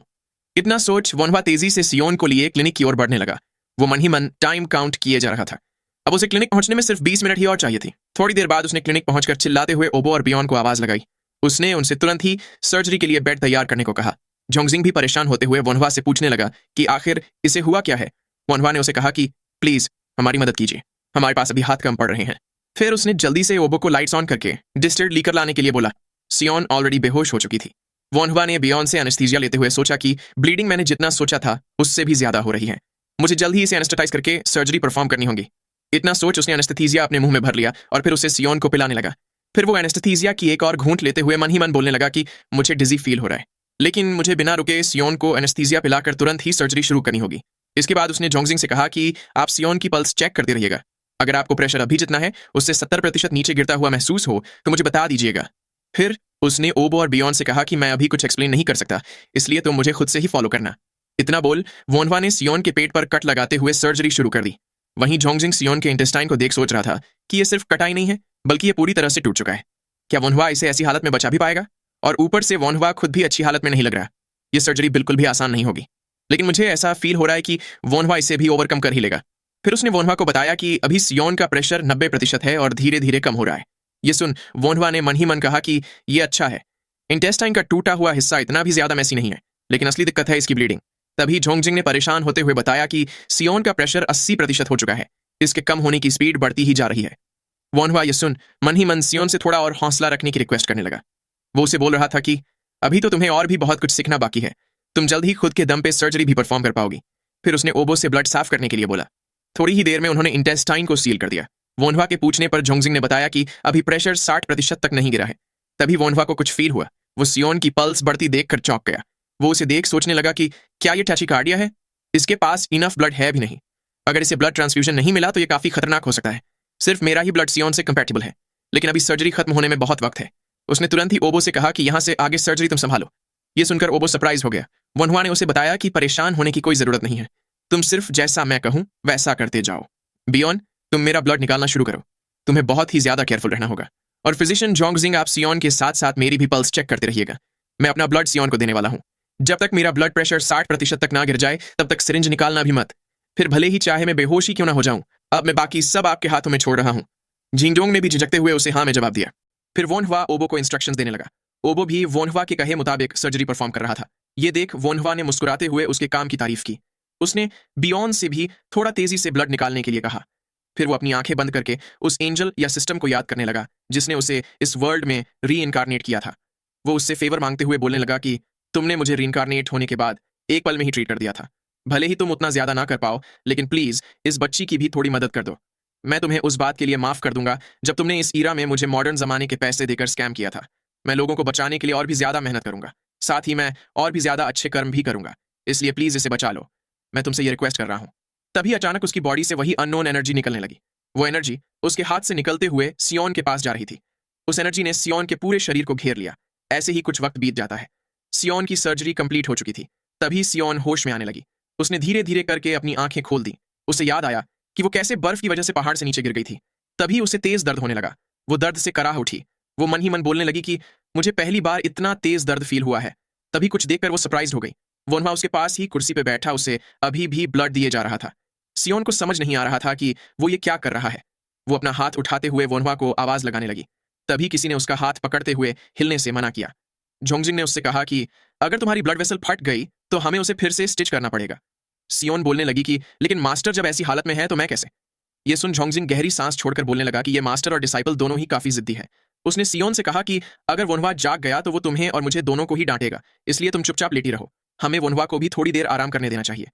Speaker 1: इतना सोच वोनवा तेजी से सियोन को लिए क्लिनिक की ओर बढ़ने लगा। वो मन ही मन टाइम काउंट किए जा रहा था। अब उसे क्लिनिक पहुंचने में सिर्फ 20 मिनट ही और चाहिए थी। थोड़ी देर बाद उसने क्लिनिक पहुंचकर चिल्लाते हुए ओबो और बियॉन को आवाज लगाई। उसने उनसे तुरंत ही सर्जरी के लिए बेड तैयार करने को कहा। जोंगजिंग भी परेशान होते हुए वोनवा से पूछने लगा कि आखिर इसे हुआ क्या है। वोनवा ने उसे कहा कि प्लीज हमारी मदद कीजिए, हमारे पास अभी हाथ कम पड़ रहे हैं। फिर उसने जल्दी से ओबो को लाइट्स ऑन करके डिस्टिल्ड लीकर लाने के लिए बोला। सियोन ऑलरेडी बेहोश हो चुकी थी। वोनवा ने बियॉन से एनेस्थीसिया लेते हुए सोचा कि ब्लीडिंग मैंने जितना सोचा था उससे भी ज्यादा हो रही है। मुझे जल्द ही इसे एनेस्थेटाइज करके सर्जरी परफॉर्म करनी होगी। इतना सोच उसने एनेस्थीसिया अपने मुंह में भर लिया और फिर उसे सियोन को पिलाने लगा। फिर वो एनेस्थीसिया की एक और घूंट लेते हुए मन ही मन बोलने लगा कि मुझे डिजी फील हो रहा है, लेकिन मुझे बिना रुके सियोन को एनेस्थीसिया पिलाकर तुरंत ही सर्जरी शुरू करनी होगी। इसके बाद उसने जोंगजिंग से कहा कि आप सियोन की पल्स चेक करते रहिएगा। अगर आपको प्रेशर अभी जितना है उससे 70% नीचे गिरता हुआ महसूस हो तो मुझे बता दीजिएगा। फिर उसने ओबो और बियॉन से कहा कि मैं अभी कुछ एक्सप्लेन नहीं कर सकता, इसलिए तुम मुझे खुद से ही फॉलो करना। इतना बोल वोनवा ने सियोन के पेट पर कट लगाते हुए सर्जरी शुरू कर दी। वहीं जोंगजिंग सियोन के इंटेस्टाइन को देख सोच रहा था कि ये सिर्फ कटाई नहीं है बल्कि ये पूरी तरह से टूट चुका है। क्या वोनवा इसे ऐसी हालत में बचा भी पाएगा? और ऊपर से वोनवा खुद भी अच्छी हालत में नहीं लग रहा। ये सर्जरी बिल्कुल भी आसान नहीं होगी, लेकिन मुझे ऐसा फील हो रहा है कि वोनवा इसे भी ओवरकम कर ही लेगा। फिर उसने वोनवा को बताया कि अभी सियोन का प्रेशर 90% है और धीरे धीरे कम हो रहा है। ये सुन वोनवा ने मन ही मन कहा कि ये अच्छा है। इंटेस्टाइन का टूटा हुआ हिस्सा इतना भी ज्यादा मैसी नहीं है, लेकिन असली दिक्कत है इसकी ब्लीडिंग। तभी जोंगजिंग ने परेशान होते हुए बताया कि सियोन का प्रेशर 80% हो चुका है। इसके कम होने की स्पीड बढ़ती ही जा रही है। वोनवा ये सुन मन ही मन सियोन से थोड़ा और हौसला रखने की रिक्वेस्ट करने लगा। वो उसे बोल रहा था कि अभी तो तुम्हें और भी बहुत कुछ सीखना बाकी है, तुम जल्द ही खुद के दम पे सर्जरी भी परफॉर्म कर पाओगी। फिर उसने ओबो से ब्लड साफ करने के लिए बोला। थोड़ी ही देर में उन्होंने इंटेस्टाइन को सील कर दिया। वोनवा के पूछने पर जोंगजिंग ने बताया कि अभी प्रेशर 60% तक नहीं गिरा है। तभी वोनवा को कुछ फील हुआ। वो सियोन की पल्स बढ़ती देखकर चौंक गया। वो उसे देख सोचने लगा कि क्या ये टैचिकार्डिया है? इसके पास इनफ ब्लड है भी नहीं। अगर इसे ब्लड ट्रांसफ्यूजन नहीं मिला तो ये काफी खतरनाक हो सकता है। सिर्फ मेरा ही ब्लड सियोन से कंपैटिबल है, लेकिन अभी सर्जरी खत्म होने में बहुत वक्त है। उसने तुरंत ही ओबो से कहा कि यहां से आगे सर्जरी तुम संभालो। ये सुनकर ओबो सरप्राइज हो गया। वोनवा ने उसे बताया कि परेशान होने की कोई जरूरत नहीं है, तुम सिर्फ जैसा मैं कहूं वैसा करते जाओ। बियॉन तुम मेरा ब्लड निकालना शुरू करो, तुम्हें बहुत ही ज्यादा केयरफुल रहना होगा। और फिजिशियन जोंगजिंग आप सियोन के साथ साथ मेरी भी पल्स चेक करते रहिएगा। मैं अपना ब्लड सियोन को देने वाला हूं। जब तक मेरा ब्लड प्रेशर 60% तक ना गिर जाए तब तक सिरिंज निकालना भी मत। फिर भले ही चाहे मैं बेहोश ही क्यों ना हो जाऊं, अब मैं बाकी सब आपके हाथों में छोड़ रहा हूं। जिंगडोंग ने भी झिझकते हुए उसे हाँ में जवाब दिया। फिर वोनहवा ओबो को इंस्ट्रक्शंस देने लगा। ओबो भी वोनहवा के कहे मुताबिक सर्जरी परफॉर्म कर रहा था। ये देख वोनहवा ने मुस्कुराते हुए उसके काम की तारीफ की। उसने बियॉन से भी थोड़ा तेजी से ब्लड निकालने के लिए कहा। फिर वो अपनी आंखें बंद करके उस एंजल या सिस्टम को याद करने लगा जिसने उसे इस वर्ल्ड में री इनकारनेट किया था। वो उससे फेवर मांगते हुए बोलने लगा कि तुमने मुझे री इनकारनेट होने के बाद एक पल में ही ट्रीट कर दिया था। भले ही तुम उतना ज्यादा ना कर पाओ, लेकिन प्लीज इस बच्ची की भी थोड़ी मदद कर दो। मैं तुम्हें उस बात के लिए माफ कर दूंगा जब तुमने इस ईरा में मुझे मॉडर्न जमाने के पैसे देकर स्कैम किया था। मैं लोगों को बचाने के लिए और भी ज्यादा मेहनत करूंगा, साथ ही मैं और भी ज्यादा अच्छे कर्म भी करूंगा, इसलिए प्लीज इसे बचा लो। मैं तुमसे ये रिक्वेस्ट कर रहा हूं। तभी अचानक उसकी बॉडी से वही अननोन एनर्जी निकलने लगी। वो एनर्जी उसके हाथ से निकलते हुए सियोन के पास जा रही थी। उस एनर्जी ने सियोन के पूरे शरीर को घेर लिया। ऐसे ही कुछ वक्त बीत जाता है। सियोन की सर्जरी कंप्लीट हो चुकी थी। तभी सियोन होश में आने लगी। उसने धीरे धीरे करके अपनी आंखें खोल दी। उसे याद आया कि वो कैसे बर्फ की वजह से पहाड़ से नीचे गिर गई थी। तभी उसे तेज दर्द होने लगा। वो दर्द से कराह उठी। वो मन ही मन बोलने लगी कि मुझे पहली बार इतना तेज दर्द फील हुआ है। तभी कुछ देखकर वो सरप्राइज हो गई। वोनहवा उसके पास ही कुर्सी पे बैठा उसे अभी भी ब्लड दिए जा रहा था। सियोन को समझ नहीं आ रहा था कि वो ये क्या कर रहा है। वो अपना हाथ उठाते हुए वोनहवा को आवाज लगाने लगी। तभी किसी ने उसका हाथ पकड़ते हुए हिलने से मना किया। जोंगजिंग ने उससे कहा कि अगर तुम्हारी ब्लड वेसल फट गई तो हमें उसे फिर से स्टिच करना पड़ेगा। सियोन बोलने लगी कि लेकिन मास्टर जब ऐसी हालत में है तो मैं कैसे। ये सुन जोंगजिंग गहरी सांस छोड़कर बोलने लगा कि ये मास्टर और डिसाइपल दोनों ही काफी जिद्दी है। उसने सियोन से कहा कि अगर वोनहवा जाग गया तो वो तुम्हें और मुझे दोनों को ही डांटेगा, इसलिए तुम चुपचाप लेटी रहो। हमें वोनहवा को भी थोड़ी देर आराम करने देना चाहिए।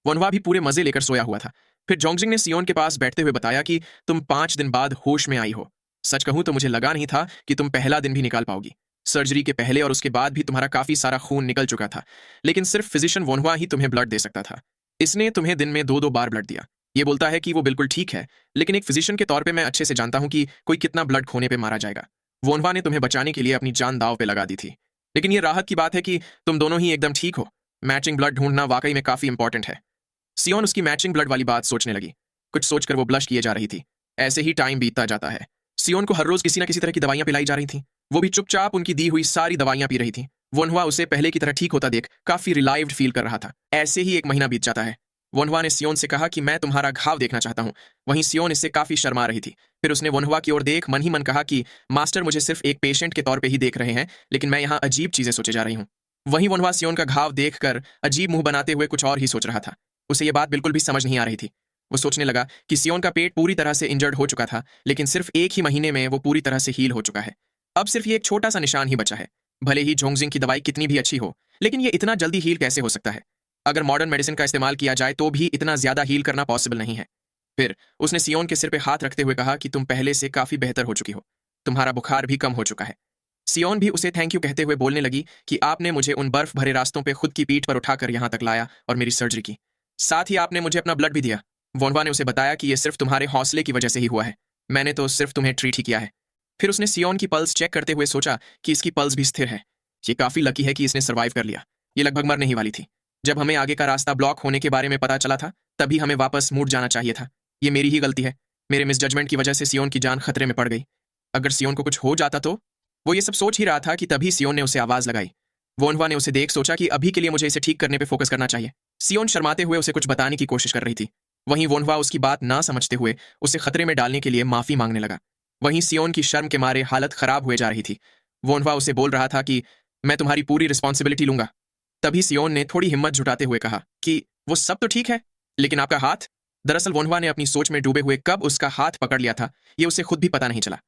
Speaker 1: वोनहवा भी पूरे मजे लेकर सोया हुआ था। फिर जोंगजिंग ने सियोन के पास बैठते हुए बताया कि तुम 5 दिन बाद होश में आई हो। सच कहूं तो मुझे लगा नहीं था कि तुम पहला दिन भी निकाल पाओगी। सर्जरी के पहले और उसके बाद भी तुम्हारा काफी सारा खून निकल चुका था, लेकिन सिर्फ फिजिशियन वोनहवा ही तुम्हें ब्लड दे सकता था। इसने तुम्हें दिन में 2-2 बार ब्लड दिया। ये बोलता है कि वो बिल्कुल ठीक है, लेकिन एक फिजिशियन के तौर पे मैं अच्छे से जानता हूँ कि कोई कितना ब्लड खोने पे मारा जाएगा। वोनवा ने तुम्हें बचाने के लिए अपनी जान दांव पे लगा दी थी। लेकिन ये राहत की बात है कि तुम दोनों ही एकदम ठीक हो। मैचिंग ब्लड ढूंढना वाकई में काफी इंपॉर्टेंट है। सियोन उसकी मैचिंग ब्लड वाली बात सोचने लगी। कुछ सोचकर वो ब्लश किए जा रही थी। ऐसे ही टाइम बीतता जाता है। सियोन को हर रोज किसी न किसी तरह की दवाइयां पिलाई जा रही थी। वो भी चुपचाप उनकी दी हुई सारी दवाइयां पी रही थी। वोनवा उसे पहले की तरह ठीक होता देख काफी रिलाइव्ड फील कर रहा था। ऐसे ही एक महीना बीत जाता है। वोनवा ने सियोन से कहा कि मैं तुम्हारा घाव देखना चाहता हूँ। वहीं सियोन इससे काफी शर्मा रही थी। फिर उसने वोनवा की ओर देख मन ही मन कहा कि मास्टर मुझे सिर्फ एक पेशेंट के तौर पे ही देख रहे हैं, लेकिन मैं यहाँ अजीब चीजें सोचे जा रही हूँ। वहीं वोनवा सियोन का घाव देखकर अजीब मुंह बनाते हुए कुछ और ही सोच रहा था। उसे ये बात बिल्कुल भी समझ नहीं आ रही थी। वो सोचने लगा कि सियोन का पेट पूरी तरह से इंजर्ड हो चुका था, लेकिन सिर्फ एक ही महीने में वो पूरी तरह से हील हो चुका है। अब सिर्फ ये एक छोटा सा निशान ही बचा है। भले ही झोंगजिंग की दवाई कितनी भी अच्छी हो, लेकिन ये इतना जल्दी हील कैसे हो सकता है? अगर मॉडर्न मेडिसिन का इस्तेमाल किया जाए तो भी इतना ज्यादा हील करना पॉसिबल नहीं है। फिर उसने सियोन के सिर पे हाथ रखते हुए कहा कि तुम पहले से काफी बेहतर हो चुकी हो। तुम्हारा बुखार भी कम हो चुका है। सियोन भी उसे थैंक यू कहते हुए बोलने लगी कि आपने मुझे उन बर्फ भरे रास्तों पे खुद की पीठ पर उठाकर यहाँ तक लाया और मेरी सर्जरी की। साथ ही आपने मुझे अपना ब्लड भी दिया। वोनवा ने उसे बताया कि ये सिर्फ तुम्हारे हौसले की वजह से ही हुआ है। मैंने तो सिर्फ तुम्हें ट्रीट ही किया है। फिर उसने सियोन की पल्स चेक करते हुए सोचा कि इसकी पल्स भी स्थिर है। ये काफी लकी है कि इसने सर्वाइव कर लिया। ये लगभग मरने ही वाली थी। जब हमें आगे का रास्ता ब्लॉक होने के बारे में पता चला था, तभी हमें वापस मुड़ जाना चाहिए था। ये मेरी ही गलती है। मेरे मिसजजमेंट की वजह से सियोन की जान खतरे में पड़ गई। अगर सियोन को कुछ हो जाता तो? वो ये सब सोच ही रहा था कि तभी सियोन ने उसे आवाज लगाई। वोनवा ने उसे देख सोचा कि अभी के लिए मुझे इसे ठीक करने पे फोकस करना चाहिए। सियोन शर्माते हुए उसे कुछ बताने की कोशिश कर रही थी। वहीं वोनवा उसकी बात ना समझते हुए उसे खतरे में डालने के लिए माफी मांगने लगा। वहीं सियोन की शर्म के मारे हालत खराब हुए जा रही थी। वोनवा उसे बोल रहा था कि मैं तुम्हारी पूरी रिस्पॉन्सिबिलिटी लूंगा। तभी सियोन ने थोड़ी हिम्मत जुटाते हुए कहा कि वो सब तो ठीक है, लेकिन आपका हाथ। दरअसल वोनवा ने अपनी सोच में डूबे हुए कब उसका हाथ पकड़ लिया था, ये उसे खुद भी पता नहीं चला।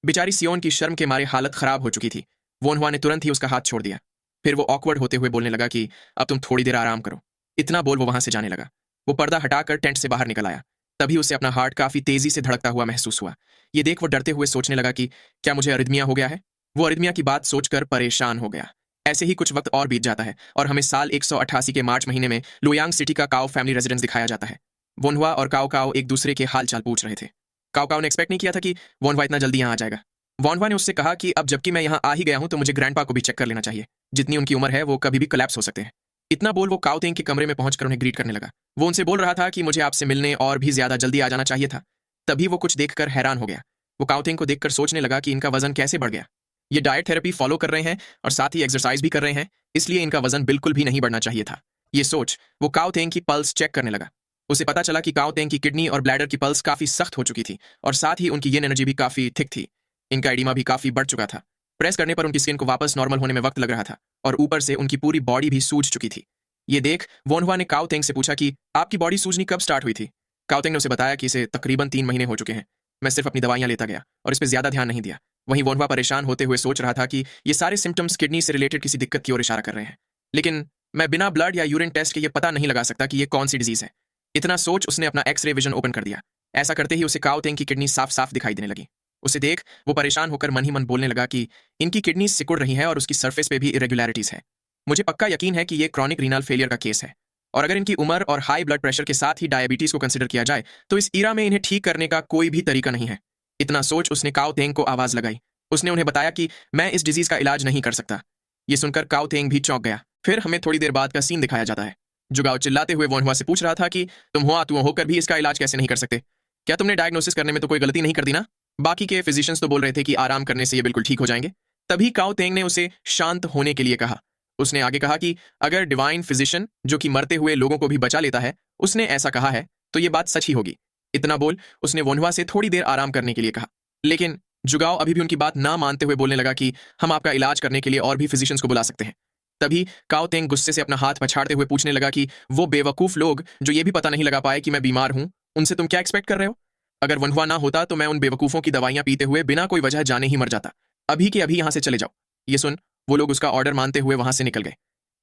Speaker 1: बेचारी सियोन की शर्म के मारे हालत खराब हो चुकी थी। वोनवा ने तुरंत ही उसका हाथ छोड़ दिया। फिर वो ऑकवर्ड होते हुए बोलने लगा कि अब तुम थोड़ी देर आराम करो। इतना बोल वो वहां से जाने लगा। वो पर्दा हटाकर टेंट से बाहर निकल आया। तभी उसे अपना हार्ट काफी तेजी से धड़कता हुआ महसूस हुआ। ये देख वो डरते हुए सोचने लगा कि क्या मुझे अरिदमिया हो गया है। वो अरिदमिया की बात सोचकर परेशान हो गया। ऐसे ही कुछ वक्त और बीत जाता है और हमें साल 188 के मार्च महीने में लुयांग सिटी का काओ फैमिली रेजिडेंस दिखाया जाता है। वोनवा और काओ काओ एक दूसरे के हाल चाल पूछ रहे थे। काओ काओ ने एक्सपेक्ट नहीं किया था कि वोनवा इतना जल्दी यहाँ आ जाएगा। वोनवा ने उससे कहा कि अब जबकि मैं यहाँ आ ही गया हूँ तो मुझे ग्रैंडपा को भी चेक कर लेना चाहिए। जितनी उनकी उम्र है वो कभी भी कोलैप्स हो सकते हैं। इतना बोल वो काओ तेंग के कमरे में पहुंचकर उन्हें ग्रीट करने लगा। वो उनसे बोल रहा था कि मुझे आपसे मिलने और भी ज्यादा जल्दी आ जाना चाहिए था। तभी वो कुछ देखकर हैरान हो गया। वो काओ तेंग को देखकर सोचने लगा कि इनका वजन कैसे बढ़ गया। ये डाइट थेरेपी फॉलो कर रहे हैं और साथ ही एक्सरसाइज भी कर रहे हैं, इसलिए इनका वजन बिल्कुल भी नहीं बढ़ना चाहिए था। ये सोच वो काओ तेंग की पल्स चेक करने लगा। उसे पता चला कि काओ तेंग की किडनी और ब्लैडर की पल्स काफी सख्त हो चुकी थी और साथ ही उनकी येन एनर्जी भी काफी थिक थी। इनका एडिमा भी काफी बढ़ चुका था। प्रेस करने पर उनकी स्किन को वापस नॉर्मल होने में वक्त लग रहा था और ऊपर से उनकी पूरी बॉडी भी सूज चुकी थी। ये देख वोनवा ने काओ तेंग से पूछा कि आपकी बॉडी सूजनी कब स्टार्ट हुई थी। काओ तेंग ने उसे बताया कि इसे तकरीबन 3 महीने हो चुके हैं। मैं सिर्फ अपनी दवाइयां लेता गया और इस पर ज्यादा ध्यान नहीं दिया। वहीं वोनवा परेशान होते हुए सोच रहा था कि ये सारे सिम्टम्स किडनी से रिलेटेड किसी दिक्कत की ओर इशारा कर रहे हैं, लेकिन मैं बिना ब्लड या यूरिन टेस्ट के ये पता नहीं लगा सकता कि ये कौन सी डिजीज है। इतना सोच उसने अपना एक्सरे विजन ओपन कर दिया। ऐसा करते ही उसे काओ तेंग की किडनी साफ साफ दिखाई देने लगी। उसे देख वो परेशान होकर मन ही मन बोलने लगा कि इनकी किडनी सिकुड़ रही है और उसकी सरफेस पे भी इरेगुलरिटीज है। मुझे पक्का यकीन है कि ये क्रॉनिक रीनल फेलियर का केस है और अगर इनकी उम्र और हाई ब्लड प्रेशर के साथ ही डायबिटीज को कंसिडर किया जाए तो इस ईरा में इन्हें ठीक करने का कोई भी तरीका नहीं है। इतना सोच उसने काओ तेंग को आवाज लगाई। उसने उन्हें बताया कि मैं इस डिजीज का इलाज नहीं कर सकता। ये सुनकर काओ तेंग भी चौंक गया। फिर हमें थोड़ी देर बाद का सीन दिखाया जाता है। जुगाओ चिल्लाते हुए वोनहुआ से पूछ रहा था कि तुम हुआ तू होकर भी इसका इलाज कैसे नहीं कर सकते? क्या तुमने डायग्नोसिस करने में तो कोई गलती नहीं कर दी ना? बाकी के फिजिशियंस तो बोल रहे थे कि आराम करने से ये बिल्कुल ठीक हो जाएंगे। तभी काओ तेंग ने उसे शांत होने के लिए कहा। उसने आगे कहा कि अगर डिवाइन फिजिशियन जो कि मरते हुए लोगों को भी बचा लेता है उसने ऐसा कहा है तो ये बात सच ही होगी। इतना बोल उसने वोनहुआ से थोड़ी देर आराम करने के लिए कहा, लेकिन जुगाओ अभी भी उनकी बात ना मानते हुए बोलने लगा कि हम आपका इलाज करने के लिए और भी फिजिशियंस को बुला सकते हैं। तभी काओ तेंग गुस्से से अपना हाथ पछाड़ते हुए पूछने लगा कि वो बेवकूफ लोग जो ये भी पता नहीं लगा पाए कि मैं बीमार हूं, उनसे तुम क्या एक्सपेक्ट कर रहे हो? अगर वनहुआ ना होता तो मैं उन बेवकूफों की दवाइयां पीते हुए बिना कोई वजह जाने ही मर जाता। अभी के अभी यहां से चले जाओ। ये सुन वो लोग उसका ऑर्डर मानते हुए वहां से निकल गए।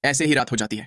Speaker 1: ऐसे ही रात हो जाती है।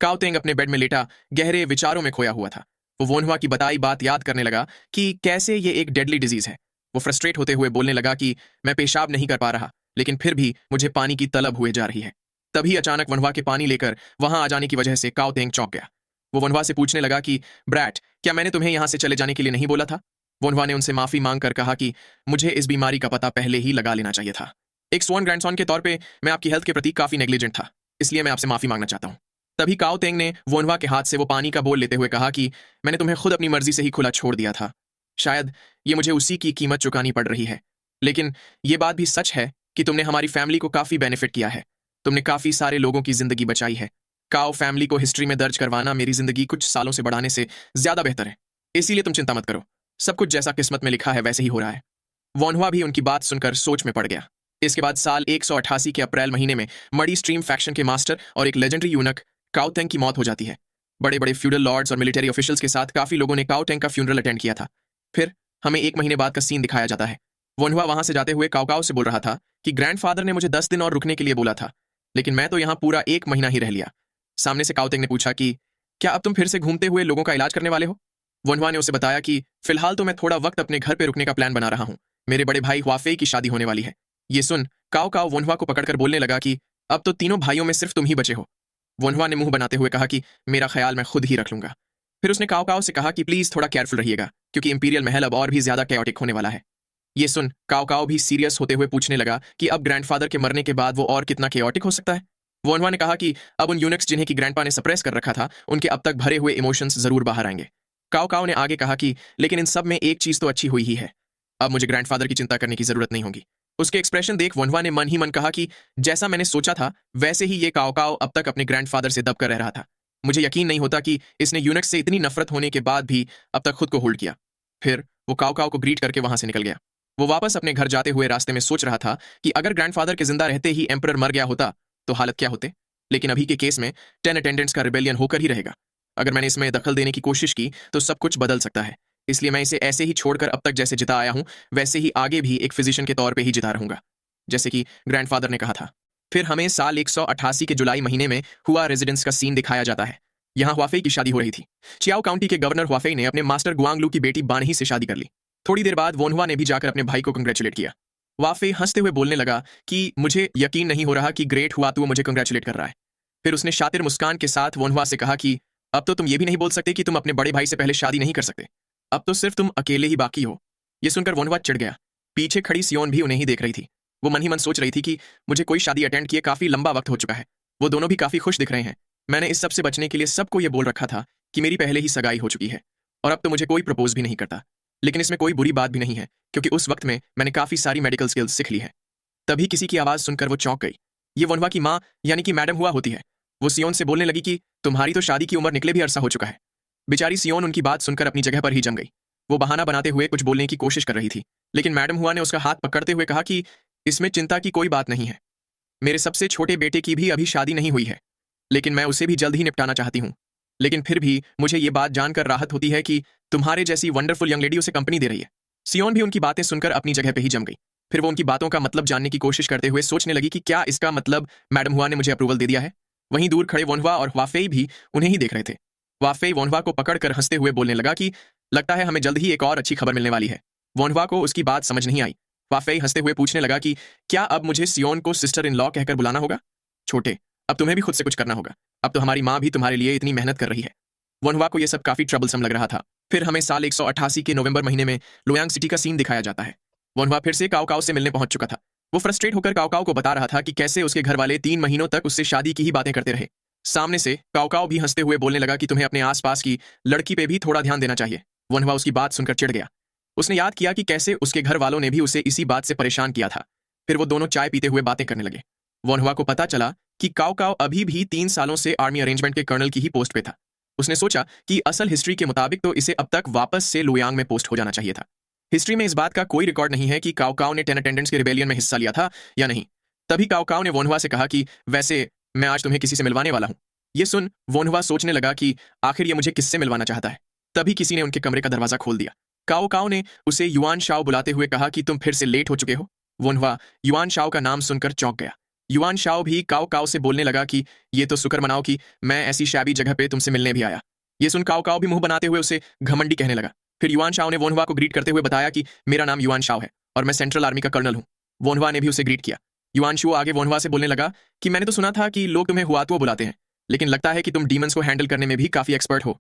Speaker 1: काओ तेंग अपने बेड में लेटा गहरे विचारों में खोया हुआ था। वो वोनहुआ की बताई बात याद करने लगा कि कैसे ये एक डेडली डिजीज है। वो फ्रस्ट्रेट होते हुए बोलने लगा कि मैं पेशाब नहीं कर पा रहा, लेकिन फिर भी मुझे पानी की तलब हुए जा रही है। तभी अचानक वनवा के पानी लेकर वहां आ जाने की वजह से काओ तेंग चौंक गया। वो वनवा से पूछने लगा कि ब्रैट, क्या मैंने तुम्हें यहाँ से चले जाने के लिए नहीं बोला था? वोनवा ने उनसे माफी मांगकर कहा कि मुझे इस बीमारी का पता पहले ही लगा लेना चाहिए था। एक स्वॉन ग्रैंडसन के तौर पे मैं आपकी हेल्थ के प्रति काफी नेग्लिजेंट था, इसलिए मैं आपसे माफी मांगना चाहता हूँ। तभी काओ तेंग ने वोनवा के हाथ से वो पानी का बोल लेते हुए कहा कि मैंने तुम्हें खुद अपनी मर्जी से ही खुला छोड़ दिया था। शायद ये मुझे उसी की कीमत चुकानी पड़ रही है, लेकिन ये बात भी सच है कि तुमने हमारी फैमिली को काफी बेनिफिट किया है। तुमने काफी सारे लोगों की जिंदगी बचाई है। काओ फैमिली को हिस्ट्री में दर्ज करवाना मेरी जिंदगी कुछ सालों से बढ़ाने से ज्यादा बेहतर है, इसीलिए तुम चिंता मत करो। सब कुछ जैसा किस्मत में लिखा है वैसे ही हो रहा है। वोनहुआ भी उनकी बात सुनकर सोच में पड़ गया। इसके बाद साल 188 के अप्रैल महीने में मड़ी स्ट्रीम फैक्शन के मास्टर और एक लेजेंडरी यूनक काओ तेंग की मौत हो जाती है। बड़े बड़े फ्यूडल लॉर्ड्स और मिलिट्री ऑफिशियल्स के साथ काफी लोगों ने काओ तेंग का फ्यूनरल अटेंड किया था। फिर हमें 1 महीने बाद का सीन दिखाया जाता है। वोनहुआ वहां से जाते हुए काओ काओ से बोल रहा था कि ग्रैंडफादर ने मुझे 10 दिन और रुकने के लिए बोला था, लेकिन मैं तो यहाँ पूरा 1 महीना ही रह लिया। सामने से काओ तेंग ने पूछा कि क्या अब तुम फिर से घूमते हुए लोगों का इलाज करने वाले हो? वोनहुआ ने उसे बताया कि फिलहाल तो मैं थोड़ा वक्त अपने घर पे रुकने का प्लान बना रहा हूँ। मेरे बड़े भाई हुआफेई की शादी होने वाली है। ये सुन काओ काओ वोनहुआ को पकड़कर बोलने लगा कि अब तो तीनों भाइयों में सिर्फ तुम ही बचे हो। वोनहुआ ने मुंह बनाते हुए कहा कि मेरा ख्याल मैं खुद ही रख लूंगा। फिर उसने काओ काओ से कहा कि प्लीज थोड़ा केयरफुल रहिएगा, क्योंकि इंपीरियल महल अब और भी ज्यादा कैओटिक होने वाला है। ये सुन काओ काओ भी सीरियस होते हुए पूछने लगा कि अब ग्रैंडफादर के मरने के बाद वो और कितना कैओटिक हो सकता है। वोनहुआ ने कहा कि अब उन यूनिक्स जिन्हें की ग्रैंडपा ने सप्रेस कर रखा था, उनके अब तक भरे हुए इमोशंस जरूर बाहर आएंगे। काओ काओ ने आगे कहा कि लेकिन इन सब में एक चीज तो अच्छी हुई ही है, अब मुझे ग्रैंडफादर की चिंता करने की जरूरत नहीं होगी। उसके एक्सप्रेशन देख वोनहुआ ने मन ही मन कहा कि जैसा मैंने सोचा था वैसे ही ये काओ काओ अब तक अपने ग्रैंडफादर से दब कर रह रहा था। मुझे यकीन नहीं होता कि इसने यूनिक्स से इतनी नफरत होने के बाद भी अब तक खुद को होल्ड किया। फिर वो काओ काओ को ग्रीट करके वहां से निकल गया। वो वापस अपने घर जाते हुए रास्ते में सोच रहा था कि अगर ग्रैंडफादर के जिंदा रहते ही एम्परर मर गया होता तो हालत क्या होते। लेकिन अभी के केस में 10 अटेंडेंट्स का रिबेलियन होकर ही रहेगा। अगर मैंने इसमें दखल देने की कोशिश की तो सब कुछ बदल सकता है, इसलिए मैं इसे ऐसे ही छोड़कर अब तक जैसे जिता आया हूं वैसे ही आगे भी एक फिजिशियन के तौर पे ही जिता रहूंगा, जैसे कि ग्रैंडफादर ने कहा था। फिर हमें साल 188 के जुलाई महीने में हुआ रेजिडेंस का सीन दिखाया जाता है। यहाँ हुआफेई की शादी हो रही थी। चियाओ काउंटी के गवर्नर हुआफेई ने अपने मास्टर गुआंगलू की बेटी बानही से शादी कर ली। थोड़ी देर बाद वोनहुआ ने भी जाकर अपने भाई को कंग्रेचुलेट किया। हुआफेई हंसते हुए बोलने लगा कि मुझे यकीन नहीं हो रहा कि ग्रेट हुआतुओ मुझे कंग्रेचुलेट कर रहा है। फिर उसने शातिर मुस्कान के साथ वोनहुआ से कहा कि अब तो तुम ये भी नहीं बोल सकते कि तुम अपने बड़े भाई से पहले शादी नहीं कर सकते। अब तो सिर्फ तुम अकेले ही बाकी हो। ये सुनकर वोनहुआ चिढ़ गया। पीछे खड़ी सियोन भी उन्हें ही देख रही थी। वो मन ही मन सोच रही थी कि मुझे कोई शादी अटेंड किए काफी लंबा वक्त हो चुका है। वो दोनों भी काफी खुश दिख रहे हैं। मैंने इस सब से बचने के लिए सबको ये बोल रखा था कि मेरी पहले ही सगाई हो चुकी है और अब तो मुझे कोई प्रपोज भी नहीं करता। लेकिन इसमें कोई बुरी बात भी नहीं है, क्योंकि उस वक्त में मैंने काफी सारी मेडिकल स्किल्स सीख ली है। तभी किसी की आवाज सुनकर वो चौंक गई। ये वोनहुआ की माँ यानी कि मैडम हुआ होती है। वो सियोन से बोलने लगी कि तुम्हारी तो शादी की उम्र निकले भी अरसा हो चुका है। बेचारी सियोन उनकी बात सुनकर अपनी जगह पर ही जम गई। वो बहाना बनाते हुए कुछ बोलने की कोशिश कर रही थी, लेकिन मैडम हुआ ने उसका हाथ पकड़ते हुए कहा कि इसमें चिंता की कोई बात नहीं है। मेरे सबसे छोटे बेटे की भी अभी शादी नहीं हुई है, लेकिन मैं उसे भी जल्द ही निपटाना चाहती हूँ। लेकिन फिर भी मुझे ये बात जानकर राहत होती है कि तुम्हारे जैसी वंडरफुल यंग लेडी उसे कंपनी दे रही है। सियोन भी उनकी बातें सुनकर अपनी जगह पे ही जम गई। फिर वो उनकी बातों का मतलब जानने की कोशिश करते हुए सोचने लगी कि क्या इसका मतलब मैडम हुआ ने मुझे अप्रूवल दे दिया है। वहीं दूर खड़े वोनहुआ और हुआफेई भी उन्हें ही देख रहे थे। हुआफेई वोनहुआ को पकड़कर हंसते हुए बोलने लगा कि लगता है हमें जल्द ही एक और अच्छी खबर मिलने वाली है। वोनहुआ को उसकी बात समझ नहीं आई। हुआफेई हंसते हुए पूछने लगा कि क्या अब मुझे सियोन को सिस्टर इन लॉ कहकर बुलाना होगा? छोटे, अब तुम्हें भी खुद से कुछ करना होगा। अब तो हमारी माँ भी तुम्हारे लिए इतनी मेहनत कर रही है। वोनहुआ को यह सब काफी ट्रबलसम लग रहा था। फिर हमें साल 188 के नवंबर महीने में लोयांग सिटी का सीन दिखाया जाता है। वोनहुआ फिर से काओ काओ से मिलने पहुंच चुका था। वो फ्रस्ट्रेट होकर काओ काओ को बता रहा था कि कैसे उसके घर वाले 3 महीनों तक उससे शादी की ही बातें करते रहे। सामने से काओ काओ भी हंसते हुए बोलने लगा कि तुम्हें अपने आसपास की लड़की पे भी थोड़ा ध्यान देना चाहिए। वोनहुआ उसकी बात सुनकर चिढ़ गया। उसने याद किया कि कैसे उसके घर वालों ने भी उसे इसी बात से परेशान किया था। फिर वो दोनों चाय पीते हुए बातें करने लगे। वोनहुआ को पता चला कि काओ काओ अभी भी 3 सालों से आर्मी अरेंजमेंट के कर्नल की ही पोस्ट पे था। उसने सोचा कि असल हिस्ट्री के मुताबिक तो इसे अब तक वापस से लुयांग में पोस्ट हो जाना चाहिए था। हिस्ट्री में इस बात का कोई रिकॉर्ड नहीं है कि काओ काओ ने 10 अटेंडेंट्स के रिबेलियन में हिस्सा लिया था या नहीं। तभी काओ काओ ने वोनहुआ से कहा कि वैसे मैं आज तुम्हें किसी से मिलवाने वाला हूं। ये सुन वोनहुआ सोचने लगा कि आखिर ये मुझे किससे मिलवाना चाहता है। तभी किसी ने उनके कमरे का दरवाजा खोल दिया। काओ काओ ने उसे युआन शाओ बुलाते हुए कहा कि तुम फिर से लेट हो चुके हो। वोनहुआ युआन शाओ का नाम सुनकर चौंक गया। युआन शाओ भी काओ काओ से बोलने लगा कि ये तो शुक्र मनाओ कि मैं ऐसी शैबी जगह पे तुमसे मिलने भी आया। ये सुन काओ काओ भी मुंह बनाते हुए उसे घमंडी कहने लगा। फिर युआन शाओ ने वोनहुआ को ग्रीट करते हुए बताया कि मेरा नाम युआन शाओ है और मैं सेंट्रल आर्मी का कर्नल हूं। वोनहुआ ने भी उसे ग्रीट किया। युआन शाओ आगे वोनहुआ से बोलने लगा कि मैंने तो सुना था कि लोग तुम्हें हुआतुओ बुलाते हैं, लेकिन लगता है कि तुम डीमंस को हैंडल करने में भी काफी एक्सपर्ट हो।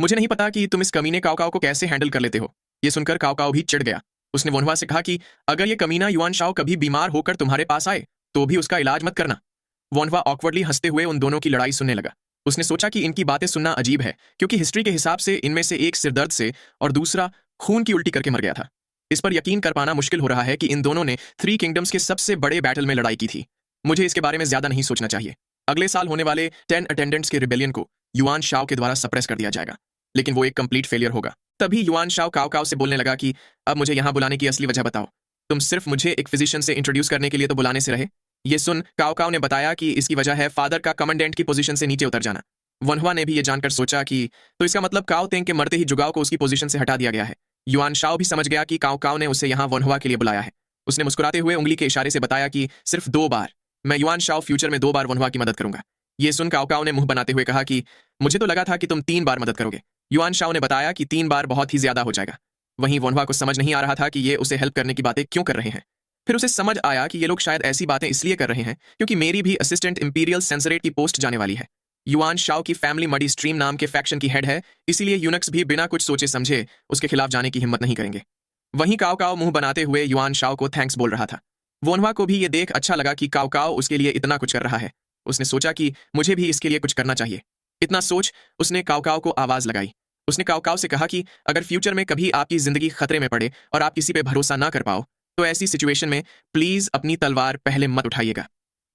Speaker 1: मुझे नहीं पता कि तुम इस कमीने काओ काओ को कैसे हैंडल कर लेते हो। ये सुनकर काओ काओ भी चिढ़ गया। उसने वोनवा से कहा कि अगर ये कमीना युआन शाओ कभी बीमार होकर तुम्हारे पास आए तो भी उसका इलाज मत करना। वोनवा ऑकवर्डली हंसते हुए उन दोनों की लड़ाई सुनने लगा। उसने सोचा कि इनकी बातें सुनना अजीब है, क्योंकि हिस्ट्री के हिसाब से इनमें से एक सिरदर्द से और दूसरा खून की उल्टी करके मर गया था। इस पर यकीन कर पाना मुश्किल हो रहा है कि इन दोनों ने थ्री किंगडम्स के सबसे बड़े बैटल में लड़ाई की थी। मुझे इसके बारे में ज्यादा नहीं सोचना चाहिए। अगले साल होने वाले 10 अटेंडेंट्स के रिबेलियन को युआन शाओ के द्वारा सप्रेस कर दिया जाएगा, लेकिन वो एक कंप्लीट फेलियर होगा। तभी युआन शाओ काओ काओ से बोलने लगा कि अब मुझे यहाँ बुलाने की असली वजह बताओ। तुम सिर्फ मुझे एक फिजिशियन से इंट्रोड्यूस करने के लिए तो बुलाने से रहे। ये सुन काओ काओ ने बताया कि इसकी वजह है फादर का कमांडेंट की पोजीशन से नीचे उतर जाना। वनहुआ ने भी ये जानकर सोचा कि तो इसका मतलब काओ तेंग के मरते ही जुगाओ को उसकी पोजीशन से हटा दिया गया है। युआन शाओ भी समझ गया कि काओ काओ ने उसे यहाँ वनहुआ के लिए बुलाया है। उसने मुस्कुराते हुए उंगली के इशारे से बताया कि सिर्फ 2 बार। मैं युआन शाओ फ्यूचर में 2 बार वनहुआ की मदद करूंगा। ये सुन काओ काओ ने मुंह बनाते हुए कहा कि मुझे तो लगा था कि तुम 3 बार मदद करोगे। युआन शाओ ने बताया कि 3 बार बहुत ही ज्यादा हो जाएगा। वहीं वनहुआ को समझ नहीं आ रहा था कि ये उसे हेल्प करने की बातें क्यों कर रहे हैं। फिर उसे समझ आया कि ये लोग शायद ऐसी बातें इसलिए कर रहे हैं क्योंकि मेरी भी असिस्टेंट इंपीरियल सेंसरेट की पोस्ट जाने वाली है। युआन शाओ की फैमिली मडी स्ट्रीम नाम के फैक्शन की हेड है, इसीलिए यूनक्स भी बिना कुछ सोचे समझे उसके खिलाफ जाने की हिम्मत नहीं करेंगे। वहीं काओ काओ मुंह बनाते हुए युआन शाओ को थैंक्स बोल रहा था। वोनवा को भी ये देख अच्छा लगा कि काओ काओ उसके लिए इतना कुछ कर रहा है। उसने सोचा कि मुझे भी इसके लिए कुछ करना चाहिए। इतना सोच उसने काओ काओ को आवाज लगाई। उसने काओ काओ से कहा कि अगर फ्यूचर में कभी आपकी जिंदगी खतरे में पड़े और आप किसी पे भरोसा ना कर पाओ तो ऐसी सिचुएशन में प्लीज अपनी तलवार पहले मत उठाइएगा।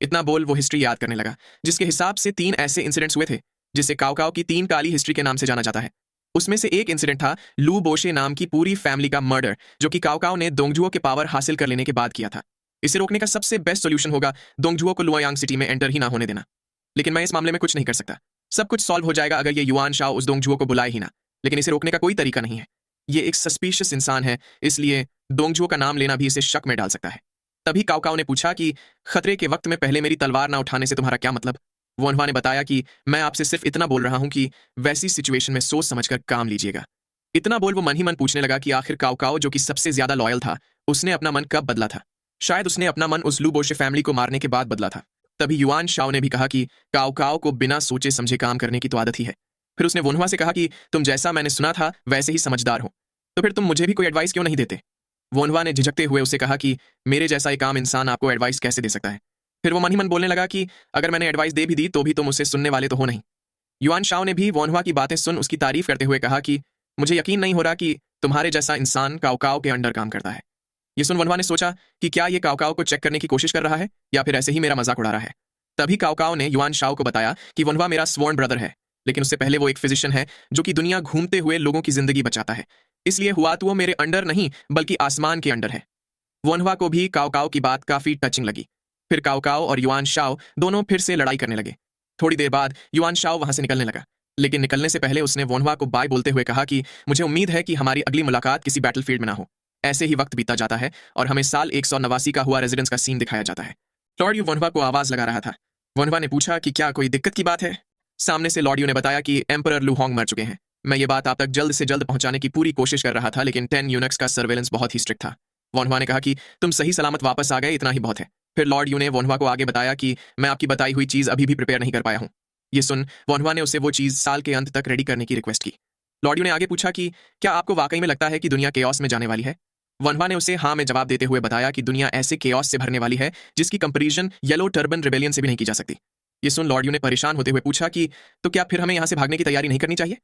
Speaker 1: इतना बोल वो हिस्ट्री याद करने लगा, जिसके हिसाब से 3 ऐसे इंसिडेंट्स हुए थे जिसे काओ काओ की 3 काली हिस्ट्री के नाम से जाना जाता है। उसमें से एक इंसिडेंट था लू बोशे नाम की पूरी फैमिली का मर्डर, जो कि काओ काओ ने दोंगजुओ के पावर हासिल कर लेने के बाद किया था। इसे रोकने का सबसे बेस्ट सोल्यूशन होगा दोंगजुओ को लुओयांग सिटी में एंटर ही ना होने देना। लेकिन मैं इस मामले में कुछ नहीं कर सकता। सब कुछ सॉल्व हो जाएगा अगर ये युआन शाओ उस दोंगजुओ को बुलाए ही ना। लेकिन इसे रोकने का कोई तरीका नहीं है। ये एक सस्पिशियस इंसान है, इसलिए दोंगजुओ का नाम लेना भी इसे शक में डाल सकता है। तभी काओ काओ ने पूछा कि खतरे के वक्त में पहले मेरी तलवार ना उठाने से तुम्हारा क्या मतलब। वोनवा ने बताया कि मैं आपसे सिर्फ इतना बोल रहा हूं कि वैसी सिचुएशन में सोच समझकर काम लीजिएगा। इतना बोल वो मन ही मन पूछने लगा कि आखिर काओ काओ, जो कि सबसे ज्यादा लॉयल था, उसने अपना मन कब बदला था। शायद उसने अपना मन उस लू बोशे फैमिली को मारने के बाद बदला था। तभी युआन शाओ ने भी कहा कि काओ काओ को बिना सोचे समझे काम करने की तो आदत ही है। फिर उसने वोनवा से कहा कि तुम जैसा मैंने सुना था वैसे ही समझदार हो, तो फिर तुम मुझे भी कोई एडवाइस क्यों नहीं देते। वोनवा ने झिझकते हुए उसे कहा कि मेरे जैसा एक आम इंसान आपको एडवाइस कैसे दे सकता है। फिर वो मन ही मन बोलने लगा कि अगर मैंने एडवाइस दे भी दी तो भी तुम उसे सुनने वाले तो हो नहीं। युआन शाओ ने भी वोनवा की बातें सुन उसकी तारीफ करते हुए कहा कि मुझे यकीन नहीं हो रहा कि तुम्हारे जैसा इंसान काओ काओ के अंडर काम करता है। ये सुन वनवा ने सोचा कि क्या ये काओ काओ को चेक करने की कोशिश कर रहा है या फिर ऐसे ही मेरा मजाक उड़ा रहा है। तभी काओ काओ ने युआन शाओ को बताया कि वनवा मेरा स्वॉर्न ब्रदर है, लेकिन उससे पहले वो एक फिजिशियन है जो कि दुनिया घूमते हुए लोगों की जिंदगी बचाता है। इसलिए हुआ तो वो मेरे अंडर नहीं बल्कि आसमान के अंडर है। वनवा को भी काओ काओ की बात काफी टचिंग लगी। फिर काओ काओ और युआन शाओ दोनों फिर से लड़ाई करने लगे। थोड़ी देर बाद युआन शाओ वहां से निकलने लगा, लेकिन निकलने से पहले उसने वोनवा को बाय बोलते हुए कहा कि मुझे उम्मीद है कि हमारी अगली मुलाकात किसी बैटलफील्ड में ना हो। ऐसे ही वक्त बीता जाता है और हमें साल 189 का हुआ रेजिडेंस का सीन दिखाया जाता है। लॉर्ड यू वोनवा को आवाज लगा रहा था। वोनवा ने पूछा कि क्या कोई दिक्कत की बात है। सामने से लॉर्ड यू ने बताया कि एम्परर लू होंग मर चुके हैं। मैं ये बात आप तक जल्द से जल्द पहुंचाने की पूरी कोशिश कर रहा था, लेकिन 10 यूनिक्स का सर्वेलेंस बहुत ही स्ट्रिक्ट था। वोनवा ने कहा कि तुम सही सलामत वापस आ गए, इतना ही बहुत है। फिर लॉर्ड यू ने वोनवा को आगे बताया कि मैं आपकी बताई हुई चीज अभी भी प्रिपेयर नहीं कर पाया हूं। ये सुन वोनवा ने उसे वो चीज साल के अंत तक रेडी करने की रिक्वेस्ट की। लॉर्ड यू ने आगे पूछा कि क्या आपको वाकई में लगता है कि दुनिया केओस में जाने वाली है। वनवा ने उसे हाँ में जवाब देते हुए बताया कि दुनिया ऐसे केओस से भरने वाली है जिसकी कंपैरिजन येलो टर्बन रिबेलियन से भी नहीं की जा सकती। ये सुन लॉर्ड यू ने परेशान होते हुए पूछा कि तो क्या फिर हमें यहाँ से भागने की तैयारी नहीं करनी चाहिए।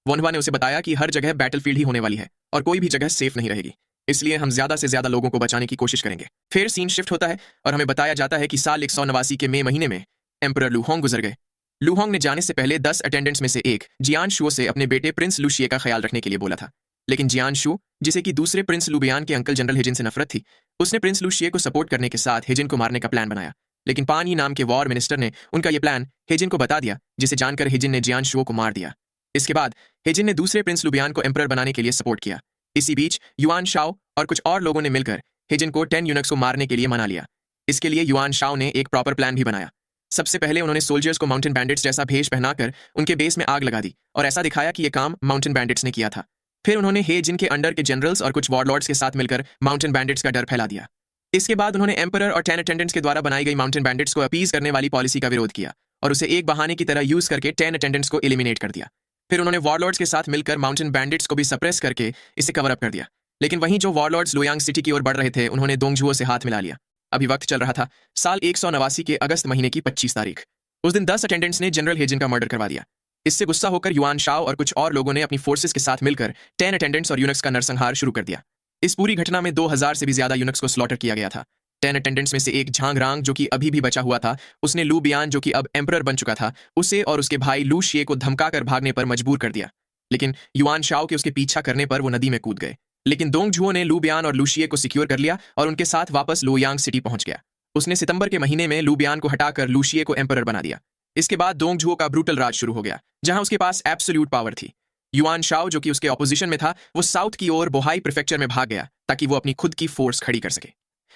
Speaker 1: वनवा ने उसे बताया कि हर जगह बैटलफील्ड ही होने वाली है और कोई भी जगह सेफ नहीं रहेगी, इसलिए हम ज्यादा से ज्यादा लोगों को बचाने की कोशिश करेंगे। फिर सीन शिफ्ट होता है और हमें बताया जाता है कि साल 189 के मई महीने में एम्परर लू होंग गुजर गए। लू होंग ने जाने से पहले 10 अटेंडेंट्स में से एक जियान शू से अपने बेटे प्रिंस लुशिए का ख्याल रखने के लिए बोला था, लेकिन जियान शू, जिसे कि दूसरे प्रिंस लुबियान के अंकल जनरल हेजिन से नफरत थी, उसने प्रिंस लुशिए को सपोर्ट करने के साथ हेजिन को मारने का प्लान बनाया। लेकिन पान यी नाम के वॉर मिनिस्टर ने उनका यह प्लान हेजिन को बता दिया, जिसे जानकर हेजिन ने जियान शू को मार दिया। इसके बाद हेजिन ने दूसरे प्रिंस लुबियान को एम्परर बनाने के लिए सपोर्ट किया। इसी बीच युआन शाओ और कुछ और लोगों ने मिलकर हेजिन को 10 यूनिक्स को मारने के लिए मना लिया। इसके लिए युआन शाओ ने एक प्रॉपर प्लान भी बनाया। सबसे पहले उन्होंने सोल्जर्स को माउंटेन बैंडिट्स जैसा भेष पहनाकर उनके बेस में आग लगा दी और ऐसा दिखाया कि यह काम माउंटेन बैंडिट्स ने किया था। फिर उन्होंने हेजिन के अंडर के जनरल्स और कुछ वॉरलॉर्ड्स के साथ मिलकर माउंटेन बैंडिट्स का डर फैला दिया। इसके बाद उन्होंने एम्परर और 10 अटेंडेंट्स के द्वारा बनाई गई माउंटेन बैंडिट्स को अपीज करने वाली पॉलिसी का विरोध किया और उसे एक बहाने की तरह यूज करके 10 अटेंडेंट्स को एलिमिनेट कर दिया। फिर उन्होंने वॉरलॉर्ड्स के साथ मिलकर माउंटेन बैंडिट्स को भी सप्रेस करके इसे कवर अप कर दिया। लेकिन वहीं जो वॉरलॉर्ड्स लुयांग सिटी की ओर बढ़ रहे थे, उन्होंने दोंगझुओ से हाथ मिला लिया। अभी वक्त चल रहा था साल 189 के अगस्त महीने की 25 तारीख। उस दिन 10 अटेंडेंट्स ने जनरल हेजिन का मर्डर करवा दिया। इससे गुस्सा होकर युआन शाओ और कुछ और लोगों ने अपनी फोर्सेस के साथ मिलकर 10 अटेंडेंट्स और यूनिक्स का नरसंहार शुरू कर दिया। इस पूरी घटना में 2000 से भी ज्यादा यूनिक्स को स्लॉटर किया गया था। 10 अटेंडेंट्स में से एक झांग रांग, जो कि अभी भी बचा हुआ था, उसने लू बियान, जो कि अब एम्परर बन चुका था, उसे और उसके भाई लू शिए को धमकाकर भागने पर मजबूर कर दिया। लेकिन युआन शाओ के उसके पीछा करने पर वो नदी में कूद गए। लेकिन दोंगझुओ ने लू बियान और लू शिए को सिक्योर कर लिया और उनके साथ वापस लुयांग सिटी पहुंच गया। उसने सितंबर के महीने में लू बियान को हटाकर लू शिए को एम्परर बना दिया। इसके बाद दोंगझुओ का ब्रूटल राज शुरू हो गया, जहां उसके पास एब्सोल्यूट पावर थी। युआन शाओ, जो कि उसके ऑपोजिशन में था, वो साउथ की ओर बोहाई प्रीफेक्चर में भाग गया ताकि वो अपनी खुद की फोर्स खड़ी कर सके।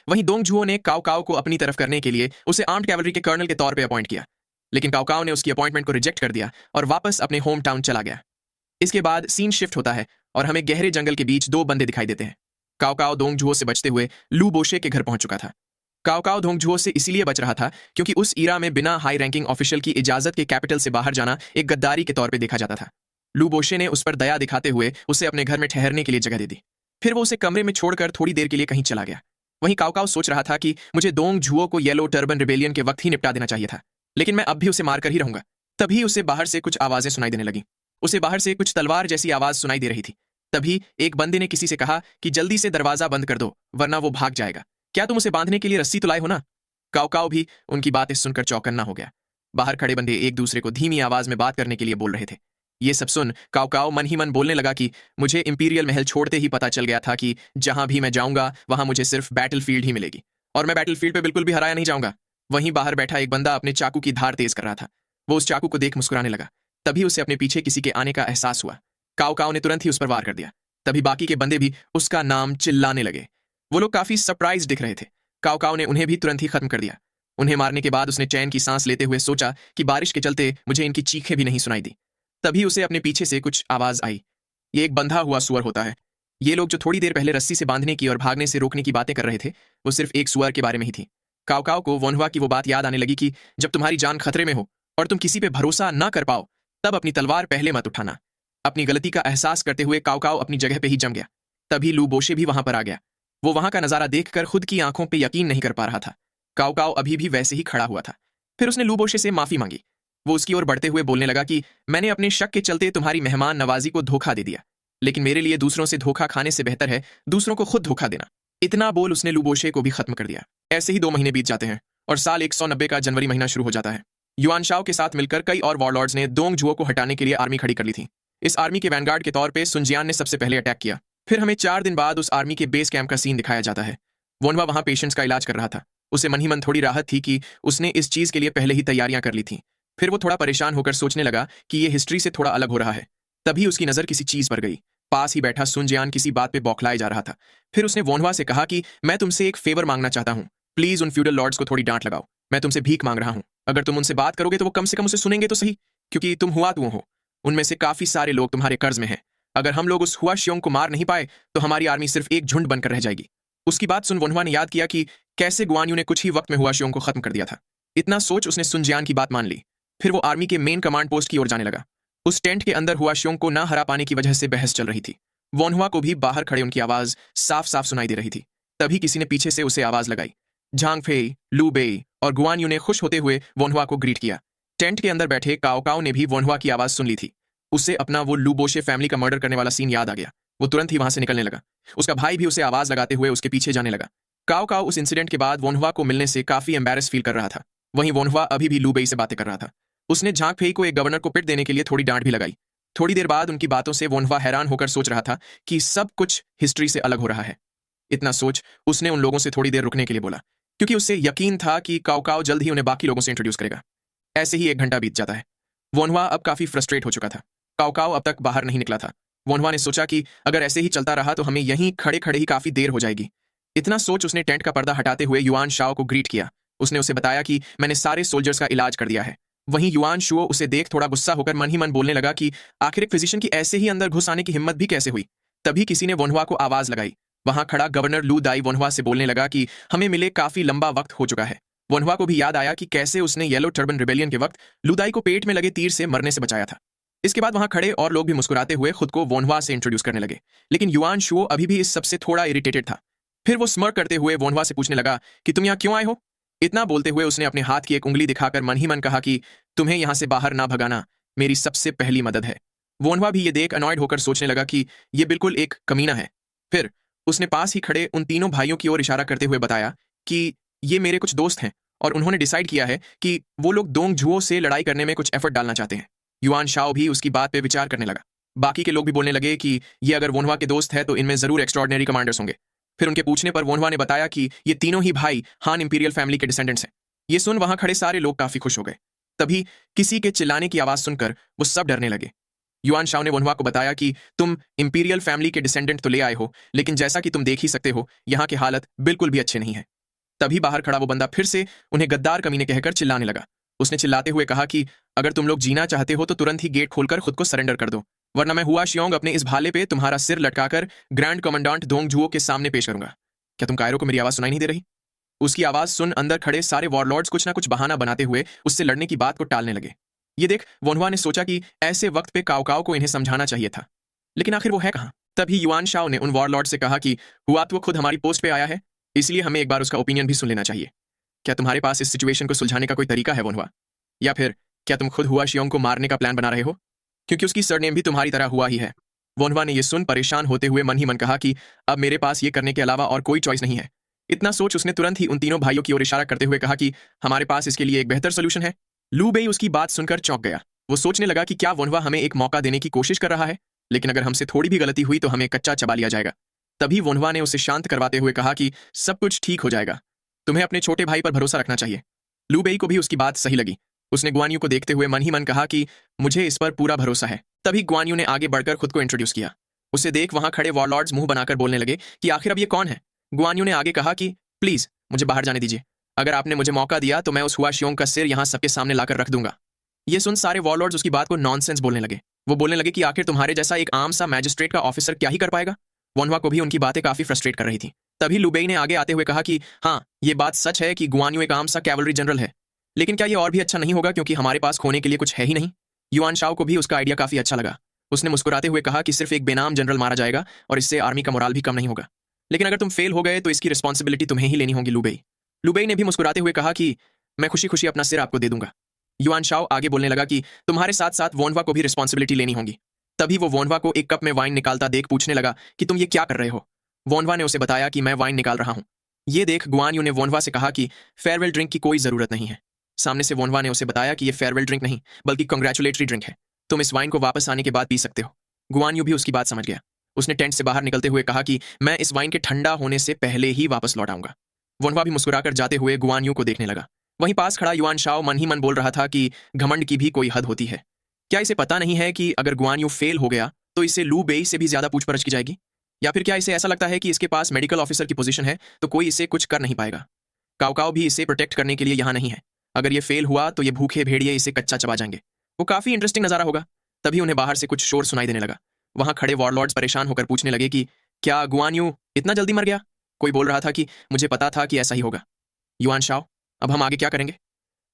Speaker 1: वहीं दोंगझुओ ने काओ काओ को अपनी तरफ करने के लिए उसे आर्म्ड कैवलरी के कर्नल के तौर पर अपॉइंट किया। लेकिन काओ काओ ने उसकी अपॉइंटमेंट को रिजेक्ट कर दिया और वापस अपने होम टाउन चला गया। इसके बाद सीन शिफ्ट होता है और हमें गहरे जंगल के बीच दो बंदे दिखाई देते हैं। काओ काओ दोंगझुओ से बचते हुए लू बोशे के घर पहुंच चुका था। काओ काओ दोंगझुओ से इसीलिए बच रहा था क्योंकि उस ईरा में बिना हाई रैंकिंग ऑफिशियल की इजाजत के कैपिटल से बाहर जाना एक गद्दारी के तौर पे देखा जाता था। लू बोशे ने उस पर दया दिखाते हुए उसे अपने घर में ठहरने के लिए जगह दे दी। फिर वो उसे कमरे में छोड़कर थोड़ी देर के लिए कहीं चला गया। वहीं काओ काओ सोच रहा था कि मुझे दोंगझुओ को येलो टर्बन रिबेलियन के वक्त ही निपटा देना चाहिए था, लेकिन मैं अब भी उसे मारकर ही रहूंगा। तभी उसे बाहर से कुछ आवाजें सुनाई देने लगी। उसे बाहर से कुछ तलवार जैसी आवाज सुनाई दे रही थी। तभी एक बंदे ने किसी से कहा कि जल्दी से दरवाजा बंद कर दो, वरना वो भाग जाएगा। क्या तुम उसे बांधने के लिए रस्सी तो लाए हो ना? काओ काओ भी उनकी बातें सुनकर चौकन्ना हो गया। बाहर खड़े बंदे एक दूसरे को धीमी आवाज में बात करने के लिए बोल रहे थे। ये सब सुन काओ काओ मन ही मन बोलने लगा कि मुझे इंपीरियल महल छोड़ते ही पता चल गया था कि जहां भी मैं जाऊंगा वहां मुझे सिर्फ बैटलफील्ड ही मिलेगी, और मैं बैटलफील्ड पे बिल्कुल भी हराया नहीं जाऊंगा। वहीं बाहर बैठा एक बंदा अपने चाकू की धार तेज कर रहा था। वो उस चाकू को देख मुस्कुराने लगा। तभी उसे अपने पीछे किसी के आने का एहसास हुआ। काओ काओ ने तुरंत ही उस पर वार कर दिया। तभी बाकी के बंदे भी उसका नाम चिल्लाने लगे। वो लोग काफी सरप्राइज दिख रहे थे। काओ काओ ने उन्हें भी तुरंत ही खत्म कर दिया। उन्हें मारने के बाद उसने चैन की सांस लेते हुए सोचा कि बारिश के चलते मुझे इनकी चीखें भी नहीं सुनाई दी। तभी उसे अपने पीछे से कुछ आवाज आई। ये एक बंधा हुआ सुअर होता है। ये लोग जो थोड़ी देर पहले रस्सी से बांधने की और भागने से रोकने की बातें कर रहे थे, वो सिर्फ एक सुअर के बारे में ही थी। काओ काओ को वोनहुआ की वो बात याद आने लगी कि जब तुम्हारी जान खतरे में हो और तुम किसी पे भरोसा ना कर पाओ, तब अपनी तलवार पहले मत उठाना। अपनी गलती का एहसास करते हुए काओ काओ अपनी जगह पे ही जम गया। तभी लू बोशे भी वहां पर आ गया। वो वहां का नजारा देखकर खुद की आंखों पे यकीन नहीं कर पा रहा था। काओ काओ अभी भी वैसे ही खड़ा हुआ था। फिर उसने लू बोशे से माफी मांगी। वो उसकी ओर बढ़ते हुए बोलने लगा कि मैंने अपने शक के चलते तुम्हारी मेहमान नवाजी को धोखा दे दिया, लेकिन मेरे लिए दूसरों से धोखा खाने से बेहतर है दूसरों को खुद धोखा देना। इतना बोल उसने लू बोशे को भी खत्म कर दिया। ऐसे ही 2 महीने बीत जाते हैं और साल 190 का जनवरी महीना शुरू हो जाता है। युआन शाओ के साथ मिलकर कई और वॉरलॉर्ड्स ने दोंगझुओ को हटाने के लिए आर्मी खड़ी कर ली थी। इस आर्मी के वैनगार्ड के तौर पे सुनजियान ने सबसे पहले अटैक किया। फिर हमें 4 दिन बाद उस आर्मी के बेस कैंप का सीन दिखाया जाता है। वोनहुआ वहां पेशेंट्स का इलाज कर रहा था। उसे मन ही मन थोड़ी राहत थी कि उसने इस चीज के लिए पहले ही तैयारियां कर ली थी। फिर वो थोड़ा परेशान होकर सोचने लगा कि ये हिस्ट्री से थोड़ा अलग हो रहा है। तभी उसकी नजर किसी चीज पर गई। पास ही बैठा सुनजियान किसी बात पे बौखलाए जा रहा था। फिर उसने वोनहुआ से कहा कि मैं तुमसे एक फेवर मांगना चाहता हूँ, प्लीज उन फ्यूडल लॉर्ड्स को थोड़ी डांट लगाओ। मैं तुमसे भीख मांग रहा हूँ। अगर तुम उनसे बात करोगे तो वो कम से कम उसे सुनेंगे तो सही, क्योंकि तुम हुआ तुम हो। उनमें से काफी सारे लोग तुम्हारे कर्ज में हैं। अगर हम लोग उस हुआ शियोंग को मार नहीं पाए तो हमारी आर्मी सिर्फ एक झुंड बनकर रह जाएगी। उसकी बात सुन वोनहुआ ने याद किया कि कैसे गुआन यू ने कुछ ही वक्त में हुआ शियोंग को खत्म कर दिया था। इतना सोच उसने सुनजियान की बात मान ली। फिर वो आर्मी के मेन कमांड पोस्ट की ओर जाने लगा। उस टेंट के अंदर हुआ शियोंग को ना हरा पाने की वजह से बहस चल रही थी। वोनहुआ को भी बाहर खड़े उनकी आवाज साफ साफ सुनाई दे रही थी। तभी किसी ने पीछे से उसे आवाज लगाई। झांग फेई, लू बेई और गुआन यू ने खुश होते हुए वोनहुआ को ग्रीट किया। टेंट के अंदर बैठे काओ काओ ने भी वोनहुआ की आवाज सुन ली थी। उससे अपना वो लू बोशे फैमिली का मर्डर करने वाला सीन याद आ गया। वो तुरंत ही वहां से निकलने लगा। उसका भाई भी उसे आवाज लगाते हुए उसके पीछे जाने लगा। काओ काओ उस इंसिडेंट के बाद वोनहुआ को मिलने से काफी एम्बैरेस फील कर रहा था। वहीं वोनहुआ अभी भी लू बेई से बातें कर रहा था। उसने झांग फेई को एक गवर्नर को पिट देने के लिए थोड़ी डांट भी लगाई। थोड़ी देर बाद उनकी बातों से वोनहुआ हैरान होकर सोच रहा था कि सब कुछ हिस्ट्री से अलग हो रहा है। इतना सोच उसने उन लोगों से थोड़ी देर रुकने के लिए बोला, क्योंकि उसे यकीन था कि काओ काओ जल्द ही उन्हें बाकी लोगों से इंट्रोड्यूस करेगा। ऐसे ही 1 घंटा बीत जाता है। वोनहुआ अब काफी फ्रस्ट्रेट हो चुका था। काओ काओ अब तक बाहर नहीं निकला था। वोनहुआ ने सोचा कि अगर ऐसे ही चलता रहा तो हमें यहीं खड़े खड़े ही काफी देर हो जाएगी। इतना सोच उसने टेंट का पर्दा हटाते हुए युआन शाओ को ग्रीट किया। उसने उसे बताया कि मैंने सारे सोल्जर्स का इलाज कर दिया है। वहीं युआन शुओ उसे देख थोड़ा गुस्सा होकर मन ही मन बोलने लगा कि आखिर एक फिजिशियन की ऐसे ही अंदर घुस आने की हिम्मत भी कैसे हुई। तभी किसी ने वोनहुआ को आवाज लगाई। वहां खड़ा गवर्नर लू दाई वोनहुआ से बोलने लगा कि हमें मिले काफी लंबा वक्त हो चुका है। वोनहुआ को भी याद आया कि कैसे उसने येलो टर्बन रिबेलियन के वक्त लू दाई को पेट में लगे तीर से मरने से बचाया था। इसके बाद वहां खड़े और लोग भी मुस्कुराते हुए खुद को वोनवा से इंट्रोड्यूस करने लगे, लेकिन युआन शुओ अभी भी इस सबसे थोड़ा इरिटेटेड था। फिर वो स्मर्क करते हुए वोनवा से पूछने लगा कि तुम यहाँ क्यों आए हो। इतना बोलते हुए उसने अपने हाथ की एक उंगली दिखाकर मन ही मन कहा कि तुम्हें यहाँ से बाहर ना भगाना मेरी सबसे पहली मदद है। वोनवा भी ये देख अनॉयड होकर सोचने लगा कि ये बिल्कुल एक कमीना है। फिर उसने पास ही खड़े उन तीनों भाइयों की ओर इशारा करते हुए बताया कि ये मेरे कुछ दोस्त हैं और उन्होंने डिसाइड किया है कि वो लोग दोंग जुओ से लड़ाई करने में कुछ एफर्ट डालना चाहते हैं। युआन शाओ भी उसकी बात पे विचार करने लगा। बाकी के लोग भी बोलने लगे कि ये अगर वोनवा के दोस्त है तो इनमें जरूर एक्स्ट्रॉर्डिनरी कमांडर्स होंगे। फिर उनके पूछने पर वोनवा ने बताया कि ये तीनों ही भाई हान इंपीरियल फैमिली के डिसेंडेंट्स हैं। ये सुन वहां खड़े सारे लोग काफी खुश हो गए। तभी किसी के चिल्लाने की आवाज सुनकर वो सब डरने लगे। युआन शाओ ने वोनवा को बताया कि तुम इंपीरियल फैमिली के डिसेंडेंट तो ले आए हो, लेकिन जैसा कि तुम देख ही सकते हो यहाँ के हालत बिल्कुल भी अच्छे नहीं है। तभी बाहर खड़ा वो बंदा फिर से उन्हें गद्दार कमीने कहकर चिल्लाने लगा। उसने चिल्लाते हुए कहा कि अगर तुम लोग जीना चाहते हो तो तुरंत ही गेट खोलकर खुद को सरेंडर कर दो, वरना मैं हुआ शियोंग अपने इस भाले पे तुम्हारा सिर लटकाकर ग्रैंड कमांडेंट दोंग जुओ के सामने पेश करूंगा। क्या तुम कायरो को मेरी आवाज सुनाई नहीं दे रही? उसकी आवाज सुन अंदर खड़े सारे वॉरलॉर्ड्स कुछ ना कुछ बहाना बनाते हुए उससे लड़ने की बात को टालने लगे। ये देख वोनवा ने सोचा कि ऐसे वक्त पे काओ को इन्हें समझाना चाहिए था, लेकिन आखिर वो है कहाँ। तभी युआन शाओ ने उन वॉरलॉर्ड से कहा कि हुआ तो वो खुद हमारी पोस्ट पे आया है, इसलिए हमें एक बार उसका ओपिनियन भी सुन लेना चाहिए। क्या तुम्हारे पास इस सिचुएशन को सुलझाने का कोई तरीका है वोनवा, या फिर क्या तुम खुद हुआ शियोंग को मारने का प्लान बना रहे हो, क्योंकि उसकी सरनेम भी तुम्हारी तरह हुआ ही है। वोनवा ने यह सुन परेशान होते हुए मन ही मन कहा कि अब मेरे पास ये करने के अलावा और कोई चॉइस नहीं है। इतना सोच उसने तुरंत ही उन तीनों भाइयों की ओर इशारा करते हुए कहा कि हमारे पास इसके लिए एक बेहतर सोल्यूशन है। लू बेई उसकी बात सुनकर चौंक गया। वो सोचने लगा कि क्या वोनवा हमें एक मौका देने की कोशिश कर रहा है, लेकिन अगर हमसे थोड़ी भी गलती हुई तो हमें कच्चा चबा लिया जाएगा। तभी वोनवा ने उसे शांत करवाते हुए कहा कि सब कुछ ठीक हो जाएगा, तुम्हें अपने छोटे भाई पर भरोसा रखना चाहिए। लू बेई को भी उसकी बात सही लगी। उसने गुआनयू को देखते हुए मन ही मन कहा कि मुझे इस पर पूरा भरोसा है। तभी गुआनयू ने आगे बढ़कर खुद को इंट्रोड्यूस किया। उसे देख वहां खड़े वॉरलॉर्ड्स मुंह बनाकर बोलने लगे कि आखिर अब ये कौन है। गुआनयू ने आगे कहा कि प्लीज मुझे बाहर जाने दीजिए, अगर आपने मुझे मौका दिया तो मैं उस हुआ शियोंग का सिर यहां सबके सामने लाकर रख दूंगा। ये सुन सारे वॉरलॉर्ड्स उसकी बात को नॉनसेंस बोलने लगे। वो बोलने लगे कि आखिर तुम्हारे जैसा एक आम सा मैजिस्ट्रेट का ऑफिसर क्या ही कर पाएगा। वोनवा को भी उनकी बातें काफी फ्रस्ट्रेट कर रही थी। तभी लुबेई ने आगे आते हुए कहा कि हाँ, ये बात सच है कि गुआनयू एक आम सा कैवलरी जनरल है, लेकिन क्या ये और भी अच्छा नहीं होगा क्योंकि हमारे पास खोने के लिए कुछ है ही नहीं। युआन शाओ को भी उसका आइडिया काफी अच्छा लगा। उसने मुस्कुराते हुए कहा कि सिर्फ एक बेनाम जनरल मारा जाएगा और इससे आर्मी का मोराल भी कम नहीं होगा, लेकिन अगर तुम फेल हो गए तो इसकी रिस्पॉन्सिबिलिटी तुम्हें ही लेनी होगी। लुबेई लुबेई ने भी मुस्कुराते हुए कहा कि मैं खुशी खुशी अपना सिर आपको दे दूंगा। युआन शाओ आगे बोलने लगा कि तुम्हारे साथ साथ वोनवा को भी रिस्पॉन्सिबिलिटी लेनी होगी। तभी वो वोनवा को एक कप में वाइन निकालता देख पूछने लगा कि तुम ये क्या कर रहे हो। वोनवा ने उसे बताया कि मैं वाइन निकाल रहा हूं। ये देख गुआनयू ने वोनवा से कहा कि फेयरवेल ड्रिंक की कोई जरूरत नहीं है। सामने से वोनवा ने उसे बताया कि ये फेयरवेल ड्रिंक नहीं बल्कि कंग्रेचुलेटरी ड्रिंक है, तुम इस वाइन को वापस आने के बाद पी सकते हो। गुआनयू भी उसकी बात समझ गया। उसने टेंट से बाहर निकलते हुए कहा कि मैं इस वाइन के ठंडा होने से पहले ही वापस लौट आऊंगा। वोनवा भी मुस्कुराकर जाते हुए गुआनयू को देखने लगा। वहीं पास खड़ा युआन शाओ मन ही मन बोल रहा था कि घमंड की भी कोई हद होती है। क्या इसे पता नहीं है कि अगर गुआनयू फेल हो गया तो इसे लू बेई से भी ज्यादा पूछपरछ की जाएगी, या फिर क्या इसे ऐसा लगता है कि इसके पास मेडिकल ऑफिसर की पोजीशन है तो कोई इसे कुछ कर नहीं पाएगा। काओ भी इसे प्रोटेक्ट करने के लिए यहां नहीं है। अगर ये फेल हुआ तो ये भूखे भेड़िए इसे कच्चा चबा जाएंगे। वो काफी इंटरेस्टिंग नजारा होगा। तभी उन्हें बाहर से कुछ शोर सुनाई देने लगा। वहां खड़े वॉरलॉर्ड्स परेशान होकर पूछने लगे कि क्या गुआनयू इतना जल्दी मर गया। कोई बोल रहा था कि मुझे पता था कि ऐसा ही होगा। युआन शाओ, अब हम आगे क्या करेंगे।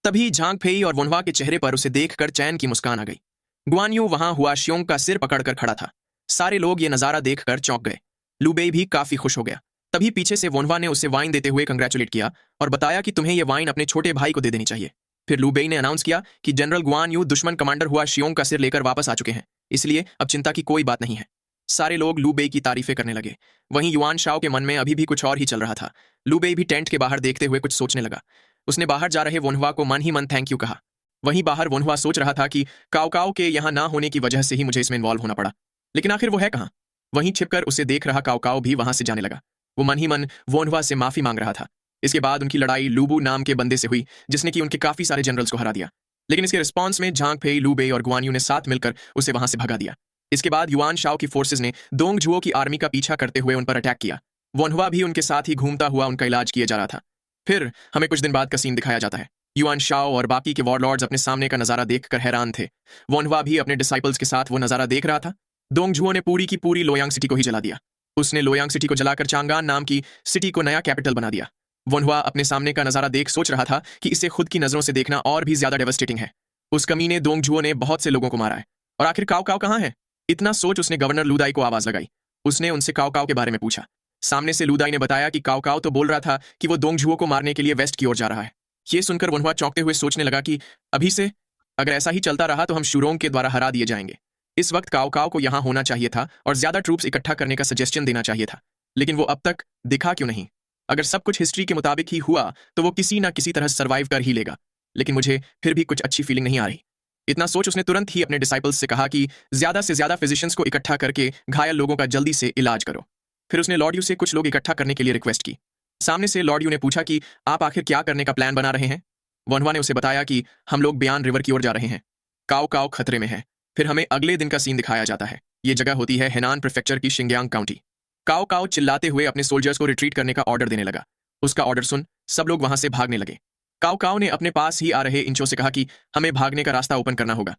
Speaker 1: तभी झांग फेई और वोनवा के चेहरे पर उसे देखकर चैन की मुस्कान आ गई। गुआनयू वहां हुआ शियोंग का सिर पकड़कर खड़ा था। सारे लोग ये नजारा देखकर चौंक गए। लुबेई भी काफी खुश हो गया। तभी पीछे से वोनवा ने उसे वाइन देते हुए कंग्रेचुलेट किया और बताया कि तुम्हें यह वाइन अपने छोटे भाई को दे देनी चाहिए। फिर लुबेई ने अनाउंस किया कि जनरल गुआनयू दुश्मन कमांडर हुआ शियोंग का सिर लेकर वापस आ चुके हैं, इसलिए अब चिंता की कोई बात नहीं है। सारे लोग लुबेई की तारीफें करने लगे। वहीं युआन शाओ के मन में अभी भी कुछ और ही चल रहा था। लुबेई भी टेंट के बाहर देखते हुए कुछ सोचने लगा। उसने बाहर जा रहे वोनवा को मन ही मन थैंक यू कहा। वहीं बाहर वोनवा सोच रहा था कि काओ के यहाँ ना होने की वजह से ही मुझे इसमें इन्वॉल्व होना पड़ा, लेकिन आखिर वो है कहाँ। वहीं छिपकर उसे देख रहा काओ भी वहां से जाने लगा। वो मन ही मन वोनवा से माफी मांग रहा था। इसके बाद उनकी लड़ाई लूबू नाम के बंदे से हुई जिसने कि उनके काफी सारे जनरल्स को हरा दिया, लेकिन इसके रिस्पॉन्स में झांग फेई, लुबेई और गुआनयू ने साथ मिलकर उसे वहां से भगा दिया। इसके बाद युआन शाओ की फोर्सेस ने दोंग जुओ की आर्मी का पीछा करते हुए उन पर अटैक किया। वोनवा भी उनके साथ ही घूमता हुआ उनका इलाज किया जा रहा था। फिर हमें कुछ दिन बाद का सीन दिखाया जाता है। युआन शाओ और बाकी के वॉरलॉर्ड्स अपने सामने का नजारा देखकर हैरान थे। वोनवा भी अपने डिसाइपल्स के साथ वो नजारा देख रहा था। दोंग जुओ ने पूरी की पूरी लोयांग सिटी को ही जला दिया। उसने लोयांग सिटी को जलाकर चांगान नाम की सिटी को नया कैपिटल बना दिया। वोनवा अपने सामने का नजारा देख सोच रहा था कि इसे खुद की नजरों से देखना और भी ज्यादा डेवस्टेटिंग है। उस कमीने दोंग जुओ ने बहुत से लोगों को मारा है और आखिर काव काव कहाँ है? इतना सोच उसने गवर्नर लूदाई को आवाज लगाई। उसने उनसे काव काव के बारे में पूछा। सामने से लूदाई ने बताया कि काव काव तो बोल रहा था कि वो दोंगझुओ को मारने के लिए वेस्ट की ओर जा रहा है। ये सुनकर वनहुआ चौंकते हुए सोचने लगा कि अभी से अगर ऐसा ही चलता रहा तो हम शुरोंग के द्वारा हरा दिए जाएंगे। इस वक्त काव काव को यहां होना चाहिए था और ज्यादा ट्रूप्स इकट्ठा करने का सजेशन देना चाहिए था, लेकिन वो अब तक दिखा क्यों नहीं? अगर सब कुछ हिस्ट्री के मुताबिक ही हुआ तो वो किसी ना किसी तरह सर्वाइव कर ही लेगा, लेकिन मुझे फिर भी कुछ अच्छी फीलिंग नहीं आ रही। इतना सोच उसने तुरंत ही अपने डिसाइपल्स से कहा कि ज्यादा से ज्यादा फिजिशियंस को इकट्ठा करके घायल लोगों का जल्दी से इलाज करो। फिर उसने लॉर्ड यू से कुछ लोग इकट्ठा करने के लिए रिक्वेस्ट की। सामने से लॉर्ड यू ने पूछा कि आप आखिर क्या करने का प्लान बना रहे हैं? वनहुआ ने उसे बताया कि हम लोग बयान रिवर की ओर जा रहे हैं। काव काव खतरे में है। फिर हमें अगले दिन का सीन दिखाया जाता है। ये जगह होती है हेनान प्रीफेक्चर की शिंगयांग काउंटी। काव काव चिल्लाते हुए अपने सोल्जर्स को रिट्रीट करने का ऑर्डर देने लगा। उसका ऑर्डर सुन सब लोग वहां से भागने लगे। काव काव ने अपने पास ही आ रहे इंचो से कहा कि हमें भागने का रास्ता ओपन करना होगा।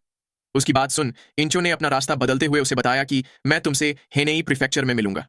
Speaker 1: उसकी बात सुन इंचो ने अपना रास्ता बदलते हुए उसे बताया कि मैं तुमसे हेनेई प्रीफेक्चर में मिलूंगा।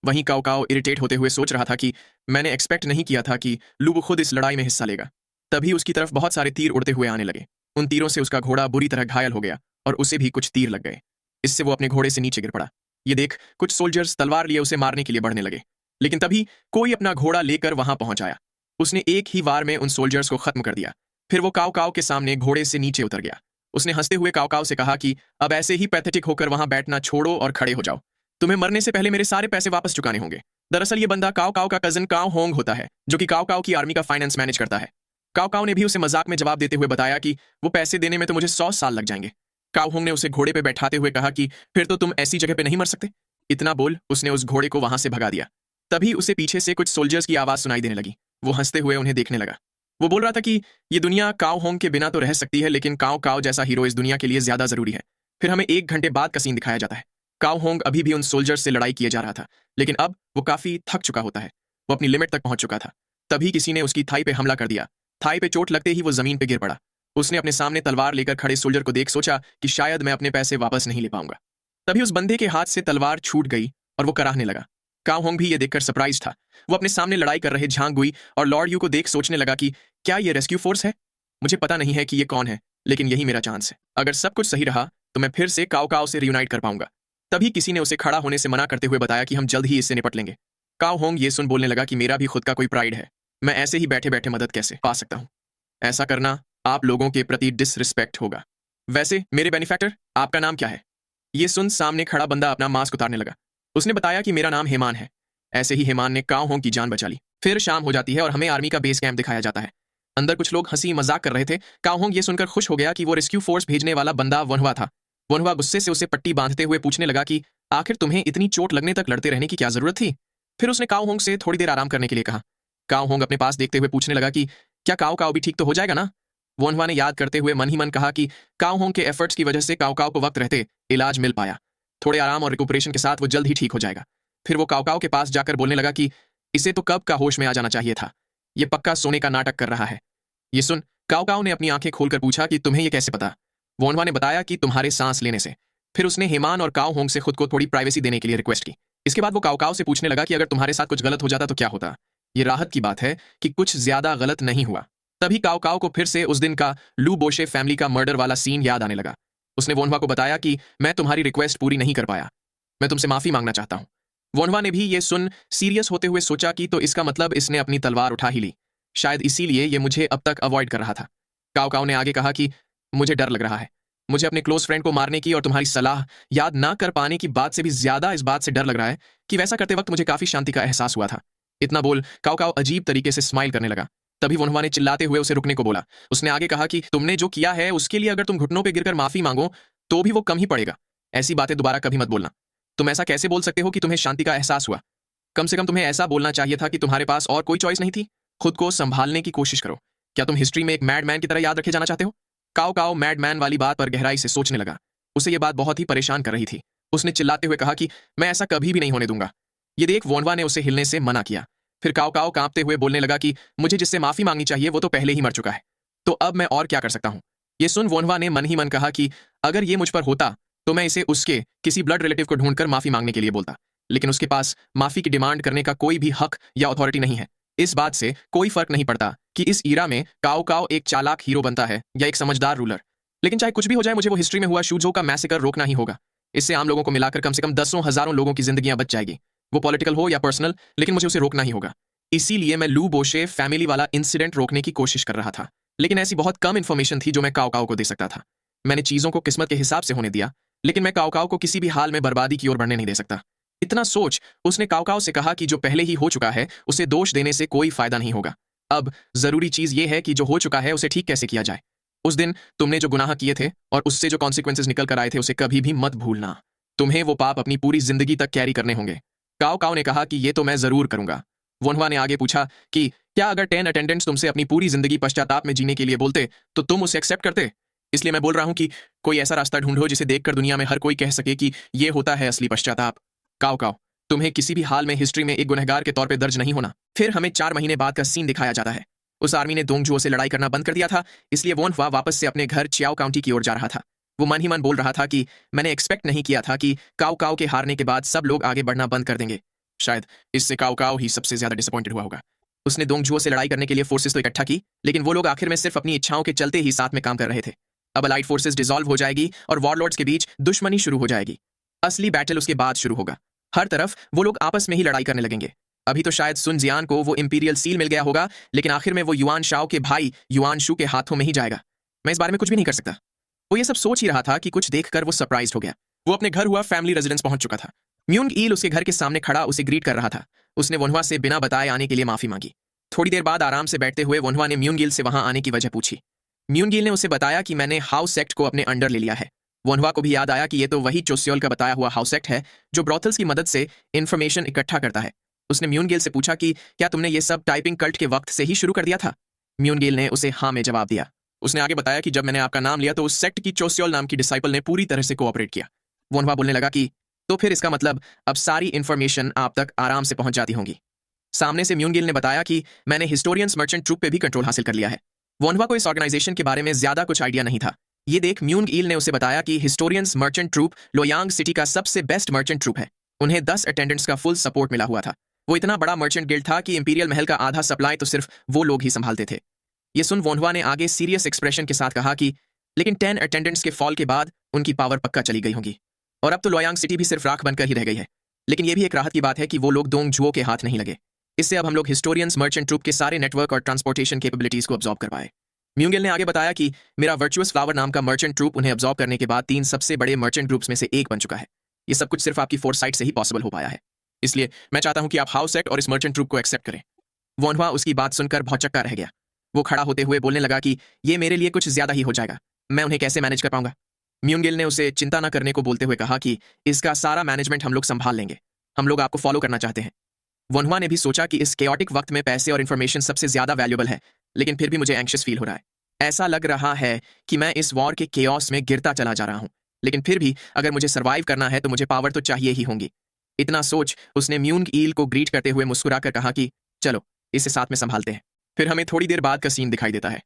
Speaker 1: वहीं काव काव इरिटेट होते हुए सोच रहा था कि मैंने एक्सपेक्ट नहीं किया था कि लुबु खुद इस लड़ाई में हिस्सा लेगा। तभी उसकी तरफ बहुत सारे तीर उड़ते हुए आने लगे। उन तीरों से उसका घोड़ा बुरी तरह घायल हो गया और उसे भी कुछ तीर लग गए। इससे वो अपने घोड़े से नीचे गिर पड़ा। ये देख कुछ सोल्जर्स तलवार लिए उसे मारने के लिए बढ़ने लगे, लेकिन तभी कोई अपना घोड़ा लेकर वहां पहुंच आया। उसने एक ही वार में उन सोल्जर्स को खत्म कर दिया। फिर वो काव काव के सामने घोड़े से नीचे उतर गया। उसने हंसते हुए काव काव से कहा कि अब ऐसे ही पैथेटिक होकर वहां बैठना छोड़ो और खड़े हो जाओ। तुम्हें मरने से पहले मेरे सारे पैसे वापस चुकाने होंगे। दरअसल ये बंदा काव काव का कजन काव होंग होता है, जो कि काव काव की आर्मी का फाइनेंस मैनेज करता है। काव काव ने भी उसे मजाक में जवाब देते हुए बताया कि वो पैसे देने में तो मुझे 100 साल लग जाएंगे। काव होंग ने उसे घोड़े पे बैठाते हुए कहा कि फिर तो तुम ऐसी जगह पे नहीं मर सकते। इतना बोल उसने उस घोड़े को वहां से भगा दिया। तभी उसे पीछे से कुछ सोल्जर्स की आवाज सुनाई देने लगी। वो हंसते हुए उन्हें देखने लगा। वो बोल रहा था कि ये दुनिया काव होंग के बिना तो रह सकती है, लेकिन काव काव जैसा हीरो इस दुनिया के लिए ज्यादा जरूरी है। फिर हमें 1 घंटे बाद का सीन दिखाया जाता है। काव होंग अभी भी उन सोल्जर्स से लड़ाई किए जा रहा था, लेकिन अब वो काफी थक चुका होता है। वो अपनी लिमिट तक पहुंच चुका था। तभी किसी ने उसकी थाई पे हमला कर दिया। थाई पे चोट लगते ही वो जमीन पे गिर पड़ा। उसने अपने सामने तलवार लेकर खड़े सोल्जर को देख सोचा कि शायद मैं अपने पैसे वापस नहीं ले पाऊंगा। तभी उस बंदे के हाथ से तलवार छूट गई और वो कराहने लगा। काव होंग भी ये देखकर सरप्राइज था। वो अपने सामने लड़ाई कर रहे झांग गुई और लॉर्ड यू को देख सोचने लगा कि क्या ये रेस्क्यू फोर्स है? मुझे पता नहीं है कि ये कौन है, लेकिन यही मेरा चांस है। अगर सब कुछ सही रहा तो मैं फिर से काव काव से रियूनाइट कर पाऊंगा। तभी किसी ने उसे खड़ा होने से मना करते हुए बताया कि हम जल्द ही इससे निपट लेंगे। काव होंग ये सुन बोलने लगा कि मेरा भी खुद का कोई प्राइड है। मैं ऐसे ही बैठे बैठे मदद कैसे पा सकता हूं? ऐसा करना आप लोगों के प्रति डिसरिस्पेक्ट होगा। वैसे मेरे बेनिफैक्टर आपका नाम क्या है? ये सुन सामने खड़ा बंदा अपना मास्क उतारने लगा। उसने बताया कि मेरा नाम हेमान है। ऐसे ही हेमान ने काव होंग की जान बचा ली। फिर शाम हो जाती है और हमें आर्मी का बेस कैंप दिखाया जाता है। अंदर कुछ लोग हंसी मजाक कर रहे थे। काव होंग ये सुनकर खुश हो गया कि वो रेस्क्यू फोर्स भेजने वाला बंदा वनहुआ था। वनहुआ गुस्से से उसे पट्टी बांधते हुए पूछने लगा कि आखिर तुम्हें इतनी चोट लगने तक लड़ते रहने की क्या जरूरत थी? फिर उसने काव होंग से थोड़ी देर आराम करने के लिए कहा। काव होंग अपने पास देखते हुए पूछने लगा कि क्या काव काव भी ठीक तो हो जाएगा ना? वनहुआ ने याद करते हुए मन ही मन कहा कि काव होंग के एफर्ट्स की वजह से काव काव को वक्त रहते इलाज मिल पाया। थोड़े आराम और रिकुपरेशन के साथ वो जल्द ही ठीक हो जाएगा। फिर वो काव काव के पास जाकर बोलने लगा कि इसे तो कब का होश में आ जाना चाहिए था। ये पक्का सोने का नाटक कर रहा है। ये सुन काव काव ने अपनी आंखें खोलकर पूछा कि तुम्हें ये कैसे पता? वनहुआ ने बताया कि तुम्हारे सांस लेने से। फिर उसने हेमान और काव होंग से खुद को थोड़ी प्राइवेसी देने के लिए रिक्वेस्ट की। इसके बाद वो काव काव से पूछने लगा कि अगर तुम्हारे साथ कुछ गलत हो जाता तो क्या होता? ये राहत की बात है कि कुछ ज्यादा गलत नहीं हुआ। तभी काव काव को फिर से उस दिन का लू बोशे फैमिली का मर्डर वाला सीन याद आने लगा। उसने वनहुआ को बताया कि मैं तुम्हारी रिक्वेस्ट पूरी नहीं कर पाया। मैं तुमसे माफी मांगना चाहता हूं। वनहुआ ने भी ये सुन सीरियस होते हुए सोचा कि तो इसका मतलब इसने अपनी तलवार उठा ही ली। शायद इसीलिए ये मुझे अब तक अवॉइड कर रहा था। काव काव ने आगे कहा कि मुझे डर लग रहा है। मुझे अपने क्लोज फ्रेंड को मारने की और तुम्हारी सलाह याद ना कर पाने की बात से भी ज्यादा इस बात से डर लग रहा है कि वैसा करते वक्त मुझे काफी शांति का एहसास हुआ था। इतना बोल काव काव अजीब तरीके से स्माइल करने लगा। तभी वनहुआ ने चिल्लाते हुए उसे रुकने को बोला। उसने आगे कहा कि तुमने जो किया है उसके लिए अगर तुम घुटनों पे गिरकर माफी मांगो तो भी वो कम ही पड़ेगा। ऐसी बातें दोबारा कभी मत बोलना। तुम ऐसा कैसे बोल सकते हो कि तुम्हें शांति का एहसास हुआ? कम से कम तुम्हें ऐसा बोलना चाहिए था कि तुम्हारे पास और कोई चॉइस नहीं थी। खुद को संभालने की कोशिश करो। क्या तुम हिस्ट्री में एक मैडमैन की तरह याद रखे जाना चाहते हो? काव काव मैडमैन वाली बात पर गहराई से सोचने लगा। उसे यह बात बहुत ही परेशान कर रही थी। उसने चिल्लाते हुए कहा कि मैं ऐसा कभी भी नहीं होने दूंगा। ये देख वनहुआ ने उसे हिलने से मना किया। फिर काव काव कांपते हुए बोलने लगा कि मुझे जिससे माफी मांगनी चाहिए वो तो पहले ही मर चुका है, तो अब मैं और क्या कर सकता हूं? ये सुन वनहुआ ने मन ही मन कहा कि अगर ये मुझ पर होता तो मैं इसे उसके किसी ब्लड रिलेटिव को ढूंढकर माफी मांगने के लिए बोलता, लेकिन उसके पास माफी की डिमांड करने का कोई भी हक या अथॉरिटी नहीं है। इस बात से कोई फर्क नहीं पड़ता कि इस ईरा में काव काव एक चालाक हीरो बनता है या एक समझदार रूलर। लेकिन चाहे कुछ भी हो जाए, मुझे वो हिस्ट्री में हुआ शूजो का मैसेकर रोकना ही होगा। इससे आम लोगों को मिलाकर कम से कम दसों हजारों लोगों की जिंदगियां बच जाएगी, वो पॉलिटिकल हो या पर्सनल, लेकिन मुझे उसे रोकना ही होगा। इसीलिए मैं लू बोशे फैमिली वाला इंसिडेंट रोकने की कोशिश कर रहा था, लेकिन ऐसी बहुत कम इन्फॉर्मेशन थी जो मैं काओ काओ को दे सकता था। मैंने चीजों को किस्मत के हिसाब से होने दिया, लेकिन मैं काओ काओ को किसी भी हाल में बर्बादी की ओर बढ़ने नहीं दे सकता। इतना सोच उसने काओ काओ से कहा कि जो पहले ही हो चुका है उसे दोष देने से कोई फायदा नहीं होगा। अब जरूरी चीज ये है कि जो हो चुका है उसे ठीक कैसे किया जाए। उस दिन तुमने जो गुनाह किए थे और उससे जो कॉन्सिक्वेंसेज निकल कर आए थे उसे कभी भी मत भूलना। तुम्हें वो पाप अपनी पूरी जिंदगी तक कैरी करने होंगे। काओ काओ ने कहा कि ये तो मैं जरूर करूंगा। वनहुआ ने आगे पूछा कि क्या अगर 10 अटेंडेंट्स तुमसे अपनी पूरी जिंदगी पश्चाताप में जीने के लिए बोलते तो तुम उसे एक्सेप्ट करते? इसलिए मैं बोल रहा हूं कि कोई ऐसा रास्ता ढूंढो जिसे देखकर दुनिया में हर कोई कह सके कि ये होता है असली पश्चाताप। काओ काओ, तुम्हें किसी भी हाल में हिस्ट्री में एक गुनहगार के तौर पर दर्ज नहीं होना। फिर हमें 4 महीने बाद का सीन दिखाया जाता है। उस आर्मी ने दोंगजुओ से लड़ाई करना बंद कर दिया था, इसलिए वनहुआ वापस से अपने घर चियाओ काउंटी की ओर जा रहा था। वो मन ही मन बोल रहा था कि मैंने एक्सपेक्ट नहीं किया था कि काओ काओ के हारने के बाद सब लोग आगे बढ़ना बंद कर देंगे। शायद इससे काओ काओ ही सबसे ज्यादा डिसअपॉइंटेड हुआ होगा। उसने दोंगजुओ से लड़ाई करने के लिए फोर्सेस तो इकट्ठा की, लेकिन वो लोग आखिर में सिर्फ अपनी इच्छाओं के चलते ही साथ में काम कर रहे थे। अब अलाइड फोर्सेस डिसॉल्व हो जाएगी और वॉरलॉर्ड्स के बीच दुश्मनी शुरू हो जाएगी। असली बैटल उसके बाद शुरू होगा। हर तरफ वो लोग आपस में ही लड़ाई करने लगेंगे। अभी तो शायद सुन जियान को वो इंपीरियल सील मिल गया होगा, लेकिन आखिर में वो युआन शाओ के भाई युआन शू के हाथों में ही जाएगा। मैं इस बारे में कुछ भी नहीं कर सकता। वो ये सब सोच ही रहा था कि कुछ देखकर वो सरप्राइज्ड हो गया। वो अपने घर हुआ फैमिली रेजिडेंस पहुंच चुका था। म्यूंग ईल उसके घर के सामने खड़ा उसे ग्रीट कर रहा था। उसने वनहुआ से बिना बताए आने के लिए माफी मांगी। थोड़ी देर बाद आराम से बैठते हुए वनहुआ ने म्यूंग ईल से वहां आने की वजह पूछी। म्यूंग ईल ने उसे बताया कि मैंने हाउस सेक्ट को अपने अंडर ले लिया है। वनहुआ को भी याद आया कि ये तो वही चोस्योल का बताया हुआ हाउस सेक्ट है जो ब्रॉथल्स की मदद से इन्फॉर्मेशन इकट्ठा करता है। उसने म्यूनगेल से पूछा कि क्या तुमने ये सब टाइपिंग कल्ट के वक्त से ही शुरू कर दिया था? म्यूनगेल ने उसे हाँ में जवाब दिया। उसने आगे बताया कि जब मैंने आपका नाम लिया तो उस सेक्ट की चोस्योल नाम की डिसाइपल ने पूरी तरह से कोऑपरेट किया। वनहुआ बोलने लगा कि तो फिर इसका मतलब अब सारी इन्फॉर्मेशन आप तक आराम से पहुंच जाती होंगी। सामने से म्यूनगेल ने बताया कि मैंने हिस्टोरियंस मर्चेंट ट्रूप पे भी कंट्रोल हासिल कर लिया है। वनहुआ को इस ऑर्गेनाइजेशन के बारे में ज्यादा कुछ आइडिया नहीं था। ये देख म्यूंग ईल ने उसे बताया कि हिस्टोरियंस मर्चेंट ट्रूप लोयांग सिटी का सबसे बेस्ट मर्चेंट ट्रूप है। उन्हें 10 अटेंडेंट्स का फुल सपोर्ट मिला हुआ था। वो इतना बड़ा मर्चेंट गिल्ड था कि इंपीरियल महल का आधा सप्लाई तो सिर्फ वो लोग ही संभालते थे। ये सुन वनहुआ ने आगे सीरियस एक्सप्रेशन के साथ कहा कि लेकिन 10 अटेंडेंट्स के फॉल के बाद उनकी पावर पक्का चली गई होगी और अब तो लोयांग सिटी भी सिर्फ राख बनकर ही रह गई है। लेकिन ये भी एक राहत की बात है कि वो लोग दोंगजुओ के हाथ नहीं लगे। इससे अब हम लोग हिस्टोरियंस मर्चेंट ट्रूप के सारे नेटवर्क और ट्रांसपोर्टेशन कैपेबिलिटीज को अब्जॉर्ब कर पाए। म्यूंगेल ने आगे बताया कि मेरा वर्चुअस फ्लावर नाम का मर्चेंट ट्रूप उन्हें अब्जॉर्ब करने के बाद 3 सबसे बड़े मर्चेंट ग्रुप्स में से एक बन चुका है। ये सब कुछ सिर्फ आपकी फोरसाइट से ही पॉसिबल हो पाया है। इसलिए मैं चाहता हूं कि आप हाउस सेक्ट और इस मर्चेंट ट्रूप को एक्सेप्ट करें। वनहुआ उसकी बात सुनकर भौचक्का रह गया। वो खड़ा होते हुए बोलने लगा कि ये मेरे लिए कुछ ज्यादा ही हो जाएगा, मैं उन्हें कैसे मैनेज कर पाऊंगा? म्यूंगेल ने उसे चिंता न करने को बोलते हुए कहा कि इसका सारा मैनेजमेंट हम लोग संभाल लेंगे, हम लोग आपको फॉलो करना चाहते हैं। वनहुआ ने भी सोचा कि इस केओटिक वक्त में पैसे और इन्फॉर्मेशन सबसे ज्यादा वैल्यूएबल है, लेकिन फिर भी मुझे एंग्शियस फील हो रहा है। ऐसा लग रहा है कि मैं इस वॉर के केओस में गिरता चला जा रहा हूं, लेकिन फिर भी अगर मुझे सर्वाइव करना है तो मुझे पावर तो चाहिए ही होंगी। इतना सोच उसने म्यूंग ईल को ग्रीट करते हुए मुस्कुराकर कहा कि चलो इसे साथ में संभालते हैं। फिर हमें थोड़ी देर बाद का सीन दिखाई देता है।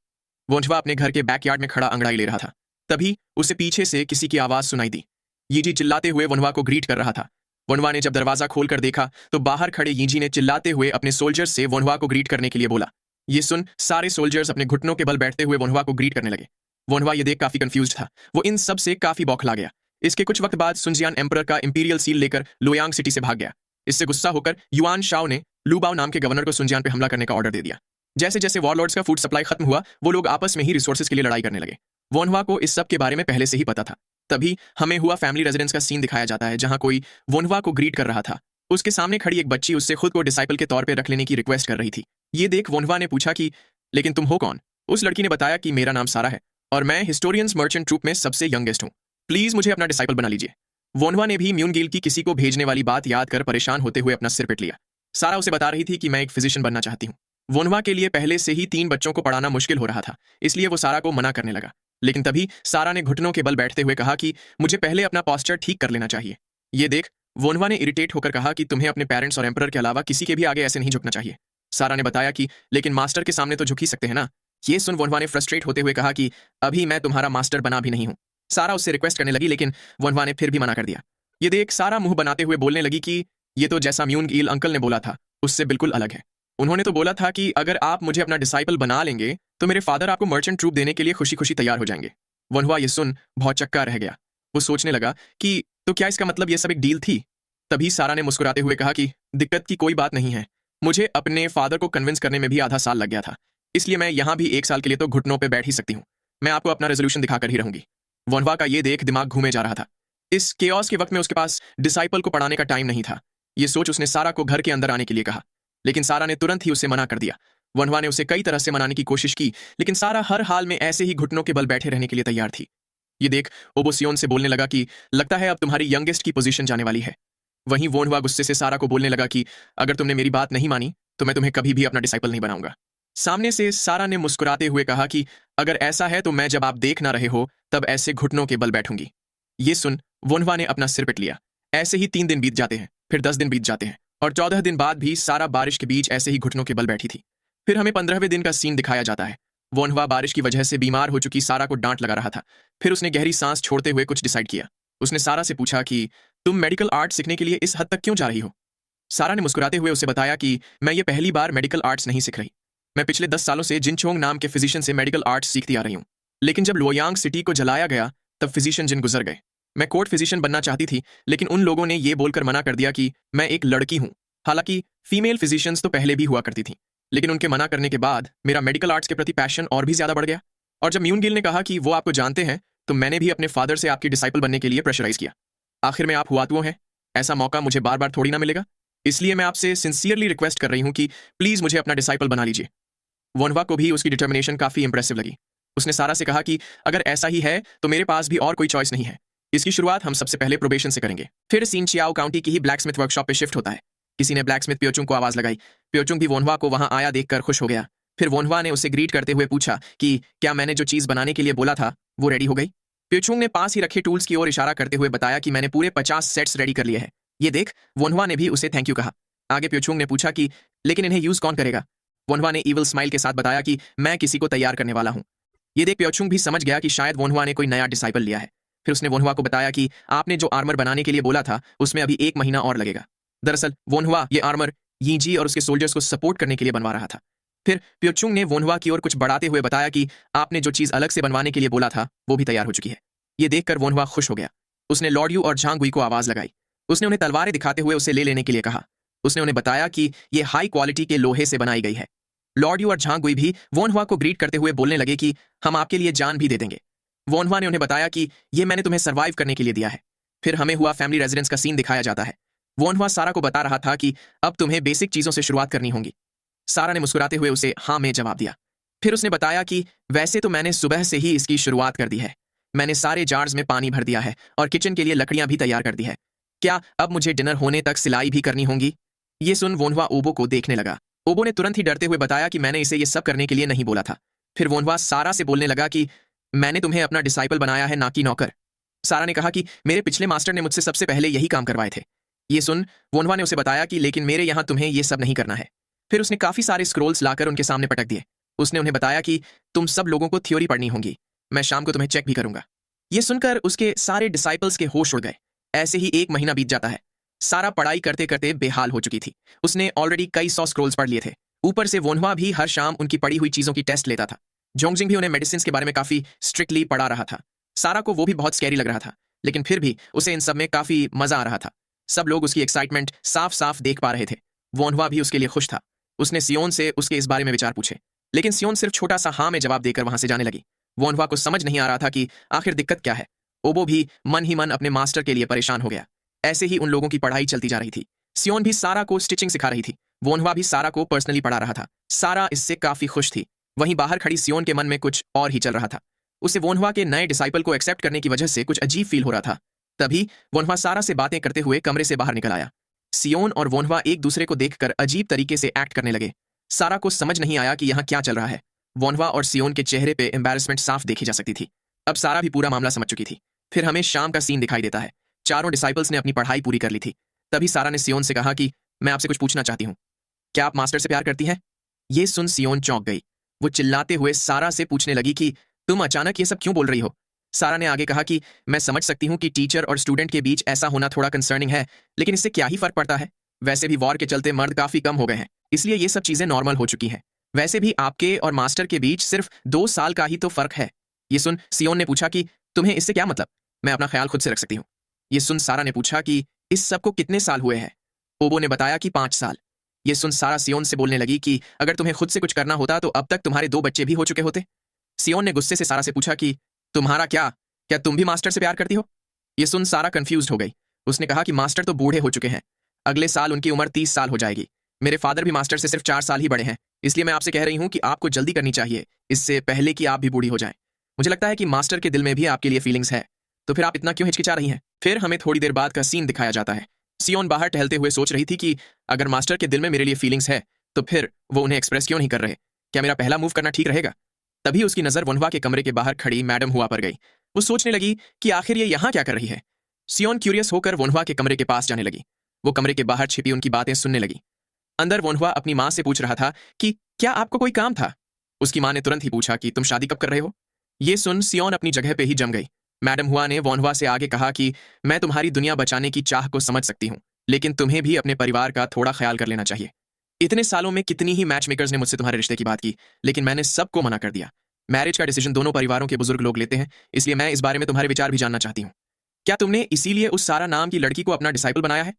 Speaker 1: वनहुआ अपने घर के बैकयार्ड में खड़ा अंगड़ाई ले रहा था। तभी उसे पीछे से किसी की आवाज सुनाई दी। यीजी चिल्लाते हुए वनहुआ को ग्रीट कर रहा था। वनहुआ ने जब दरवाजा खोलकर देखा तो बाहर खड़े यीजी ने चिल्लाते हुए अपने सोल्जर्स से वनहुआ को ग्रीट करने के लिए बोला। ये सुन सारे सोल्जर्स अपने घुटनों के बल बैठते हुए वनहुआ को ग्रीट करने लगे। वनहुआ ये देख काफी कंफ्यूज्ड था। वो इन सब से काफी बौखला गया। इसके कुछ वक्त बाद सुनजियान एम्परर का इंपीरियल सील लेकर लोयांग सिटी से भाग गया। इससे गुस्सा होकर युआन शाओ ने लूबाओ नाम के गवर्नर को सुनजियान पे हमला करने का ऑर्डर दे दिया। जैसे जैसे वॉरलॉर्ड्स का फूड सप्लाई खत्म हुआ वो लोग आपस में ही रिसोर्सेज के लिए लड़ाई करने लगे। वनहुआ को इस सब के बारे में पहले से ही पता था। तभी हमें हुआ फैमिली रेजिडेंस का सीन दिखाया जाता है जहां कोई वनहुआ को ग्रीट कर रहा था। उसके सामने खड़ी एक बच्ची उससे खुद को डिसाइपल के तौर पर रख लेने की रिक्वेस्ट कर रही थी। ये देख वनहुआ ने पूछा कि लेकिन तुम हो कौन? उस लड़की ने बताया कि मेरा नाम सारा है और मैं हिस्टोरियंस मर्चेंट ट्रूप में सबसे यंगेस्ट हूं। प्लीज मुझे अपना डिसाइपल बना लीजिए। वनहुआ ने भी म्यूनगेल की किसी को भेजने वाली बात याद कर परेशान होते हुए अपना सिर पिट लिया। सारा उसे बता रही थी कि मैं एक फिजिशियन बनना चाहती हूँ। वनहुआ के लिए पहले से ही 3 बच्चों को पढ़ाना मुश्किल हो रहा था, इसलिए वो सारा को मना करने लगा। लेकिन तभी सारा ने घुटनों के बल बैठते हुए कहा कि मुझे पहले अपना पॉस्चर ठीक कर लेना चाहिए। ये देख वनहुआ ने इरिटेट होकर कहा कि तुम्हें अपने पेरेंट्स और एम्परर के अलावा किसी के भी आगे ऐसे नहीं झुकना चाहिए। सारा ने बताया कि लेकिन मास्टर के सामने तो झुक ही सकते हैं ना। ये सुन वनहुआ ने फ्रस्ट्रेट होते हुए कहा कि अभी मैं तुम्हारा मास्टर बना भी नहीं हूं। सारा उससे रिक्वेस्ट करने लगी, लेकिन वनहुआ ने फिर भी मना कर दिया। ये देख सारा मुंह बनाते हुए बोलने लगी कि ये तो जैसा म्यूंग ईल अंकल ने बोला था उससे बिल्कुल अलग है। उन्होंने तो बोला था कि अगर आप मुझे अपना डिसाइपल बना लेंगे तो मेरे फादर आपको मर्चेंट ट्रूप देने के लिए खुशी खुशी तैयार हो जाएंगे। वनहुआ ये सुन बहुत चक्का रह गया। वो सोचने लगा कि तो क्या इसका मतलब ये सब एक डील थी। तभी सारा ने मुस्कुराते हुए कहा कि दिक्कत की कोई बात नहीं है, मुझे अपने फादर को कन्विंस करने में भी आधा साल लग गया था, इसलिए मैं यहाँ भी 1 साल के लिए तो घुटनों पर बैठ ही सकती हूँ। मैं आपको अपना रेजोल्यूशन दिखाकर ही रहूंगी। वनहुआ का ये देख दिमाग घूमे जा रहा था। इस केओस के वक्त में उसके पास डिसाइपल को पढ़ाने का टाइम नहीं था। ये सोच उसने सारा को घर के अंदर आने के लिए कहा, लेकिन सारा ने तुरंत ही उसे मना कर दिया। वनहुआ ने उसे कई तरह से मनाने की कोशिश की, लेकिन सारा हर हाल में ऐसे ही घुटनों के बल बैठे रहने के लिए तैयार थी। ये देख ओबो सियोन से बोलने लगा कि लगता है अब तुम्हारी यंगेस्ट की पोजीशन जाने वाली है। वहीं वनहुआ गुस्से से सारा को बोलने लगा कि अगर तुमने मेरी बात नहीं मानी तो मैं तुम्हें कभी भी अपना डिसाइपल नहीं बनाऊंगा। सामने से सारा ने मुस्कुराते हुए कहा कि अगर ऐसा है तो मैं जब आप देख ना रहे हो तब ऐसे घुटनों के बल बैठूंगी। ये सुन वनहुआ ने अपना सिर पिट लिया। ऐसे ही 3 दिन बीत जाते हैं, फिर 10 दिन बीत जाते हैं, और 14 दिन बाद भी सारा बारिश के बीच ऐसे ही घुटनों के बल बैठी थी। फिर हमें 15वें दिन का सीन दिखाया जाता है। वनहुआ बारिश की वजह से बीमार हो चुकी सारा को डांट लगा रहा था। फिर उसने गहरी सांस छोड़ते हुए कुछ डिसाइड किया। उसने सारा से पूछा कि तुम मेडिकल आर्ट सीखने के लिए इस हद तक क्यों जा रही हो। सारा ने मुस्कुराते हुए उसे बताया कि मैं ये पहली बार मेडिकल आर्ट्स नहीं सीख रही। मैं पिछले 10 सालों से जिनचोंग नाम के फिजिशियन से मेडिकल आर्ट्स सीखती आ रही हूँ, लेकिन जब लोयांग सिटी को जलाया गया तब फिजिशियन जिन गुजर गए। मैं कोर्ट फिजिशियन बनना चाहती थी, लेकिन उन लोगों ने ये बोलकर मना कर दिया कि मैं एक लड़की हूँ। हालांकि फीमेल फिजिशियंस तो पहले भी हुआ करती थी, लेकिन उनके मना करने के बाद मेरा मेडिकल आर्ट्स के प्रति पैशन और भी ज्यादा बढ़ गया। और जब म्यून गिल ने कहा कि वो आपको जानते हैं, तो मैंने भी अपने फादर से आपकी डिसाइपल बनने के लिए प्रेशराइज किया। आखिर में आप हुआतुओ हैं, ऐसा मौका मुझे बार बार थोड़ी ना मिलेगा, इसलिए मैं आपसे सिंसियरली रिक्वेस्ट कर रही हूँ कि प्लीज मुझे अपना डिसाइपल बना लीजिए। वनहुआ को भी उसकी डिटर्मिनेशन काफी इंप्रेसिव लगी। उसने सारा से कहा कि अगर ऐसा ही है तो मेरे पास भी और कोई चॉइस नहीं है। इसकी शुरुआत हम सबसे पहले प्रोबेशन से करेंगे। फिर सिनचियाओ काउंटी की ही ब्लैकस्मिथ वर्कशॉप पे शिफ्ट होता है। किसी ने ब्लैकस्मिथ प्योचुंग को आवाज लगाई। प्योचुंग भी वनहुआ को वहां आया देखकर खुश हो गया। फिर वनहुआ ने उसे ग्रीट करते हुए पूछा कि क्या मैंने जो चीज बनाने के लिए बोला था वो रेडी हो गई। प्योचुंग ने पास ही रखे टूल्स की ओर इशारा करते हुए बताया कि मैंने पूरे 50 सेट्स रेडी कर लिए हैं। ये देख वनहुआ ने भी उसे थैंक यू कहा। आगे प्योचुंग ने पूछा कि लेकिन इन्हें यूज कौन करेगा। वनहुआ ने इविल स्माइल के साथ बताया कि मैं किसी को तैयार करने वाला हूं। ये देख प्योचुंग भी समझ गया कि शायद वनहुआ ने कोई नया डिसाइपल लिया है। फिर उसने वनहुआ को बताया कि आपने जो आर्मर बनाने के लिए बोला था उसमें अभी 1 महीना और लगेगा। दरअसल वनहुआ ये आर्मर यीजी और उसके सोल्जर्स को सपोर्ट करने के लिए बनवा रहा था। फिर प्योचुंग ने वनहुआ की ओर कुछ बढ़ाते हुए बताया कि आपने जो चीज अलग से बनवाने के लिए बोला था वो भी तैयार हो चुकी है। ये देखकर वनहुआ खुश हो गया। उसने लॉर्ड यू और झांग गुई को आवाज लगाई। उसने उन्हें तलवारें दिखाते हुए उसे ले लेने के लिए कहा। उसने उन्हें बताया कि ये हाई क्वालिटी के लोहे से बनाई गई है। लॉर्ड यू और झांग गुई भी वनहुआ को ग्रीट करते हुए बोलने लगे कि हम आपके लिए जान भी दे देंगे। वनहुआ ने उन्हें बताया कि ये मैंने तुम्हें सर्वाइव करने के लिए दिया है। फिर हमें हुआ फैमिली रेजिडेंस का सीन दिखाया जाता है। वनहुआ सारा को बता रहा था कि अब तुम्हें बेसिक चीजों से शुरुआत करनी होगी। सारा ने मुस्कुराते हुए उसे हाँ में जवाब दिया। फिर उसने बताया कि वैसे तो मैंने सुबह से ही इसकी शुरुआत कर दी है। मैंने सारे जार्स में पानी भर दिया है और किचन के लिए लकड़ियां भी तैयार कर दी है। क्या अब मुझे डिनर होने तक सिलाई भी करनी होगी। ये सुन वनहुआ ओबो को देखने लगा। ओबो ने तुरंत ही डरते हुए बताया कि मैंने इसे ये सब करने के लिए नहीं बोला था। फिर वनहुआ सारा से बोलने लगा कि मैंने तुम्हें अपना डिसाइपल बनाया है, ना कि नौकर। सारा ने कहा कि मेरे पिछले मास्टर ने मुझसे सबसे पहले यही काम करवाए थे। ये सुन वनहुआ ने उसे बताया कि लेकिन मेरे यहाँ तुम्हें ये सब नहीं करना है। फिर उसने काफी सारे स्क्रोल्स लाकर उनके सामने पटक दिए। उसने उन्हें बताया कि तुम सब लोगों को थ्योरी पढ़नी होगी, मैं शाम को तुम्हें चेक भी करूंगा। ये सुनकर उसके सारे डिसाइपल्स के होश उड़ गए। ऐसे ही 1 महीना बीत जाता है। सारा पढ़ाई करते करते बेहाल हो चुकी थी। उसने ऑलरेडी कई 100 स्क्रोल्स पढ़ लिए थे। ऊपर से वनहुआ भी हर शाम उनकी पढ़ी हुई चीजों की टेस्ट लेता था। जोंगजिंग भी उन्हें मेडिसिन के बारे में काफी स्ट्रिक्टली पढ़ा रहा था। सारा को वो भी बहुत स्कैरी लग रहा था, लेकिन फिर भी उसे इन सब में काफी मजा आ रहा था। सब लोग उसकी एक्साइटमेंट साफ साफ देख पा रहे थे। वनहुआ भी उसके लिए खुश था। उसने सियोन से उसके इस बारे में विचार पूछे, लेकिन सियोन सिर्फ छोटा सा हाँ में जवाब देकर वहां से जाने लगी। वनहुआ को समझ नहीं आ रहा था कि आखिर दिक्कत क्या है। ओबो भी मन ही मन अपने मास्टर के लिए परेशान हो गया। ऐसे ही उन लोगों की पढ़ाई चलती जा रही थी। सियोन भी सारा को स्टिचिंग सिखा रही थी। वनहुआ भी सारा को पर्सनली पढ़ा रहा था। सारा इससे काफी खुश थी। वहीं बाहर खड़ी सियोन के मन में कुछ और ही चल रहा था। उसे वनहुआ के नए डिसाइपल को एक्सेप्ट करने की वजह से कुछ अजीब फील हो रहा था। तभी वनहुआ सारा से बातें करते हुए कमरे से बाहर निकल आया। सियोन और वनहुआ एक दूसरे को देखकर अजीब तरीके से एक्ट करने लगे। सारा को समझ नहीं आया कि यहाँ क्या चल रहा है। वनहुआ और सियोन के चेहरे पे एम्बैरेसमेंट साफ देखी जा सकती थी। अब सारा भी पूरा मामला समझ चुकी थी। फिर हमें शाम का सीन दिखाई देता है। चारों डिसाइपल्स ने अपनी पढ़ाई पूरी कर ली थी। तभी सारा ने सियोन से कहा कि मैं आपसे कुछ पूछना चाहती हूँ, क्या आप मास्टर से प्यार करती हैं। ये सुन सियोन चौंक गई। वो चिल्लाते हुए सारा से पूछने लगी कि तुम अचानक ये सब क्यों बोल रही हो। सारा ने आगे कहा कि मैं समझ सकती हूँ कि टीचर और स्टूडेंट के बीच ऐसा होना थोड़ा कंसर्निंग है, लेकिन इससे क्या ही फर्क पड़ता है। वैसे भी वॉर के चलते मर्द काफी कम हो गए हैं, इसलिए ये सब चीजें नॉर्मल हो चुकी हैं। वैसे भी आपके और मास्टर के बीच सिर्फ 2 साल का ही तो फर्क है। ये सुन सियोन ने पूछा कि तुम्हें इससे क्या मतलब, मैं अपना ख्याल खुद से रख सकती हूँ। ये सुन सारा ने पूछा कि इस सब को कितने साल हुए हैं। ओबो ने बताया कि 5 साल। ये सुन सारा सियोन से बोलने लगी कि अगर तुम्हें खुद से कुछ करना होता तो अब तक तुम्हारे 2 बच्चे भी हो चुके होते। सियोन ने गुस्से से सारा से पूछा कि तुम्हारा क्या तुम भी मास्टर से प्यार करती हो। ये सुन सारा कंफ्यूज हो गई। उसने कहा कि मास्टर तो बूढ़े हो चुके हैं, अगले साल उनकी उम्र 30 साल हो जाएगी। मेरे फादर भी मास्टर से सिर्फ 4 साल ही बड़े हैं, इसलिए मैं आपसे कह रही हूँ कि आपको जल्दी करनी चाहिए, इससे पहले कि आप भी बूढ़ी हो जाएं। मुझे लगता है कि मास्टर के दिल में भी आपके लिए फीलिंग्स है, तो फिर आप इतना क्यों हिचकिचा रही हैं। फिर हमें थोड़ी देर बाद का सीन दिखाया जाता है। सियोन बाहर टहलते हुए सोच रही थी कि अगर मास्टर के दिल में मेरे लिए फीलिंग्स है तो फिर वो उन्हें एक्सप्रेस क्यों नहीं कर रहे, क्या मेरा पहला मूव करना ठीक रहेगा। तभी उसकी नजर वनवा के कमरे के बाहर खड़ी मैडम हुआ पर गई। वो सोचने लगी कि आखिर ये यहाँ क्या कर रही है। सियोन क्यूरियस होकर वनवा के कमरे के पास जाने लगी। वो कमरे के बाहर छिपी उनकी बातें सुनने लगी। अंदर वनवा अपनी माँ से पूछ रहा था कि क्या आपको कोई काम था। उसकी माँ ने तुरंत ही पूछा कि तुम शादी कब कर रहे हो। ये सुन सियोन अपनी जगह पे ही जम गई। मैडम हुआ ने वनवा से आगे कहा कि मैं तुम्हारी दुनिया बचाने की चाह को समझ सकती हूँ, लेकिन तुम्हें भी अपने परिवार का थोड़ा ख्याल कर लेना चाहिए। इतने सालों में कितनी ही मैच मेकर्स ने मुझसे तुम्हारे रिश्ते की बात की, लेकिन मैंने सबको मना कर दिया। मैरिज का डिसीजन दोनों परिवारों के बुजुर्ग लोग लेते हैं, इसलिए मैं इस बारे में तुम्हारे विचार भी जानना चाहती हूँ। क्या तुमने इसीलिए उस सारा नाम की लड़की को अपना डिसाइपल बनाया है।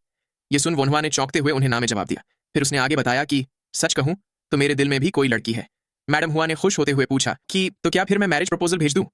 Speaker 1: ये सुन वनवा ने चौंकते हुए उन्हें नामे जवाब दिया। फिर उसने आगे बताया कि सच कहूं तो मेरे दिल में भी कोई लड़की है। मैडम हुआ ने खुश होते हुए पूछा कि तो क्या फिर मैं मैरिज प्रपोजल भेज दूं।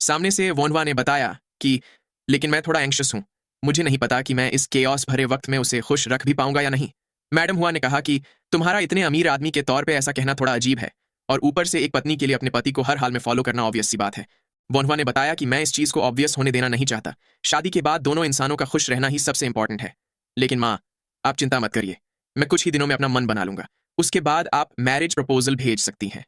Speaker 1: सामने से वनवा ने बताया कि लेकिन मैं थोड़ा एंग्शियस हूं, मुझे नहीं पता कि मैं इस केओस भरे वक्त में उसे खुश रख भी पाऊंगा या नहीं। मैडम हुआ ने कहा कि तुम्हारा इतने अमीर आदमी के तौर पे ऐसा कहना थोड़ा अजीब है, और ऊपर से एक पत्नी के लिए अपने पति को हर हाल में फॉलो करना ऑब्वियस सी बात है। वनवा ने बताया कि मैं इस चीज को ऑब्वियस होने देना नहीं चाहता। शादी के बाद दोनों इंसानों का खुश रहना ही सबसे इंपॉर्टेंट है। लेकिन माँ, आप चिंता मत करिए, मैं कुछ ही दिनों में अपना मन बना लूंगा, उसके बाद आप मैरिज प्रपोजल भेज सकती हैं।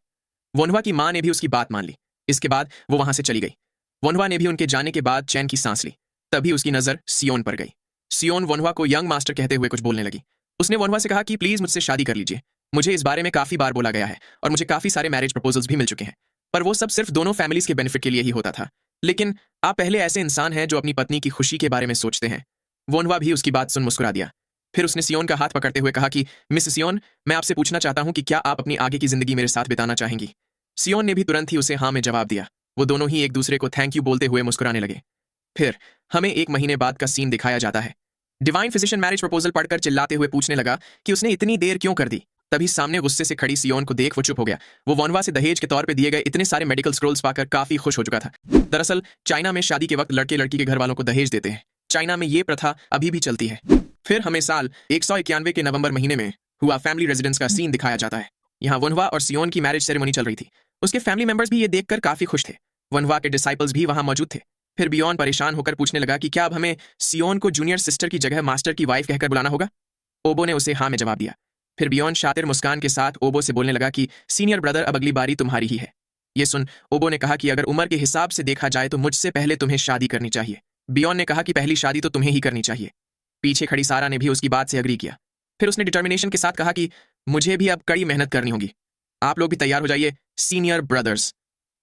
Speaker 1: वनवा की माँ ने भी उसकी बात मान ली। इसके बाद वो वहां से चली गई। वनवा ने भी उनके जाने के बाद चैन की सांस ली। तभी उसकी नजर सियोन पर गई। सियोन वनवा को यंग मास्टर कहते हुए कुछ बोलने लगी। उसने वनवा से कहा कि प्लीज मुझसे शादी कर लीजिए। मुझे इस बारे में काफी बार बोला गया है और मुझे काफी सारे मैरिज प्रपोजल्स भी मिल चुके हैं, पर वो सब सिर्फ दोनों फैमिलीज के बेनिफिट के लिए ही होता था। लेकिन आप पहले ऐसे इंसान हैं जो अपनी पत्नी की खुशी के बारे में सोचते हैं। वनवा भी उसकी बात सुन मुस्कुरा दिया। फिर उसने सियोन का हाथ पकड़ते हुए कहा कि मिस सियोन, मैं आपसे पूछना चाहता हूं कि क्या आप अपनी आगे की जिंदगी मेरे साथ बिताना चाहेंगी। सियोन ने भी तुरंत ही उसे हाँ में जवाब दिया। वो दोनों ही एक दूसरे को थैंक यू बोलते हुए मुस्कुराने लगे। फिर हमें 1 महीने बाद का सीन दिखाया जाता है। डिवाइन फिजिशियन मैरिज प्रपोजल पढ़कर चिल्लाते हुए पूछने लगा कि उसने इतनी देर क्यों कर दी। तभी सामने गुस्से से खड़ी सियोन को देख वो चुप हो गया। वो वनवा से दहेज के तौर पे दिए गए इतने सारे मेडिकल स्क्रोल्स पाकर काफी खुश हो चुका था। दरअसल चाइना में शादी के वक्त लड़के लड़की के घर वालों को दहेज देते हैं। चाइना में ये प्रथा अभी भी चलती है। फिर हमें साल 191 के नवंबर महीने में हुआ फैमिली रेजिडेंस का सीन दिखाया जाता है। यहाँ वनवा और सियोन की मैरिज सेरेमनी चल रही थी। उसके फैमिली मेंबर्स भी ये देखकर काफी खुश थे। वनवा के डिसाइपल्स भी वहां मौजूद थे। फिर बियॉन परेशान होकर पूछने लगा कि क्या अब हमें सियोन को जूनियर सिस्टर की जगह मास्टर की वाइफ कहकर बुलाना होगा। ओबो ने उसे हाँ में जवाब दिया। फिर बियॉन शातिर मुस्कान के साथ ओबो से बोलने लगा कि सीनियर ब्रदर, अब अगली बारी तुम्हारी ही है। ये सुन ओबो ने कहा कि अगर उम्र के हिसाब से देखा जाए तो मुझसे पहले तुम्हें शादी करनी चाहिए। बियॉन ने कहा कि पहली शादी तो तुम्हें ही करनी चाहिए। पीछे खड़ी सारा ने भी उसकी बात से अग्री किया। फिर उसने डिटर्मिनेशन के साथ कहा कि मुझे भी अब कड़ी मेहनत करनी होगी, आप लोग भी तैयार हो जाइए सीनियर ब्रदर्स।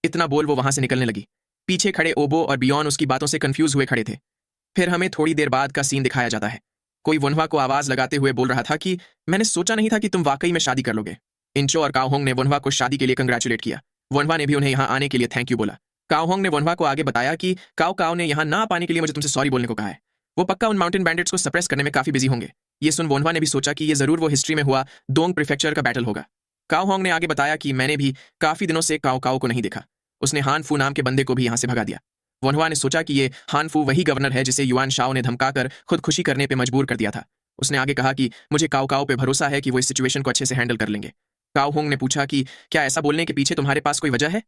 Speaker 1: इतना बोल वो वहां से निकलने लगी। पीछे खड़े ओबो और बियॉन उसकी बातों से कंफ्यूज हुए खड़े थे। फिर हमें थोड़ी देर बाद का सीन दिखाया जाता है। कोई वनवा को आवाज लगाते हुए बोल रहा था कि मैंने सोचा नहीं था कि तुम वाकई में शादी कर लोगे। इंचो और काओहोंग ने वनवा को शादी के लिए कंग्रेचुलेट किया। वनवा ने भी उन्हें यहाँ आने के लिए थैंक यू बोला। काओहोंग ने वनवा को आगे बताया कि काओ ने यहाँ ना पाने के लिए मुझे तुमसे सॉरी बोलने को कहा है। वो पक्का उन माउंटेन बैंडिट्स को सप्रेस करने में काफी बिजी होंगे। ये सुन वनवा ने भी सोचा कि ये जरूर वो हिस्ट्री में हुआ दोंग प्रीफेक्चर का बैटल होगा। काओहोंग ने आगे बताया कि मैंने भी काफी दिनों से काओ को नहीं देखा। उसने हानफू नाम के बंदे को भी यहाँ से भगा दिया। वनवा ने सोचा कि ये हानफू वही गवर्नर है जिसे युआन शाओ ने धमकाकर खुदकुशी करने पे मजबूर कर दिया था। उसने आगे कहा कि मुझे काओ पे भरोसा है कि वो इस सिचुएशन को अच्छे से हैंडल कर लेंगे। काओहोंग ने पूछा कि क्या ऐसा बोलने के पीछे तुम्हारे पास कोई वजह है।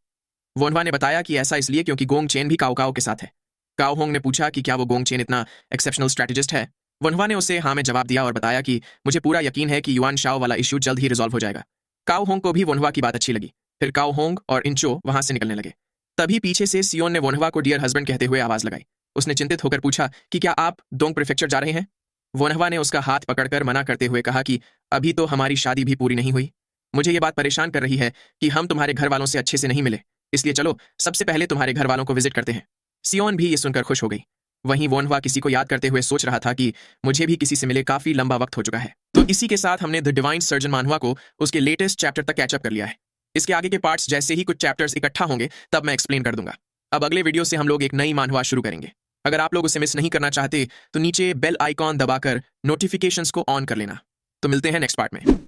Speaker 1: वनवा ने बताया कि ऐसा इसलिए क्योंकि गोंग चेन भी काओ के साथ है। काओहोंग ने पूछा कि क्या वो गोंग चेन इतना एक्सेप्शनल स्ट्रैटेजिस्ट है। वनवा ने उसे हाँ में जवाब दिया और बताया कि मुझे पूरा यकीन है कि युआन शाओ वाला इश्यू जल्द ही रिजॉल्व हो जाएगा। काओहोंग को भी वनवा की बात अच्छी लगी। फिर काओहोंग और इंचो वहां से निकलने लगे। तभी पीछे से सियोन ने वनवा को डियर हस्बैंड कहते हुए आवाज लगाई। उसने चिंतित होकर पूछा कि क्या आप दोंग प्रीफेक्चर जा रहे हैं। वनवा ने उसका हाथ पकड़कर मना करते हुए कहा कि अभी तो हमारी शादी भी पूरी नहीं हुई। मुझे ये बात परेशान कर रही है कि हम तुम्हारे घर वालों से अच्छे से नहीं मिले, इसलिए चलो सबसे पहले तुम्हारे घर वालों को विजिट करते हैं। सियोन भी ये सुनकर खुश हो गई। वहीं वनवा किसी को याद करते हुए सोच रहा था कि मुझे भी किसी से मिले काफी लंबा वक्त हो चुका है। तो इसी के साथ हमने द डिवाइन सर्जन मानहुआ को उसके लेटेस्ट चैप्टर तक कैचअप कर लिया है। इसके आगे के पार्ट्स जैसे ही कुछ चैप्टर्स इकट्ठा होंगे तब मैं एक्सप्लेन कर दूंगा। अब अगले वीडियो से हम लोग एक नई मानहवा शुरू करेंगे। अगर आप लोग उसे मिस नहीं करना चाहते तो नीचे बेल आइकॉन दबाकर नोटिफिकेशंस को ऑन कर लेना। तो मिलते हैं नेक्स्ट पार्ट में।